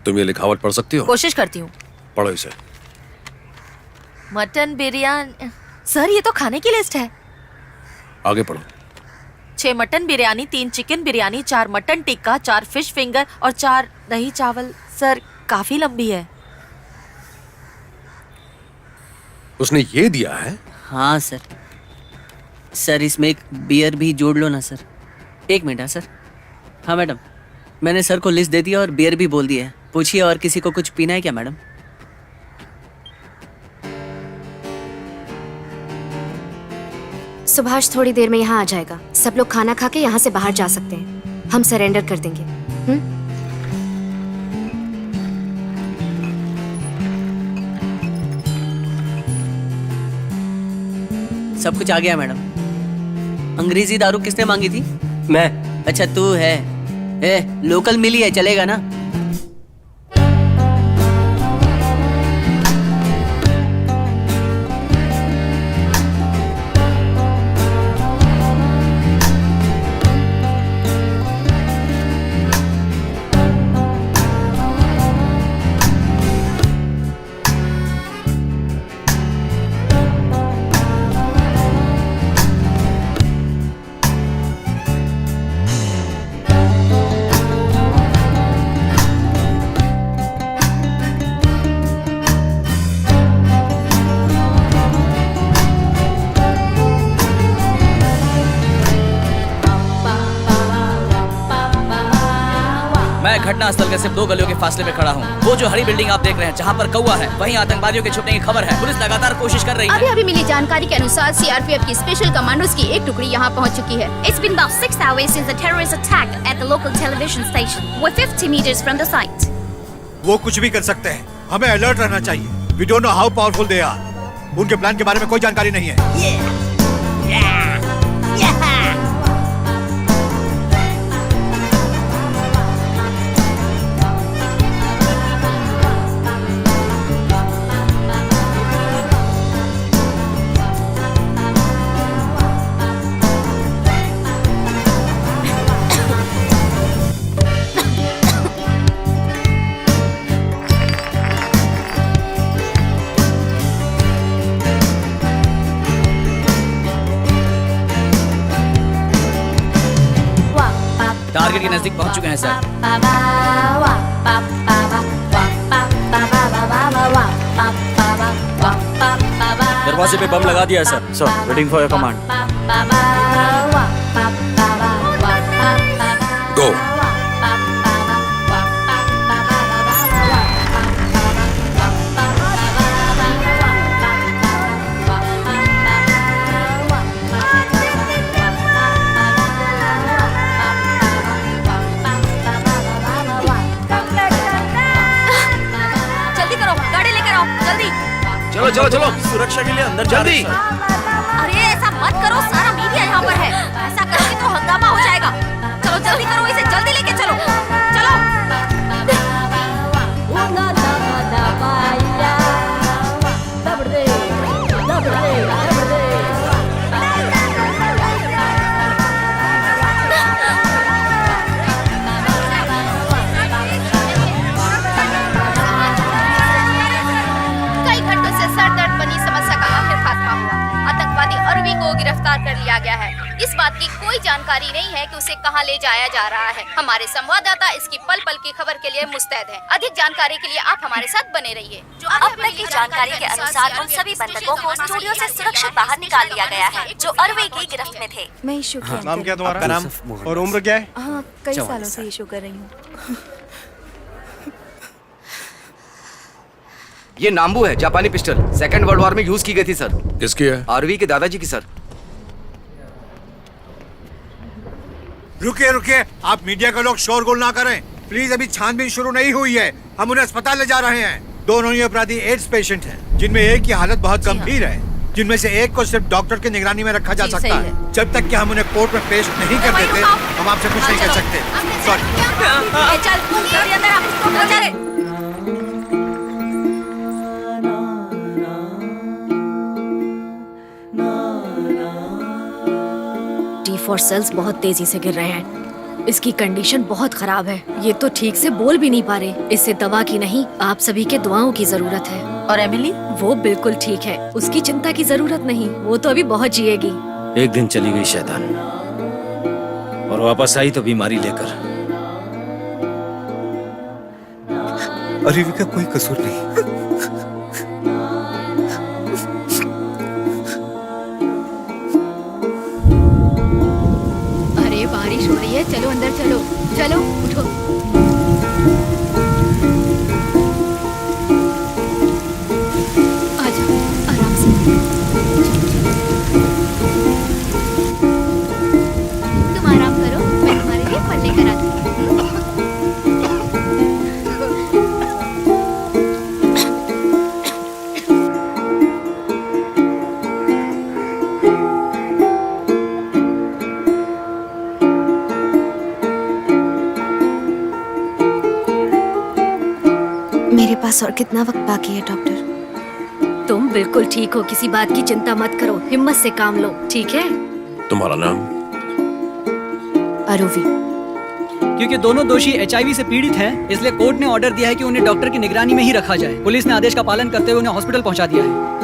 तुम ये लिखावट पढ़ सकती हो?
कोशिश करती हूँ।
पढ़ो इसे।
मटन बिरयानी। सर ये तो खाने की लिस्ट है।
आगे पढ़ो।
6 mutton biryani, 3 chicken biryani, 4 mutton tikka, 4 fish finger और 4 दही चावल। सर काफी लंबी है।
उसने ये दिया है?
हाँ सर। सर इसमें एक बियर भी जोड़ लो ना सर। 1 मिनट। सर हाँ मैडम, मैंने सर को लिस्ट दे दिया और बियर भी बोल दिया है। पूछिए और किसी को कुछ पीना है क्या मैडम?
सुभाष थोड़ी देर में यहाँ आ जाएगा। सब लोग खाना खा के यहाँ से बाहर जा सकते हैं। हम सरेंडर कर देंगे।
सब कुछ आ गया मैडम। अंग्रेजी दारू किसने मांगी थी? मैं। अच्छा तू है। लोकल मिली है, चलेगा ना? घटनास्थल के सिर्फ 2 गलियों के फासले में खड़ा हूँ। वो जो हरी बिल्डिंग आप देख रहे हैं जहाँ पर कौवा है, वहीं आतंकवादियों के छुपने की खबर है। पुलिस लगातार कोशिश कर रही है।
अभी मिली जानकारी के अनुसार सीआरपीएफ की स्पेशल कमांडोज की एक टुकड़ी यहाँ पहुँच चुकी है। It's been about 6 hours since the terrorist attack at the local television station. We're 50 meters from the site.
वो कुछ भी कर सकते हैं, हमें अलर्ट रहना चाहिए। We don't know how powerful they are. उनके प्लान के बारे में कोई जानकारी नहीं है।
टारगेट के नजदीक पहुंच चुके हैं सर।
दरवाजे पे बम लगा दिया है sir. Sir waiting for your command.
Go.
चलो चलो चलो, सुरक्षा के लिए अंदर जल्दी।
अरे ऐसा मत करो, सारा मीडिया यहाँ पर है। ऐसा करोगे तो हंगामा हो जाएगा। चलो जल्दी करो, इसे जल्दी लेके चलो। चलो।
गिरफ्तार कर लिया गया है। इस बात की कोई जानकारी नहीं है कि उसे कहां ले जाया जा रहा है। हमारे संवाददाता इसकी पल पल की खबर के लिए मुस्तैद हैं। अधिक जानकारी के लिए आप हमारे साथ बने रहिए।
अब तक की जानकारी के अनुसार उन सभी बंधकों को स्टूडियो से सुरक्षित बाहर निकाल दिया गया है जो अरवे की गिरफ्त में थे।
मैं इशू
हाँ, नाम क्या तुम्हारा? नाम और उम्र क्या है?
हाँ, कई सालों से इशू कर रही हूँ।
ये नाम्बू है, जापानी पिस्टल। सेकंड वर्ल्ड वॉर में यूज की गई थी सर।
किसकी है?
आरवी के दादाजी की सर।
रुकिए रुकिए, आप मीडिया के लोग शोरगुल ना करें प्लीज। अभी छानबीन शुरू नहीं हुई है, हम उन्हें अस्पताल ले जा रहे हैं। दोनों ही अपराधी एड्स पेशेंट हैं, जिनमें एक की हालत बहुत गंभीर है, जिनमें से एक को सिर्फ डॉक्टर की निगरानी में रखा जा सकता है। जब तक कि हम उन्हें कोर्ट में पेश नहीं कर देते हम आपसे कुछ नहीं कह सकते। सॉरी।
D4 सेल्स बहुत तेजी से गिर रहे हैं। इसकी कंडीशन बहुत खराब है। ये तो ठीक से बोल भी नहीं पा रहे। इसे दवा की नहीं, आप सभी के दुआओं की जरूरत है।
और एमिली?
वो बिल्कुल ठीक है, उसकी चिंता की जरूरत नहीं। वो तो अभी बहुत जिएगी।
एक दिन चली गई शैतान और वापस आई तो बीमारी लेकर।
अरवी का कोई कसूर नहीं।
अरे बारिश हो रही है, चलो अंदर चलो। चलो उठो। आ जाओ आराम से। तुम आराम करो, मैं तुम्हारे लिए फल लेकर आती हूँ।
मेरे पास और कितना वक्त बाकी है डॉक्टर?
तुम बिल्कुल ठीक हो, किसी बात की चिंता मत करो, हिम्मत से काम लो, ठीक है?
तुम्हारा नाम?
अरुवी।
क्योंकि दोनों दोषी HIV से पीड़ित हैं, इसलिए कोर्ट ने ऑर्डर दिया है कि उन्हें डॉक्टर की निगरानी में ही रखा जाए। पुलिस ने आदेश का पालन करते हुए उन्हें हॉस्पिटल पहुंचा दिया है।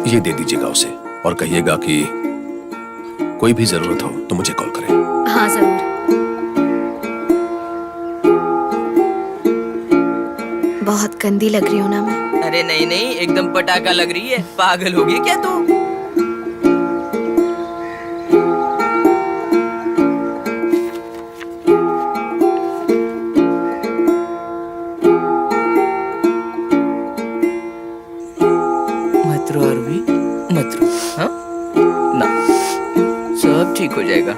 ये दे दीजिएगा उसे और कहिएगा कि कोई भी जरूरत हो तो मुझे कॉल करें।
हाँ जरूर।
बहुत गंदी लग रही हूँ ना मैं?
अरे नहीं नहीं, एकदम पटाखा लग रही है। पागल हो गई क्या तू? मत रो अरवी, मत रो। हाँ ना, सब ठीक हो जाएगा।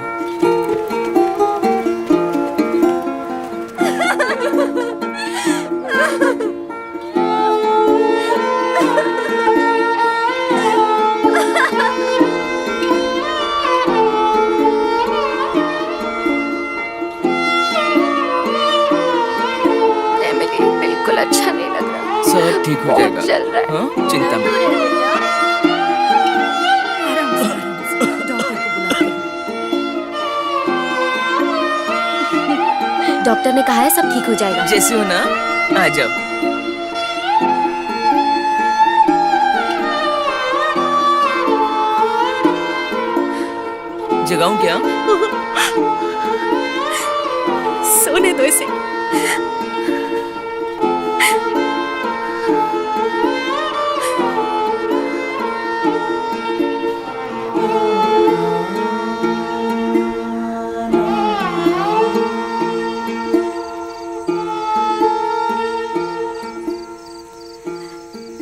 एमिली बिल्कुल अच्छा नहीं लग रहा।
सब ठीक हो जाएगा।
चल रहा है।
हाँ, चिंता मत।
डॉक्टर ने कहा है सब ठीक हो जाएगा।
जैसे हो ना, आ जाओ। जगाऊं क्या?
सोने दो इसे।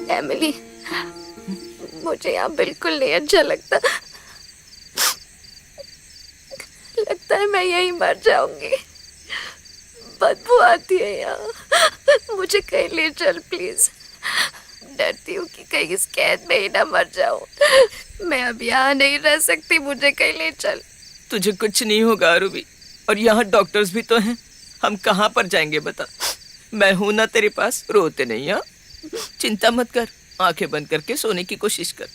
एमिली, मुझे यहाँ बिल्कुल नहीं अच्छा लगता। लगता है मैं यहीं मर जाऊंगी। बदबू आती है यहाँ। मुझे कहीं ले चल प्लीज। डरती हूँ कि कहीं इस कैद में ही ना मर जाऊं। मैं अब यहाँ नहीं रह सकती, मुझे कहीं ले चल।
तुझे कुछ नहीं होगा अरुवी, और यहाँ डॉक्टर्स भी तो हैं। हम कहाँ पर जाएंगे बता? मैं हूं ना तेरे पास, रोते नहीं। हाँ, चिंता मत कर, आंखें बंद करके सोने की कोशिश कर।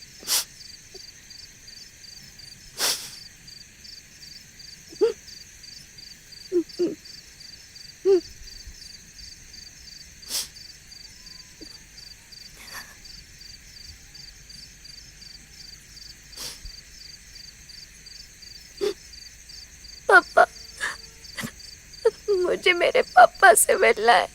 पापा, मुझे मेरे पापा से मिलना है।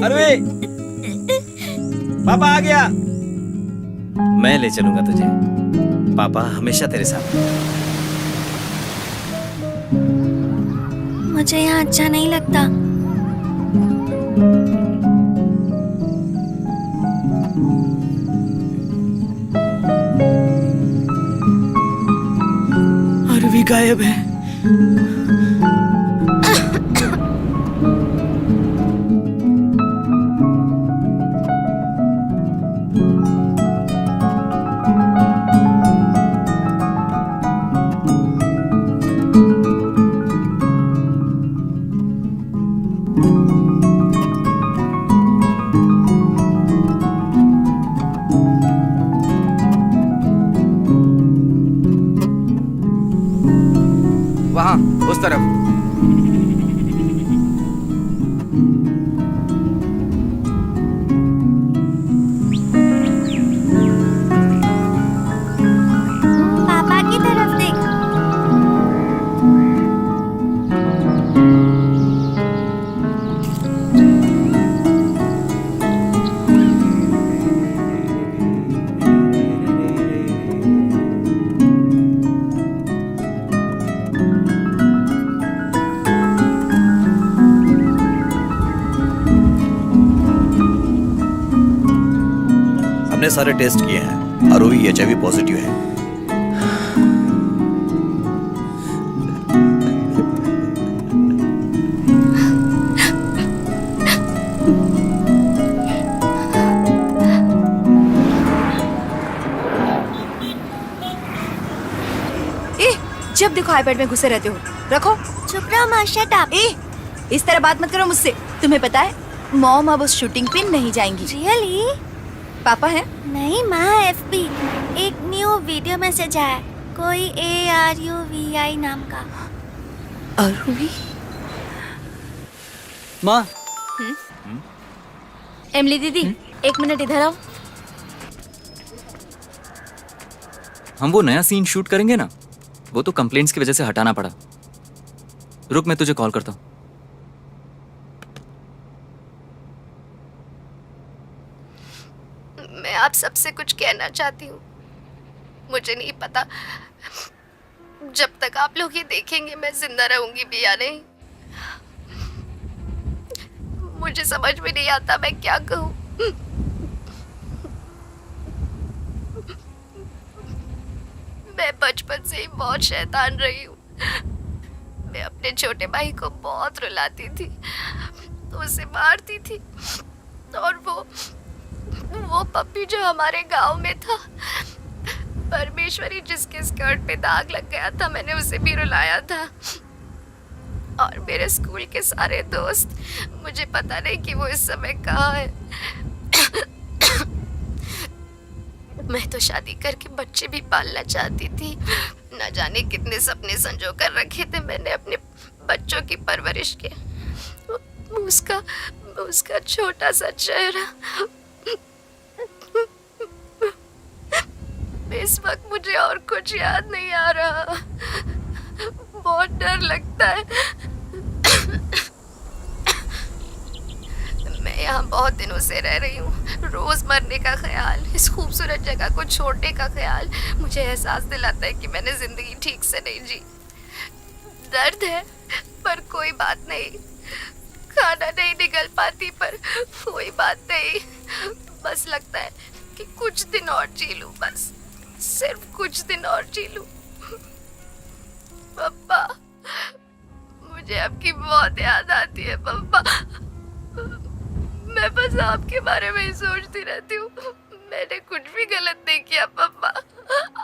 अरे पापा आ गया। मैं ले चलूंगा तुझे, पापा हमेशा तेरे साथ।
मुझे यहाँ अच्छा नहीं लगता।
अरवी गायब है।
वहाँ उस तरफ।
पापा की तरफ देख।
हमने सारे टेस्ट किए हैं, आरोही HIV पॉजिटिव है।
जब देखो आईपैड में घुसे रहते हो। रखो।
चुप रहो माँ, शट अप।
इस तरह बात मत करो मुझसे। तुम्हें पता है मॉम अब उस शूटिंग पे नहीं जाएंगी।
रियली?
पापा है?
नहीं माँ, FB एक न्यू वीडियो मैसेज आया, कोई ARUVI नाम का।
आरुवी?
माँ।
एमली दीदी, एक मिनट इधर आओ।
हम वो नया सीन शूट करेंगे ना, वो तो कंप्लेंट्स की वजह से हटाना पड़ा। रुक, मैं तुझे कॉल करता हूँ।
मैं आप सबसे कुछ कहना चाहती हूँ। मुझे नहीं पता जब तक आप लोग ये देखेंगे मैं जिंदा रहूंगी भी या नहीं। मुझे समझ में नहीं आता मैं क्या कहूँ। मैं बचपन से ही बहुत शैतान रही हूँ। मैं अपने छोटे भाई को बहुत रुलाती थी, तो उसे मारती थी। और वो पप्पी जो हमारे गांव में था, परमेश्वरी जिसके स्कर्ट पे दाग लग गया था, मैंने उसे भी रुलाया था। और मेरे स्कूल के सारे दोस्त, मुझे पता नहीं कि वो इस समय कहाँ है। मैं तो शादी करके बच्चे भी पालना चाहती थी। न जाने कितने सपने संजो कर रखे थे मैंने अपने बच्चों की परवरिश के। उसका छोटा सा चेहरा। इस वक्त मुझे और कुछ याद नहीं आ रहा। बहुत डर लगता है। मैं यहाँ बहुत दिनों से रह रही हूँ। रोज मरने का ख्याल, इस खूबसूरत जगह को छोड़ने का ख्याल मुझे एहसास दिलाता है कि मैंने जिंदगी ठीक से नहीं जी। दर्द है पर कोई बात नहीं। खाना नहीं निकल पाती पर कोई बात नहीं। बस लगता है कि कुछ दिन और जी लूं, बस सिर्फ कुछ दिन और जी लूं। पप्पा, मुझे आपकी बहुत याद आती है पप्पा। मैं बस आपके बारे में ही सोचती रहती हूँ। मैंने कुछ भी गलत नहीं किया पापा।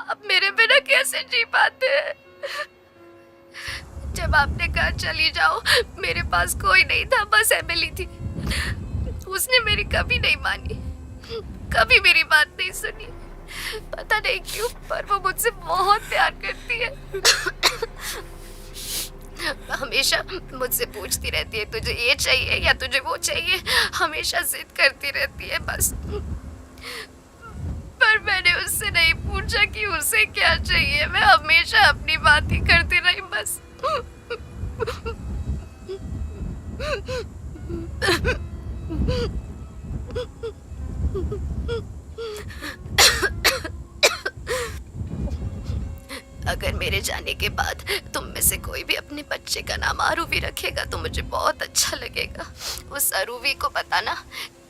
आप मेरे बिना कैसे जी पाते हैं? जब आपने कहा चली जाओ, मेरे पास कोई नहीं था, बस एमिली थी। उसने मेरी कभी नहीं मानी, कभी मेरी बात नहीं सुनी। पता नहीं क्यों, पर वो मुझसे बहुत प्यार करती है। हमेशा मुझसे पूछती रहती है तुझे ये चाहिए या तुझे वो चाहिए, हमेशा जिद करती रहती है बस। पर मैंने उससे नहीं पूछा कि उसे क्या चाहिए। मैं हमेशा अपनी बात ही करती रही बस। अगर मेरे जाने के बाद तुम में से कोई भी अपने बच्चे का नाम आरूवी रखेगा तो मुझे बहुत अच्छा लगेगा। उस आरूवी को बताना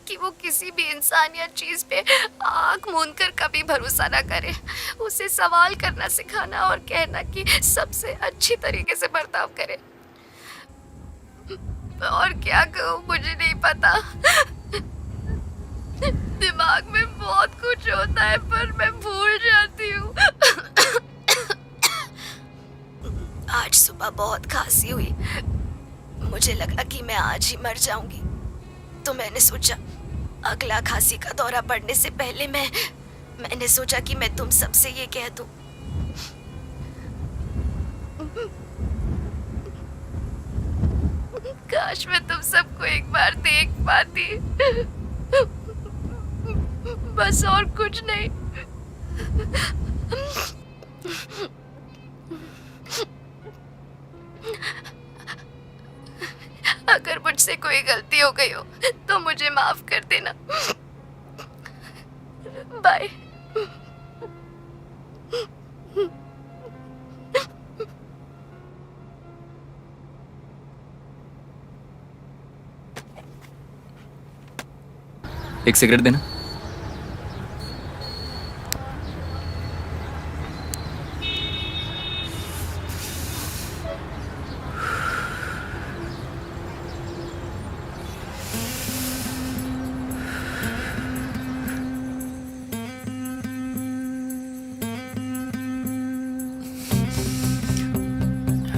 कि वो किसी भी इंसान या चीज पे आंख मूंद कर कभी भरोसा ना करे। उसे सवाल करना सिखाना और कहना कि सबसे अच्छी तरीके से बर्ताव करे। और क्या कहूँ मुझे नहीं पता। दिमाग में बहुत कुछ होता है पर मैं भूल जाती हूँ। आज सुबह बहुत खांसी हुई, मुझे लगा कि मैं आज ही मर जाऊंगी। तो मैंने सोचा अगला खांसी का दौरा पड़ने से पहले मैंने सोचा कि मैं तुम सबसे ये कह दूं। काश मैं तुम सबको एक बार देख पाती, बस और कुछ नहीं। अगर मुझसे कोई गलती हो गई हो तो मुझे माफ कर देना। बाय।
एक सिगरेट देना।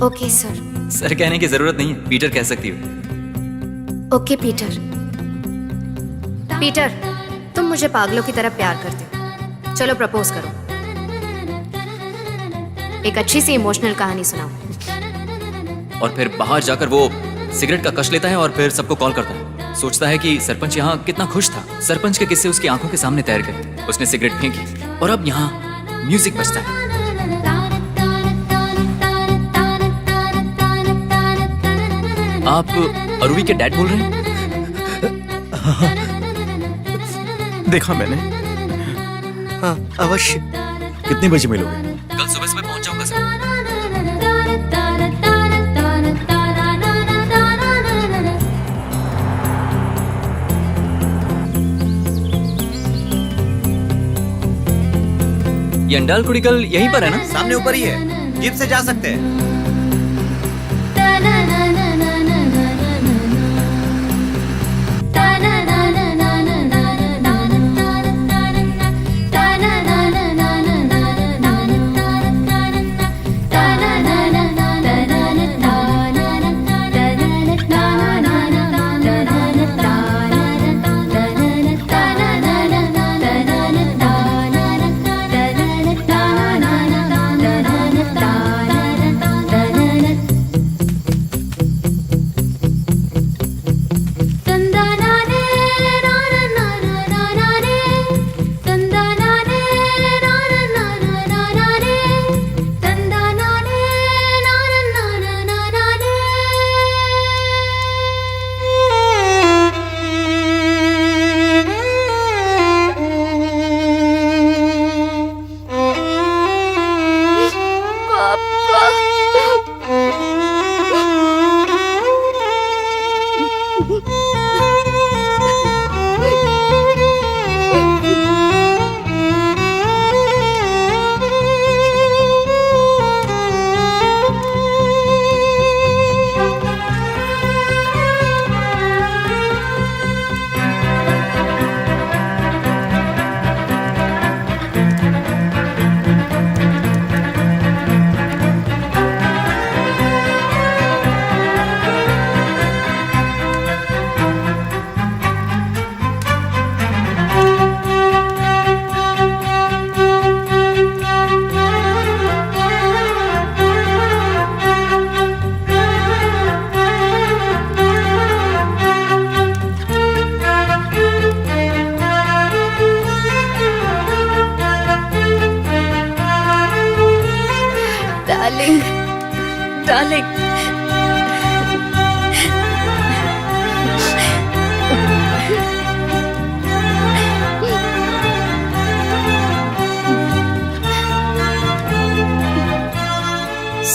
Okay sir.
सर कहने की जरूरत नहीं है, पीटर कह सकती हो।
Okay Peter. पीटर, तुम मुझे पागलों की तरह प्यार करते हो। चलो प्रपोज करो। एक अच्छी सी इमोशनल कहानी सुनाओ।
और फिर बाहर जाकर वो सिगरेट का कश लेता है और फिर सबको कॉल करता है। सोचता है कि सरपंच यहाँ कितना खुश था। सरपंच के किस्से उसकी आंखों के सामने तैर गए। उसने सिगरेट फेंकी और अब यहाँ म्यूजिक बजता है। आप अरूवी के डैड बोल रहे हैं?
देखा मैंने। हाँ अवश्य। कितने बजे मिलोगे?
कल सुबह सुबह पहुंच जाऊंगा सर। ये अंडाल कुड़िकल यहीं पर है ना?
सामने ऊपर ही है, जीप से जा सकते हैं।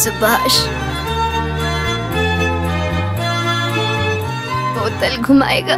सुभाष बोतल घुमाएगा।